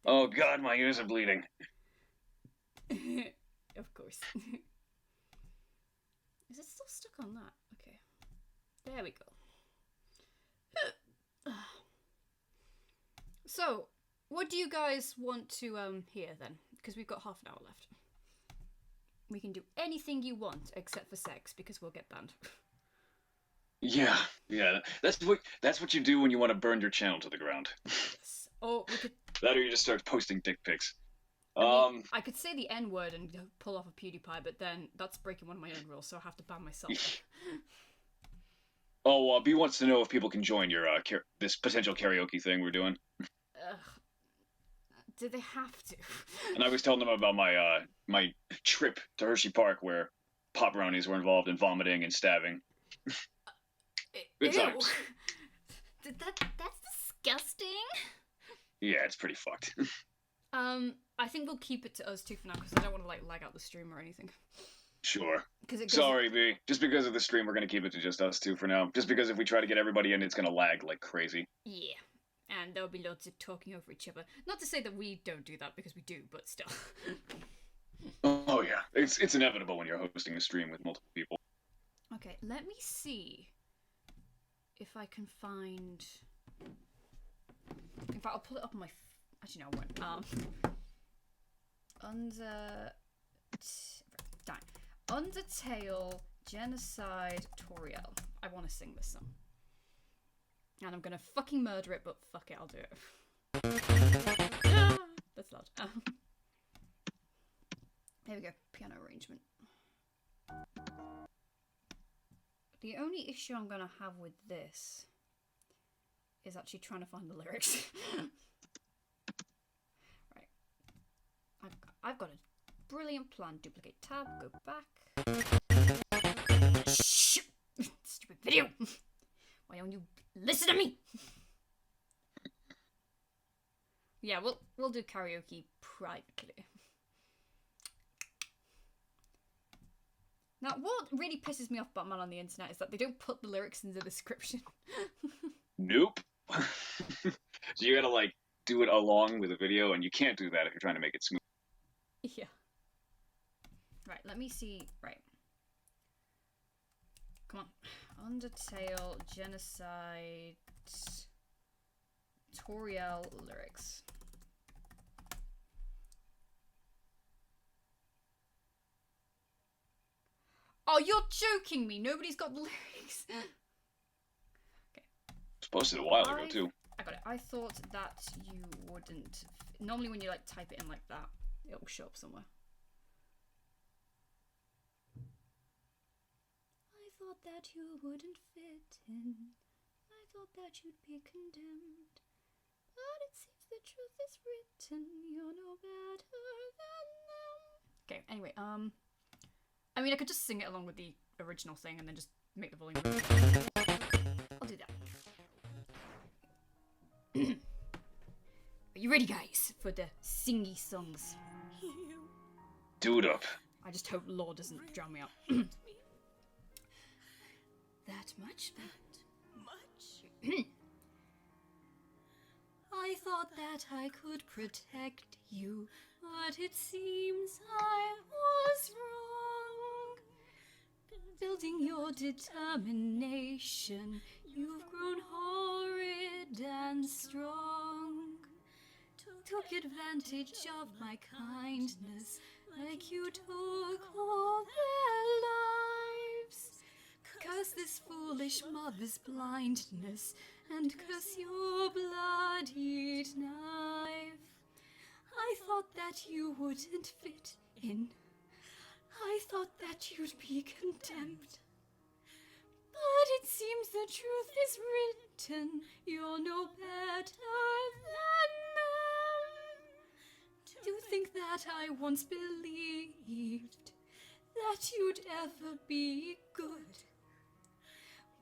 Oh God, my ears are bleeding. Of course. Is it still stuck on that? Okay. There we go. So, what do you guys want to hear then? Because we've got half an hour left. We can do anything you want except for sex because we'll get banned. Yeah. That's what you do when you want to burn your channel to the ground. Yes. Or we could. That or you just start posting dick pics. I could say the N word and pull off a PewDiePie, but then that's breaking one of my own rules, so I have to ban myself. Oh, B wants to know if people can join your this potential karaoke thing we're doing. Do they have to? And I was telling them about my my trip to Hershey Park where pop brownies were involved in vomiting and stabbing. Good times. That's disgusting. Yeah, it's pretty fucked. I think we'll keep it to us two for now because I don't want to like lag out the stream or anything. Sure. It Sorry, B. Just because of the stream, we're gonna keep it to just us two for now. Just because if we try to get everybody in, it's gonna lag like crazy. Yeah. And there'll be loads of talking over each other. Not to say that we don't do that, because we do, but still. Oh yeah, it's inevitable when you're hosting a stream with multiple people. Okay, let me see if I can find... In fact, I'll pull it up on my... Actually, no, I won't. Undertale Genocide Toriel. I want to sing this song. And I'm gonna fucking murder it, but fuck it, I'll do it. That's loud. There we go, piano arrangement. The only issue I'm gonna have with this is actually trying to find the lyrics. Right. I've got a brilliant plan. Duplicate tab, go back. Shh! Stupid video! Why don't you listen to me? Yeah, we'll do karaoke privately. Now, what really pisses me off about Man on the Internet is that they don't put the lyrics in the description. Nope. So you gotta like do it along with the video, and you can't do that if you're trying to make it smooth. Yeah. Right, let me see. Right. Come on. Undertale Genocide Toriel lyrics. Oh, you're joking me. Nobody's got the lyrics. Okay. It's posted a while ago too. I got it. I thought that you wouldn't. Normally when you like type it in like that, it'll show up somewhere. I thought that you wouldn't fit in. I thought that you'd be condemned. But it seems the truth is written. You're no better than them. Okay, anyway, I mean, I could just sing it along with the original thing and then just make the volume. I'll do that. Are you ready, guys, for the singy songs? Do it up. I just hope Law doesn't drown me out. That much? That much? I thought that I could protect you, but it seems I was wrong. Building your determination, you've grown horrid and strong. Took advantage of my kindness, like you took all their lives. Curse this foolish mother's blindness, and curse your bloodied knife. I thought that you wouldn't fit in. I thought that you'd be condemned. But it seems the truth is written. You're no better than them. Do you think that I once believed that you'd ever be good?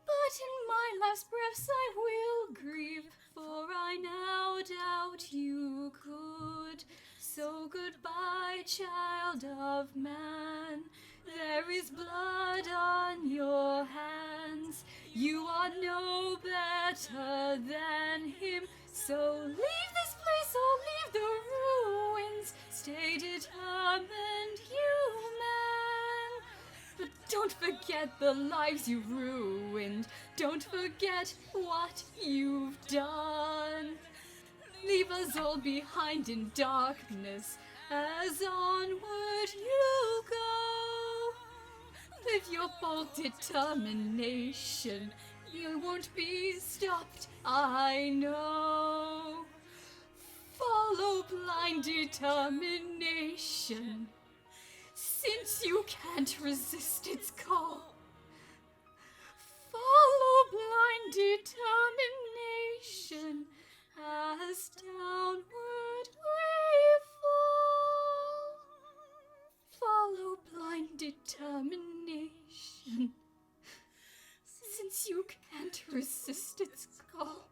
But in my last breaths I will grieve, for I now doubt you could. So goodbye, child of man. There is blood on your hands. You are no better than him. So leave this place or leave the ruins. Stay determined, you man. But don't forget the lives you've ruined. Don't forget what you've done. Leave us all behind in darkness as onward you go. With your bold determination, you won't be stopped, I know. Follow blind determination, since you can't resist its call. Follow blind determination as downward we fall. Follow blind determination, since you can't resist its call.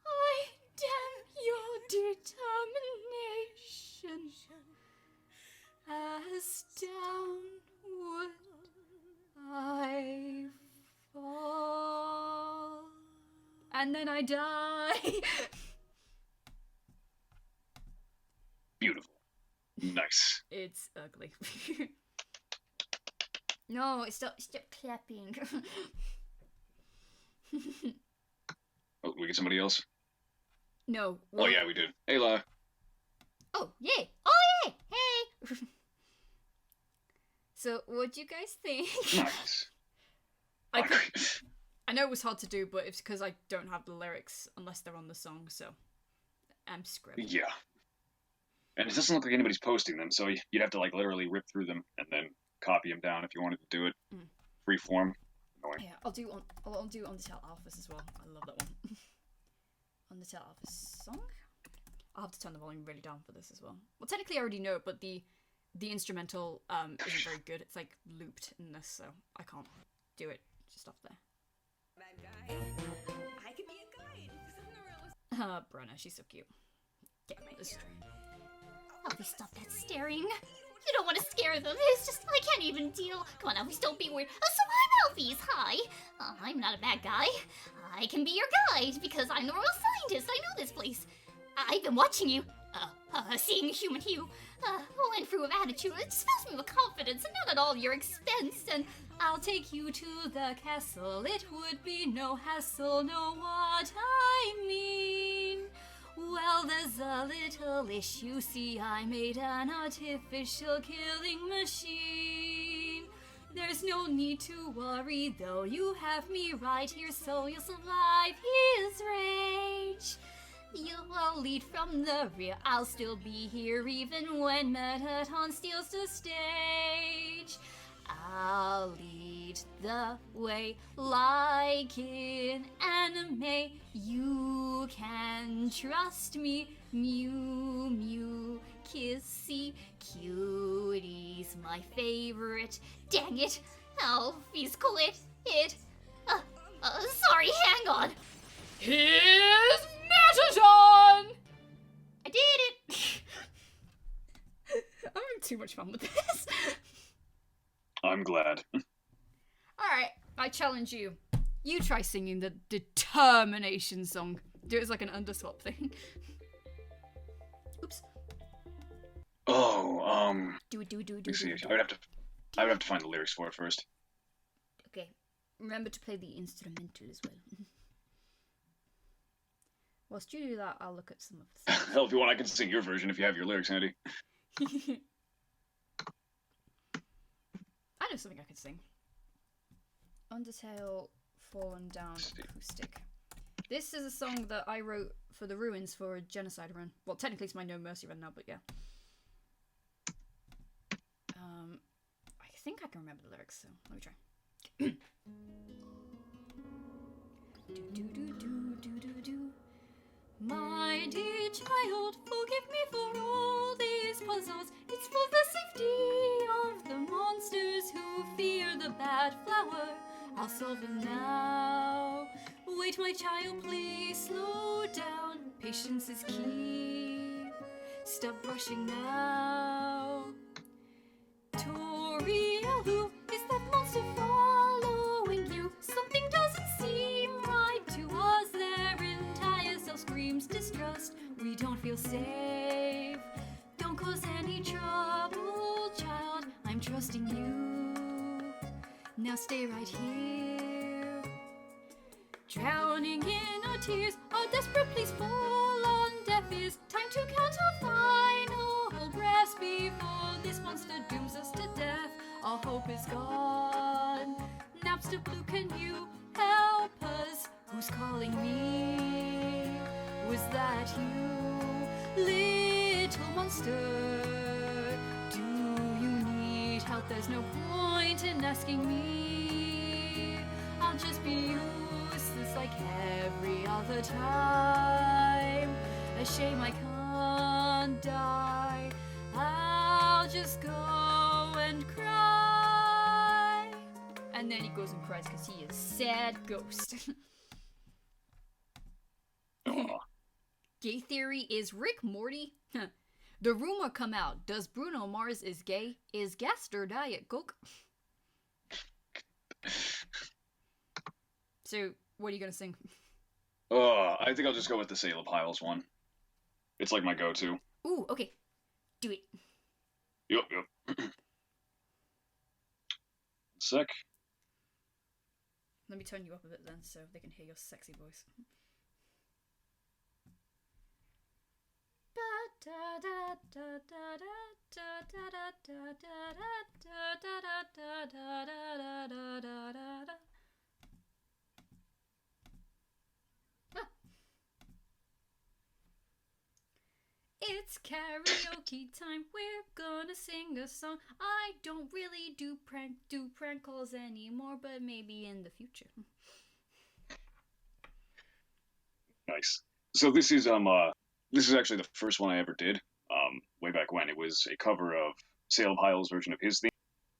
I damn your determination as downward I fall. And then I die. Beautiful. Nice. It's ugly. No, stop clapping. Oh, we get somebody else? No. Oh yeah, we did. Hey, La. Oh, yay! Oh, yay! Hey! So, what do you guys think? Nice. I know it was hard to do, but it's because I don't have the lyrics unless they're on the song, so I'm scribbling. Yeah. And it doesn't look like anybody's posting them, so you'd have to like literally rip through them and then copy them down if you wanted to do it free form. Annoying. Yeah, I'll do Undertale Alphas as well. I love that one. Undertale Alphas song. I'll have to turn the volume really down for this as well. Well, technically I already know it, but the instrumental isn't very good. It's like looped in this, so I can't do it just off there. Bad guy. I could be a guide. Brenna, she's so cute. Get this stream. Elfie, stop that staring. You don't want to scare them. It's just, I can't even deal. Come on, Elfies, don't be weird. So I'm Elfies, hi. I'm not a bad guy. I can be your guide because I'm the royal scientist. I know this place. I've been watching you. Seeing human hue. Went through of attitude. It just fills me with confidence and not at all your expense. And I'll take you to the castle. It would be no hassle. Know what I mean? Well, there's a little issue. See, I made an artificial killing machine. There's no need to worry, though. You have me right here, so you'll survive his rage. You will lead from the rear. I'll still be here even when Metaton steals the stage. I'll lead the way like in anime. You can trust me. Mew, mew, kissy, cutie's my favorite. Dang it, Elfies, quit it. Sorry, hang on. Here's Metaton! I did it! I'm having too much fun with this. I'm glad. Alright, I challenge you. You try singing the determination song. Do it as like an underswap thing. Oops. Oh, Do it. let me see. I would have to find the lyrics for it first. Okay. Remember to play the instrumental as well. Whilst you do that, I'll look at some of the stuff. Hell, if you want, I can sing your version if you have your lyrics handy. I know something I could sing. Undertale Fallen Down Acoustic. This is a song that I wrote for the Ruins for a genocide run. Well, technically it's my No Mercy run now, but yeah. I think I can remember the lyrics, so let me try. Do. My dear child, forgive me for all these puzzles. It's for the safety of the monsters who fear the bad flower. I'll solve them now. Wait, my child, please slow down. Patience is key. Stop rushing now. Toriel, who is that monster following you? Something doesn't seem right to us. Their entire self screams distrust. We don't feel safe. Don't cause any trouble, child. I'm trusting you. Now stay right here. Drowning in our tears, our desperate pleas fall on deaf ears. Time to count our final breaths before this monster dooms us to death. Our hope is gone. Napster Blue, can you help us? Who's calling me? Was that you, little monster? Do you need help? There's no point in asking me. I'll I'll just be useless like every other time. A shame I can't die. I'll just go and cry. And then he goes and cries because he is sad ghost. Gay theory is Rick Morty. The rumor come out. Does Bruno Mars is gay? Is Gaster Diet Coke? So, what are you gonna sing? I think I'll just go with the Salem Piles one. It's like my go-to. Ooh, okay. Do it. Yep. Sec. Let me turn you up a bit then so they can hear your sexy voice. It's karaoke time. We're gonna sing a song. I don't really do prank calls anymore, but maybe in the future. Nice. So this is actually the first one I ever did. Way back when. It was a cover of Salem Piles' version of his theme,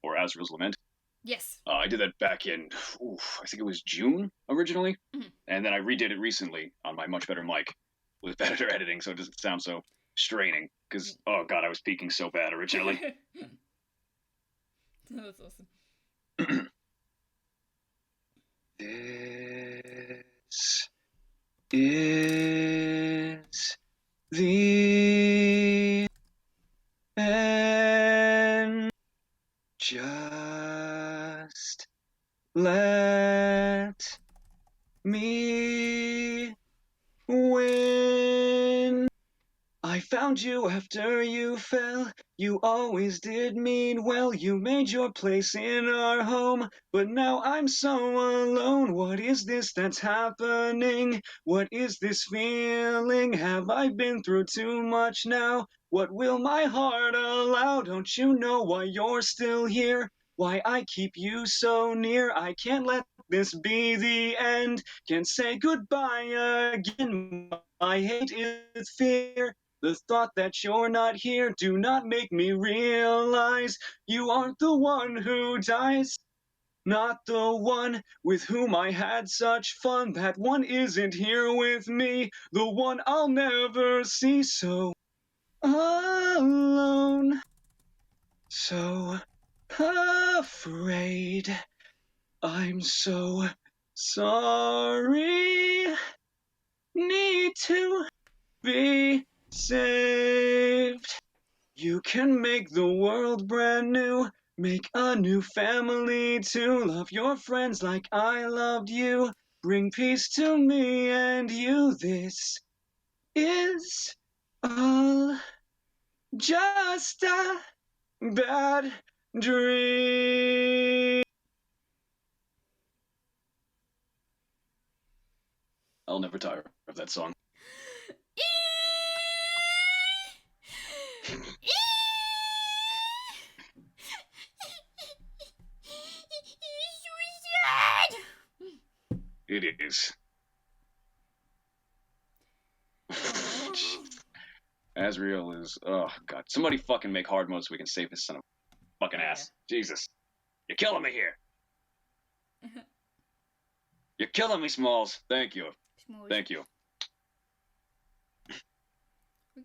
or Azrael's Lament. Yes. I did that back in, I think it was June originally, and then I redid it recently on my much better mic with better editing, so it doesn't sound so straining. Because oh god, I was speaking so bad originally. That's awesome. This is the end. Just let me win. I found you after you fell. You always did mean well. You made your place in our home. But now I'm so alone. What is this that's happening? What is this feeling? Have I been through too much now? What will my heart allow? Don't you know why you're still here? Why I keep you so near? I can't let this be the end. Can't say goodbye again. My hate is fear. The thought that you're not here do not make me realize you aren't the one who dies. Not the one with whom I had such fun. That one isn't here with me. The one I'll never see. So alone. So afraid. I'm so sorry. Need to be saved. You can make the world brand new. Make a new family too. Love your friends like I loved you. Bring peace to me and you. This is all just a bad dream. I'll never tire of that song. It is. Azrael is. Oh god! Somebody fucking make hard mode so we can save this son of a fucking ass. Jesus, you're killing me here. You're killing me, Smalls. Thank you. Smalls. Thank you.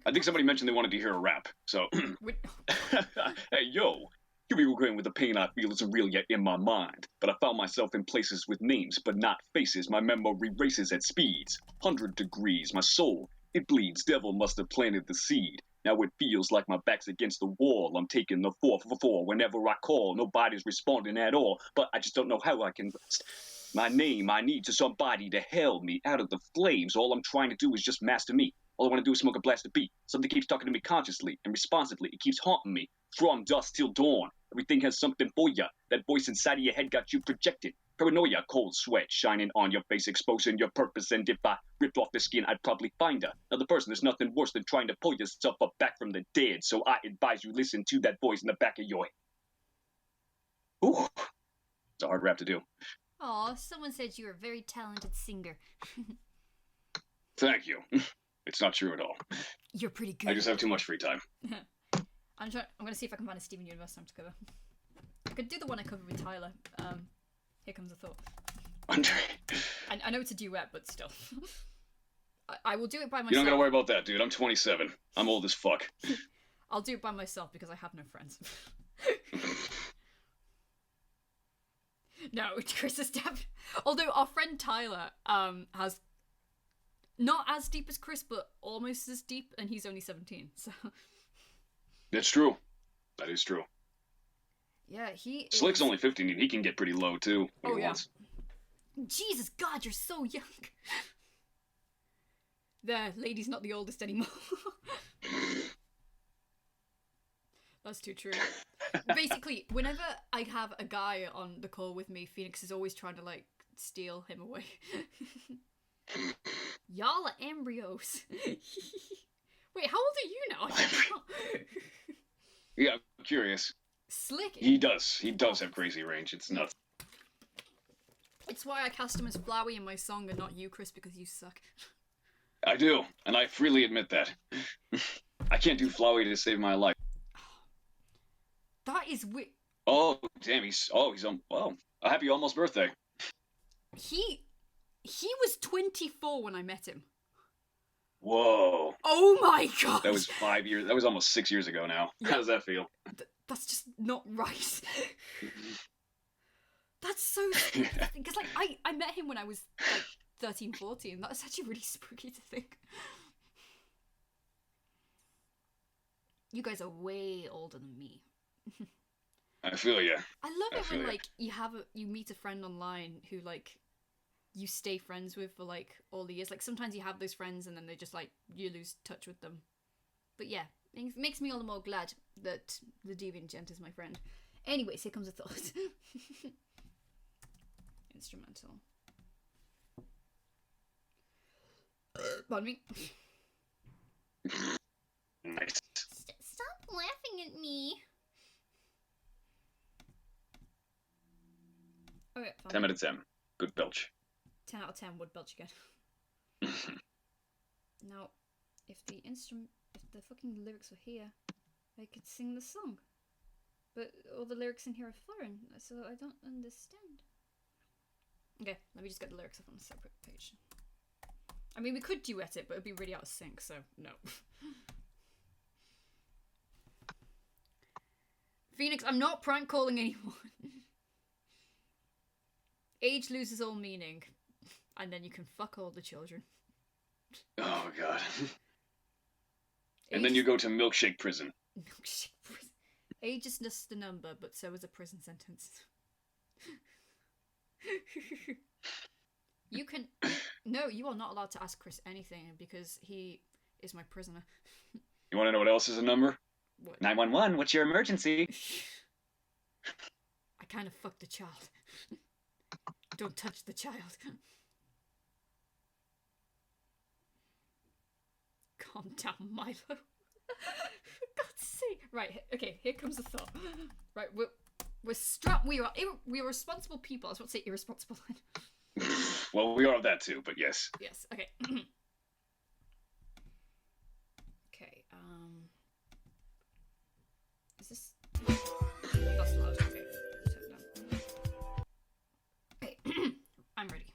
I think somebody mentioned they wanted to hear a rap. So, hey yo. Here we go with the pain I feel isn't real yet in my mind. But I found myself in places with names, but not faces. My memory races at speeds. 100 degrees, my soul, it bleeds. Devil must have planted the seed. Now it feels like my back's against the wall. I'm taking the 4 for 4 whenever I call. Nobody's responding at all. But I just don't know how I can... My name, I need to somebody to help me out of the flames. All I'm trying to do is just master me. All I want to do is smoke a blast of beat. Something keeps talking to me consciously and responsively. It keeps haunting me. From dusk till dawn. Everything has something for ya. That voice inside of your head got you projected. Paranoia, cold sweat shining on your face, exposing your purpose. And if I ripped off the skin, I'd probably find her. Another person, there's nothing worse than trying to pull yourself up back from the dead. So I advise you listen to that voice in the back of your head. Ooh, it's a hard rap to do. Aw, someone said you were a very talented singer. Thank you. It's not true at all. You're pretty good. I just have too much free time. I'm gonna see if I can find a Steven Universe song to cover. I could do the one I covered with Tyler. Here Comes a Thought. Andre. I know it's a duet, but still. I will do it by myself. You don't gotta worry about that, dude. I'm 27. I'm old as fuck. I'll do it by myself because I have no friends. No, Chris is deaf. Although our friend Tyler has not as deep as Chris, but almost as deep, and he's only 17. So That's true. That is true. yeah, he. Slick's is... only 15, and he can get pretty low too. When he wants. Jesus God, you're so young. There, lady's not the oldest anymore. That's too true. Basically, whenever I have a guy on the call with me, Phoenix is always trying to, like, steal him away. Y'all are embryos. Wait, how old are you now? Yeah, I'm curious. Slick. He does. He does have crazy range. It's nuts. It's why I cast him as Flowey in my song and not you, Chris, because you suck. I do, and I freely admit that. I can't do Flowey to save my life. That is weird. Oh, damn, he's on, well, a happy almost birthday. He was 24 when I met him. Whoa. Oh my God. That was 5 years, that was almost 6 years ago now. Yeah. How does that feel? That's just not right. That's so spooky. Because, like, I met him when I was, like, 13, 14. That's actually really spooky to think. You guys are way older than me. I feel ya. I love it when, like, you meet a friend online who, like, you stay friends with for, like, all the years. Like, sometimes you have those friends and then they just, like, you lose touch with them. But yeah, it makes me all the more glad that the Deviant Gent is my friend. Anyways, here comes a thought. Instrumental. Pardon me. Nice. Stop laughing at me. Okay, fine. 10 out of 10. Good belch. 10 out of 10 would belch again. Now, if the fucking lyrics were here, I could sing the song. But all the lyrics in here are foreign, so I don't understand. Okay, let me just get the lyrics up on a separate page. I mean, we could duet it, but it'd be really out of sync, so no. Phoenix, I'm not prank calling anyone. Age loses all meaning, and then you can fuck all the children. Oh, God. And then you go to milkshake prison. Milkshake prison. Age is just a number, but so is a prison sentence. You can... No, you are not allowed to ask Chris anything, because he is my prisoner. You want to know what else is a number? What? 911, what's your emergency? I kind of fucked the child. Don't touch the child. Calm down, Milo. For God's sake. Right, okay, here comes the thought. Right, we are responsible people. I was about to say irresponsible. Well, we are that too, but yes. Yes, okay. Okay, is this... That's loud, okay. Turn it down. Okay, I'm ready.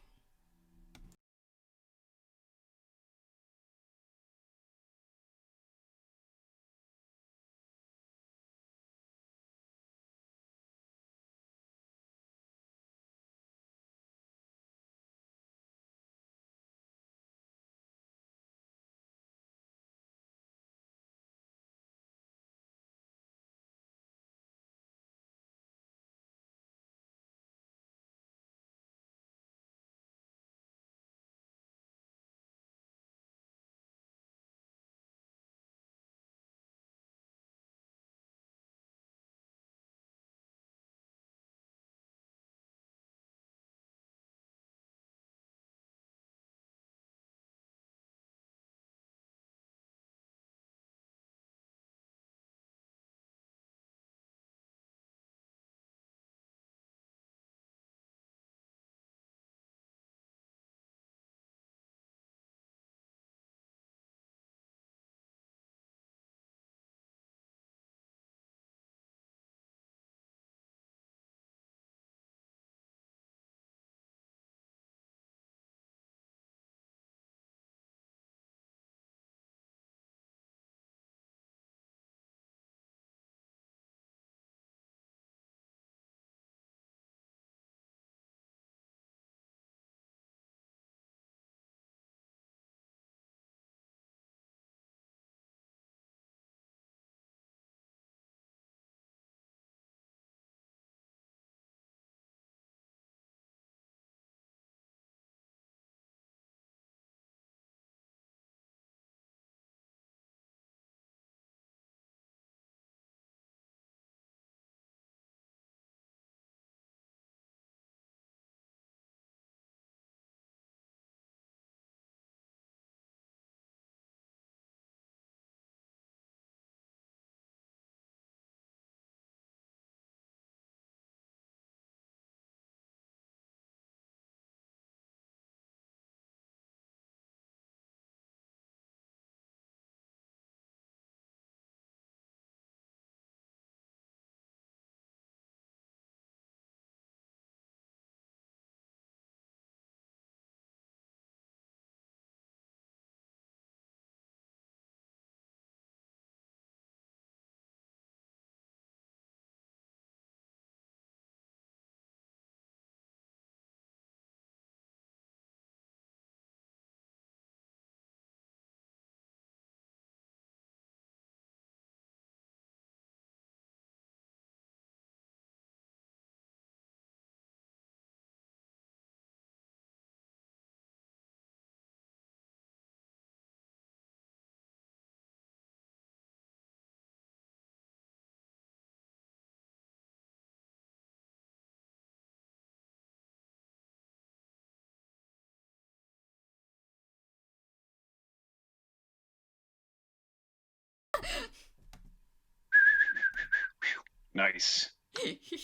Nice.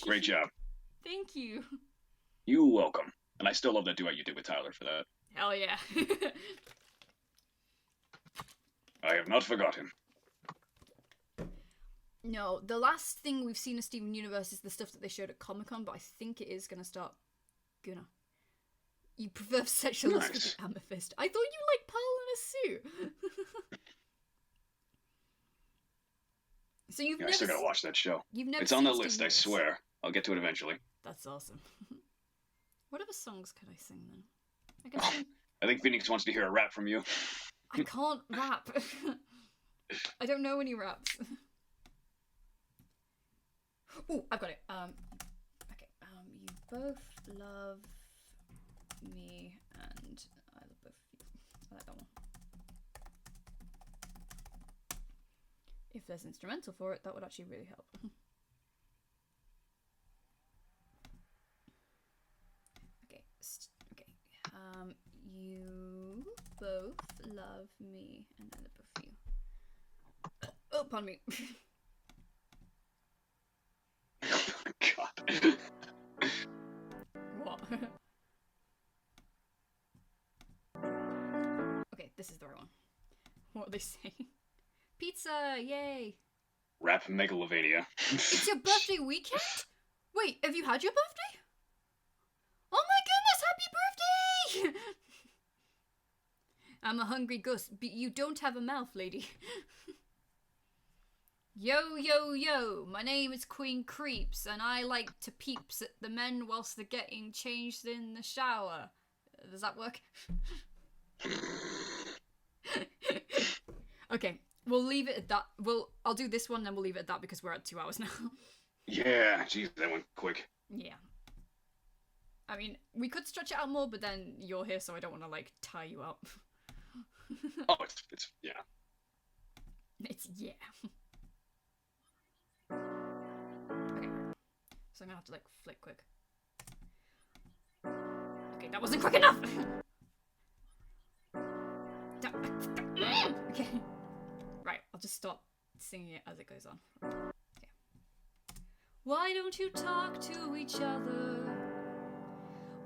Great job. Thank you. You're welcome. And I still love that duet you did with Tyler for that. Hell yeah. I have not forgotten. No, the last thing we've seen of Steven Universe is the stuff that they showed at Comic-Con, but I think it is gonna start... You prefer sexual lust with the amethyst. I thought you liked Pearl in a suit. So you've never... I still gotta watch that show. You've never It's on the seen list, Steven I swear. I'll get to it eventually. That's awesome. What other songs could I sing then? I can sing... I think Phoenix wants to hear a rap from you. I can't rap. I don't know any raps. Ooh, I've got it. Okay. You both love me, and I love both of you. I like that one. If there's instrumental for it, that would actually really help. Okay. Okay. You both love me, and I love both of you. Oh, pardon me. God. What? Okay, this is the right one. What are they saying? Pizza, yay! Rap Megalovania. It's your birthday weekend? Wait, have you had your birthday? Oh my goodness, happy birthday! I'm a hungry ghost, but you don't have a mouth, lady. Yo, yo, yo, my name is QueenCreeps, and I like to peeps at the men whilst they're getting changed in the shower. Does that work? Okay, we'll leave it at that. I'll do this one, then we'll leave it at that because we're at 2 hours now. Yeah, jeez, that went quick. Yeah. I mean, we could stretch it out more, but then you're here, so I don't want to, like, tie you up. Oh, it's yeah. It's, yeah. Okay. So I'm gonna have to, like, flick quick. Okay, that wasn't quick enough! Okay. Right, I'll just stop singing it as it goes on. Okay. Why don't you talk to each other?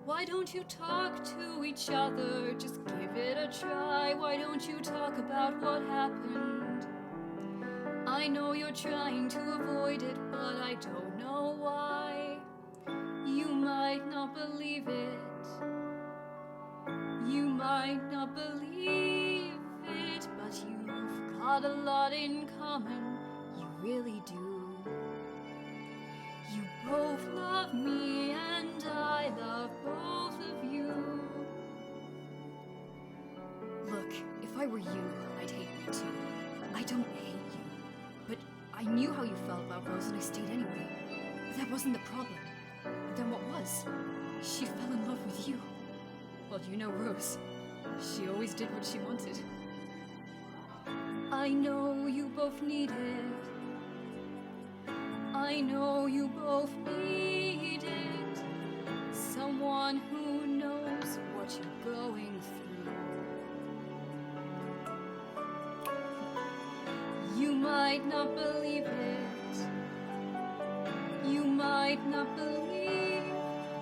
Why don't you talk to each other? Just give it a try. Why don't you talk about what happened? I know you're trying to avoid it, but I don't know why. You might not believe it. You might not believe it, but you've got a lot in common. You really do. You both love me and I love both of you. Look, if I were you, I'd hate me too. I don't hate you, but I knew how you felt about Rose and I stayed anyway. That wasn't the problem. And then what was? She fell in love with you. Well, you know Rose. She always did what she wanted. I know you both need it. I know you both need it. Someone who knows what you're going through. You might not believe it. You might not believe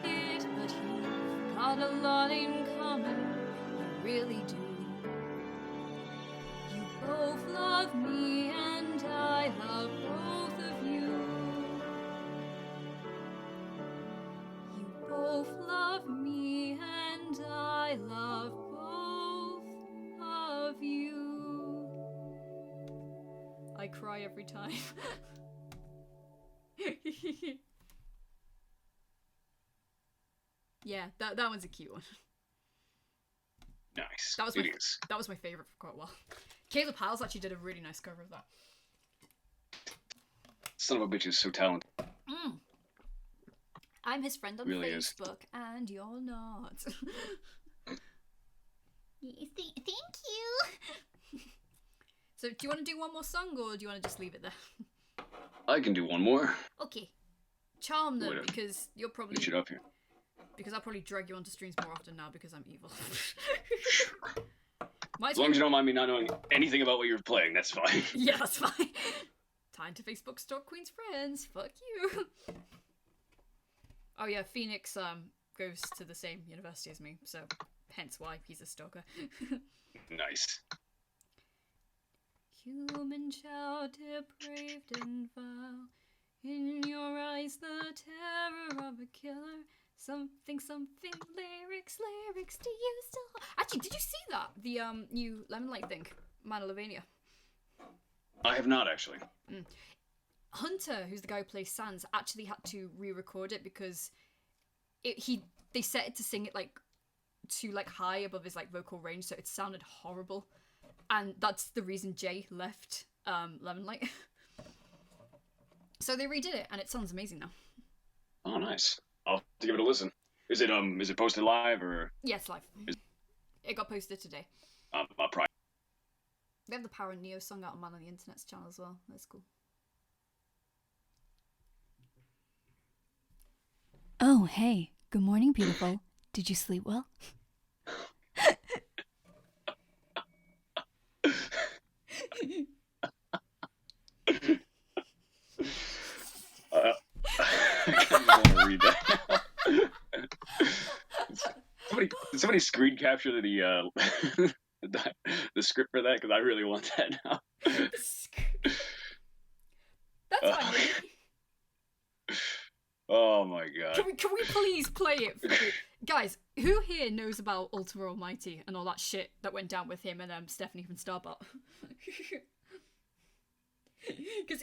it, but you've got a lot in common. You really do. You both love me and I love both of you. You both love me and I love both of you. I cry every time. Yeah, that one's a cute one. Nice. That was my favorite for quite a while. Caleb Howells actually did a really nice cover of that. Son of a bitch is so talented. I'm his friend on Really Facebook, and you're not. Thank you. So, do you want to do one more song, or do you want to just leave it there? I can do one more. Okay. Charm them, Whatever. because you're probably... Finish it up here. Because I'll probably drag you onto streams more often now because I'm evil. As long as you don't mind me not knowing anything about what you're playing, that's fine. Yeah, that's fine. Time to Facebook stalk Queen's friends. Fuck you. Oh yeah, Phoenix goes to the same university as me, so hence why he's a stalker. Nice. Human child, depraved and vile. In your eyes, the terror of a killer. Something, lyrics, do you still... Actually, did you see that? The new Lemon Light thing, Manilvania. I have not, actually. Hunter, who's the guy who plays Sans, actually had to re-record it because they set it to sing it like too like high above his like vocal range, so it sounded horrible, and that's the reason Jay left Lemon Light. So they redid it, and it sounds amazing now. Oh, nice. I'll have to give it a listen. Is it posted live or? Yeah, it's live. It got posted today. I'll probably. They have the Power and Neo song out on Man on the Internet's channel as well. That's cool. Oh, hey. Good morning, beautiful. Did you sleep well? I kind of want to read that now. Somebody screen capture the script for that, because I really want that now. That's fine. Oh my god. Can we please play it for you? Guys, who here knows about Ultima Almighty and all that shit that went down with him and Stephanie from Starbot? Because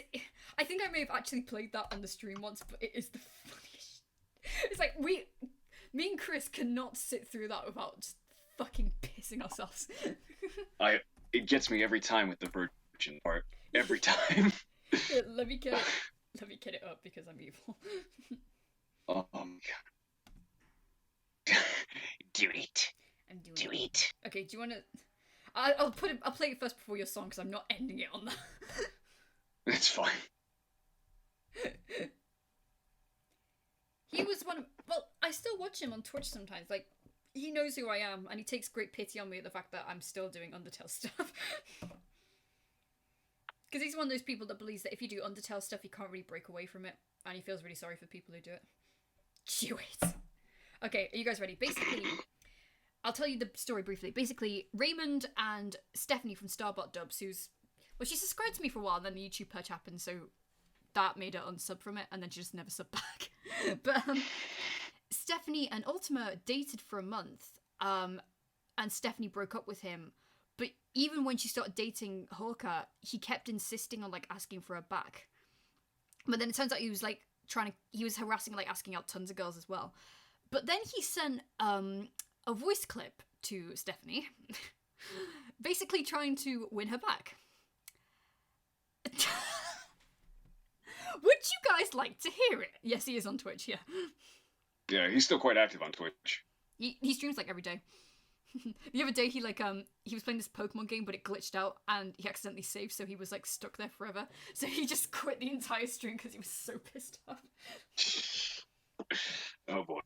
I think I may have actually played that on the stream once, but it is the funniest. It's like me and Chris cannot sit through that without just fucking pissing ourselves. It gets me every time with the virgin part. Every time. Yeah, let me get it up because I'm evil. Oh my god. Do it. I'm doing Do it. Okay, do you want to? I'll play it first before your song because I'm not ending it on that. It's fine. He was one of... Well, I still watch him on Twitch sometimes. Like, he knows who I am, and he takes great pity on me at the fact that I'm still doing Undertale stuff. Because he's one of those people that believes that if you do Undertale stuff, you can't really break away from it. And he feels really sorry for people who do it. Do it. Okay, are you guys ready? Basically, I'll tell you the story briefly. Basically, Raymond and Stephanie from Starbot Dubs, who's... Well, she subscribed to me for a while, and then the YouTube purge happened, so that made her unsub from it, and then she just never subbed back. But Stephanie and Ultima dated for a month, and Stephanie broke up with him. But even when she started dating Hawker, he kept insisting on like asking for her back. But then it turns out he was like he was harassing, like asking out tons of girls as well. But then he sent a voice clip to Stephanie, basically trying to win her back. Would you guys like to hear it? Yes, he is on Twitch, yeah. Yeah, he's still quite active on Twitch. He streams like every day. The other day he was playing this Pokemon game, but it glitched out and he accidentally saved, so he was like stuck there forever. So he just quit the entire stream because he was so pissed off. Oh boy.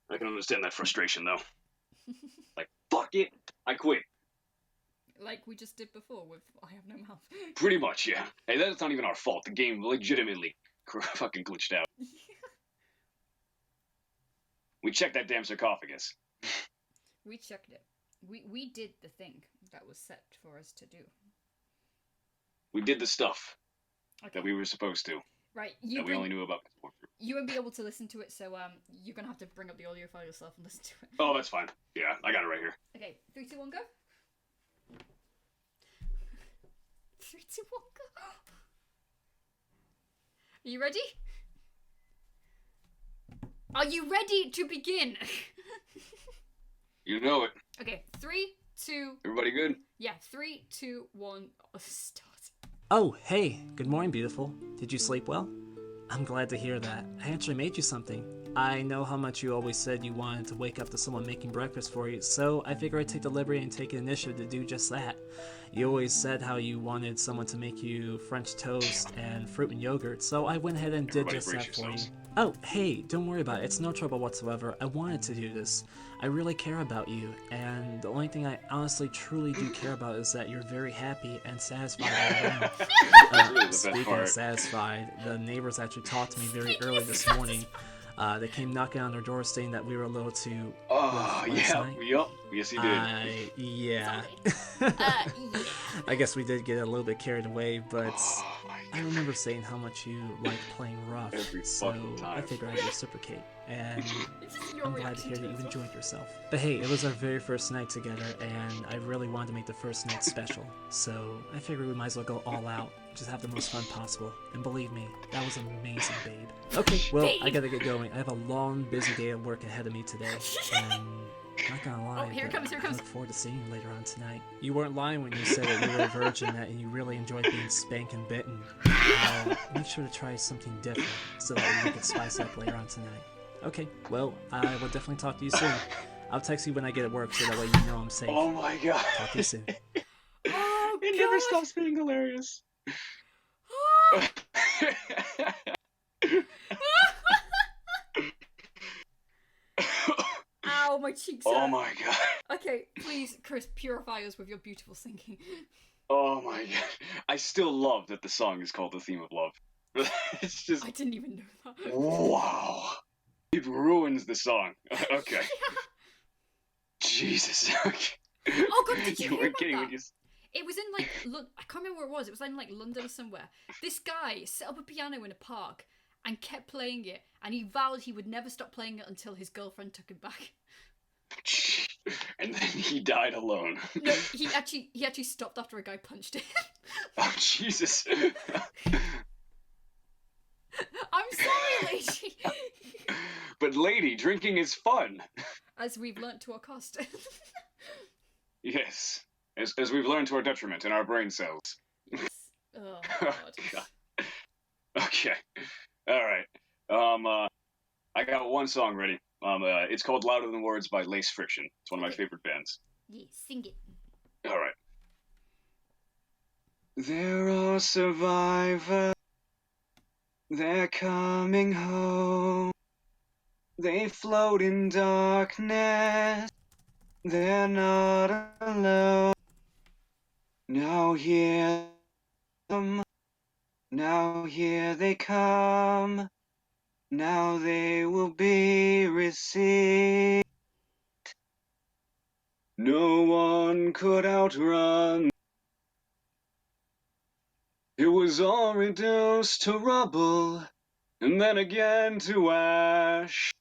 I can understand that frustration though. Like, fuck it, I quit. Like we just did before with I Have No Mouth. Pretty much, yeah. Hey, that's not even our fault. The game legitimately fucking glitched out. We checked that damn sarcophagus. We checked it. We did the thing that was set for us to do. We did the stuff that we were supposed to. Right, we only knew about. You won't be able to listen to it, so you're gonna have to bring up the audio file yourself and listen to it. Oh, that's fine. Yeah, I got it right here. Okay, 3, 2, 1, go. 3, 2, 1, go. Are you ready? Are you ready to begin? You know it. Okay, 3, 2... Everybody good? Yeah, 3, 2, 1, start. Oh, hey, good morning, beautiful. Did you sleep well? I'm glad to hear that. I actually made you something. I know how much you always said you wanted to wake up to someone making breakfast for you, so I figured I'd take the liberty and take an initiative to do just that. You always said how you wanted someone to make you French toast and fruit and yogurt, so I went ahead and did just that for you. Oh, hey, don't worry about it. It's no trouble whatsoever. I wanted to do this. I really care about you, and the only thing I honestly truly do care about is that you're very happy and satisfied all around. That's really the best Speaking part. of satisfied, the neighbors actually talked to me very early this morning. They came knocking on their door saying that we were a little too rough last night. Yup. Yes, he did. Yeah. I guess we did get a little bit carried away, but I remember saying how much you like playing rough, so I figured I'd reciprocate. And I'm glad to hear that you enjoyed yourself. But hey, it was our very first night together, and I really wanted to make the first night special. So I figured we might as well go all out, just have the most fun possible. And believe me, that was amazing, babe. Okay, well, I gotta get going. I have a long, busy day of work ahead of me today, and not gonna lie, here but comes. I look forward to seeing you later on tonight. You weren't lying when you said that you were a virgin and you really enjoyed being spanked and bitten. I'll make sure to try something different so that we can spice up later on tonight. Okay, well, I will definitely talk to you soon. I'll text you when I get at work so that way you know I'm safe. Oh my god. Talk to you soon. It never stops being hilarious. Ow, my cheeks Oh hurt. my god. Okay, please, Chris, purify us with your beautiful singing. Oh my god. I still love that the song is called The Theme of Love. It's just... I didn't even know that. Wow. It ruins the song. Okay. Jesus. Okay. Oh god, did you hear weren't about kidding that? when you... It was in like, I can't remember where it was. It was in like London or somewhere. This guy set up a piano in a park and kept playing it, and he vowed he would never stop playing it until his girlfriend took him back. And then he died alone. No, he actually stopped after a guy punched him. Oh Jesus. I'm sorry, lady. But lady, drinking is fun. As we've learnt to our cost. Yes. As we've learned to our detriment in our brain cells. Yes. Oh god. Okay. Alright. I got one song ready. It's called Louder Than Words by Lace Friction. It's one of my favorite bands. Yeah, sing it. Alright. There are survivors. They're coming home. They float in darkness. They're not alone. Now hear them. Now here they come. Now they will be received. No one could outrun. It was all reduced to rubble, and then again to ash.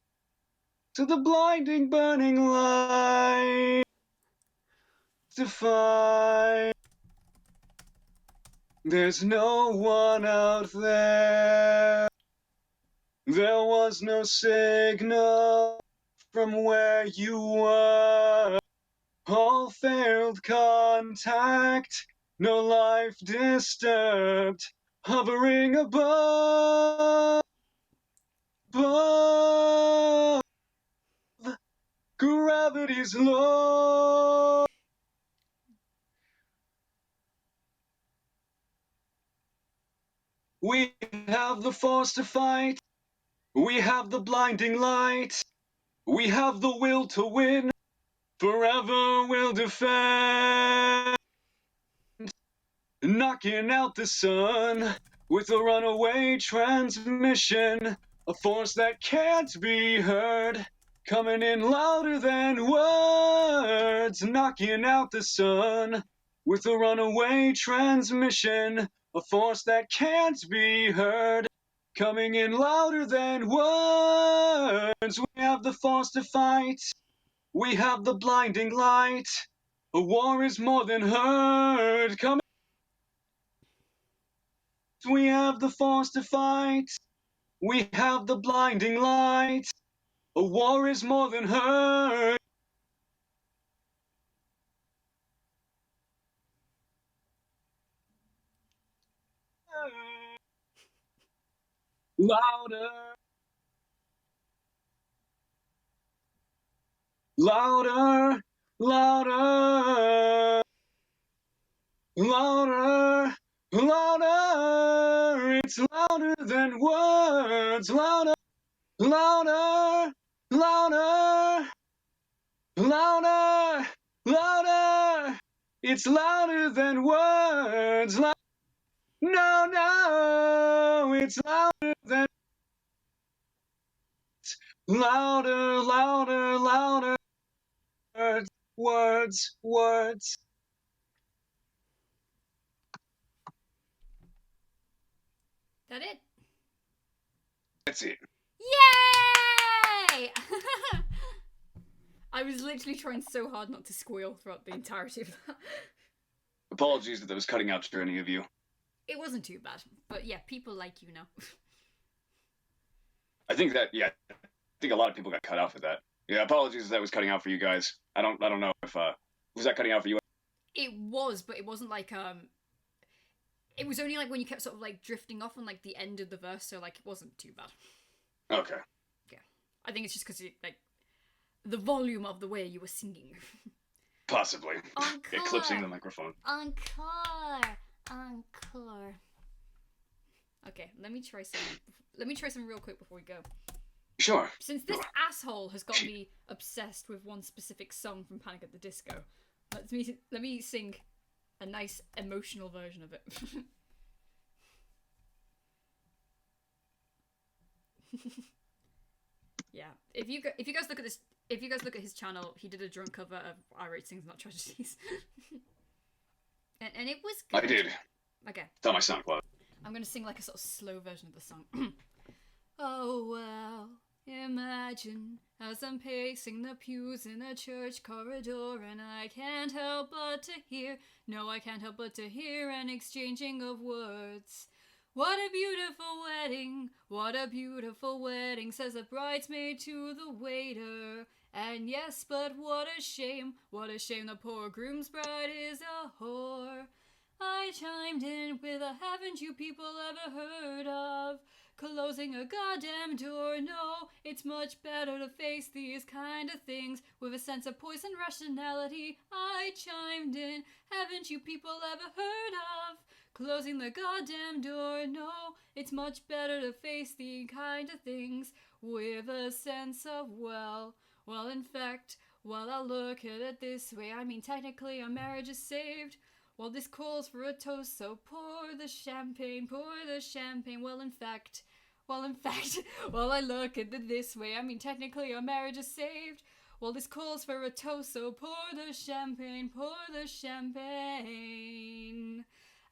To the blinding, burning light to find. There's no one out there. There was no signal from where you were. All failed contact, no life disturbed, hovering above. Gravity's law. We have the force to fight. We have the blinding light. We have the will to win. Forever we'll defend. Knocking out the sun with a runaway transmission. A force that can't be heard. Coming in louder than words. Knocking out the sun with a runaway transmission. A force that can't be heard. Coming in louder than words. We have the force to fight. We have the blinding light. A war is more than heard. Coming. We have the force to fight. We have the blinding light. A war is more than heard. Louder. Louder, louder, louder, louder. It's louder than words. Louder, louder, louder, louder, louder. It's louder than words. No, no, it's louder than louder, louder, louder. Words, words, words. That it? That's it. Yay! I was literally trying so hard not to squeal throughout the entirety of that. Apologies that was cutting out to any of you. It wasn't too bad, but yeah, people like you now. I think a lot of people got cut out for that. Yeah, apologies if that was cutting out for you guys. I don't know if was that cutting out for you? It was, but it wasn't like it was only like when you kept sort of like drifting off on like the end of the verse, so like it wasn't too bad. Okay. Yeah, I think it's just because like the volume of the way you were singing. Possibly. Encore. Eclipsing the microphone. Encore. Okay, let me try some real quick before we go. Sure. Since this asshole has got me obsessed with one specific song from Panic at the Disco, let me sing a nice emotional version of it. Yeah. If you guys look at his channel, he did a drunk cover of Irate Sings Not Tragedies. and it was good. I did. Okay. It's on my SoundCloud. I'm gonna sing like a sort of slow version of the song. Oh well, imagine as I'm pacing the pews in a church corridor, and I can't help but to hear, no, I can't help but to hear an exchanging of words. What a beautiful wedding, what a beautiful wedding, says a bridesmaid to the waiter. And yes, but what a shame the poor groom's bride is a whore. I chimed in with a haven't you people ever heard of closing a goddamn door? No, it's much better to face these kind of things with a sense of poise and rationality. I chimed in, haven't you people ever heard of closing the goddamn door? No, it's much better to face the kind of things with a sense of, well, in fact, while I look at it this way, I mean, technically our marriage is saved. Well, this calls for a toast, so pour the champagne, well, in fact, while I look at it this way, I mean, technically our marriage is saved. Well, this calls for a toast, so pour the champagne,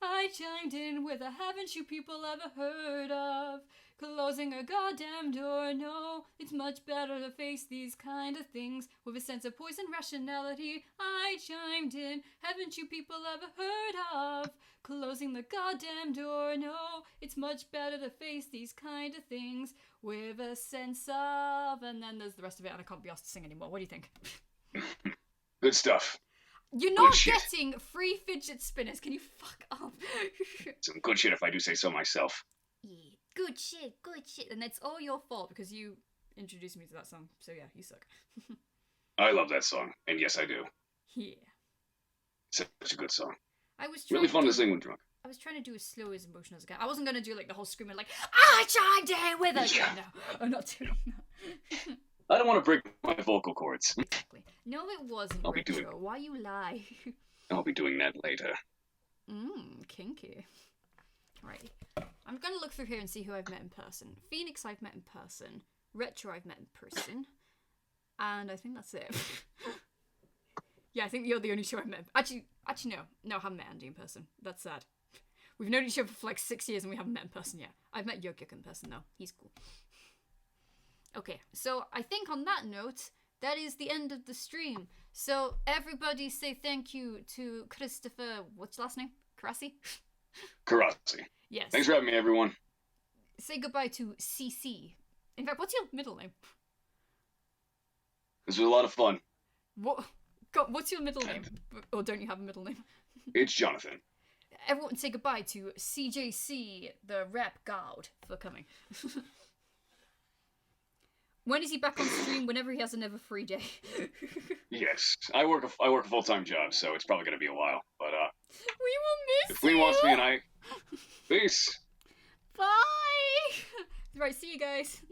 I chimed in with a haven't you people ever heard of closing a goddamn door? No, it's much better to face these kind of things with a sense of poise and rationality. I chimed in, haven't you people ever heard of closing the goddamn door? No, it's much better to face these kind of things with a sense of... And then there's the rest of it, and I can't be asked to sing anymore. What do you think? Good stuff. You're not getting free fidget spinners. Can you fuck up? Some good shit if I do say so myself. Yeah, good shit. And that's all your fault because you introduced me to that song. So yeah, you suck. I love that song, and yes, I do. Yeah. Such a good song. I was really fun to sing when drunk. I was trying to do as slow as emotional as I can. I wasn't gonna do like the whole screaming like I chimed in with it. Yeah. No, I'm not doing that. I don't want to break my vocal cords. Exactly. No, it wasn't. I'll be doing. Why you lie? I'll be doing that later. Kinky. Right. I'm gonna look through here and see who I've met in person. Phoenix I've met in person. Retro I've met in person. And I think that's it. Yeah, I think you're the only two I've met. Actually, no, I haven't met Andy in person. That's sad. We've known each other for like 6 years and we haven't met in person yet. I've met Yogyuk in person though. He's cool. Okay, so I think on that note, that is the end of the stream. So everybody say thank you to Christopher, what's your last name? Karasi? Karasi. Yes. Thanks for having me, everyone. Say goodbye to CC. In fact, what's your middle name? This was a lot of fun. What's your middle name? Or don't you have a middle name? It's Jonathan. Everyone say goodbye to CJC, the rap god, for coming. When is he back on stream? Whenever he has another free day. Yes, I work a full-time job, so it's probably gonna be a while. But we will miss if Queen you. wants me, and I, peace. Bye. Right, see you guys.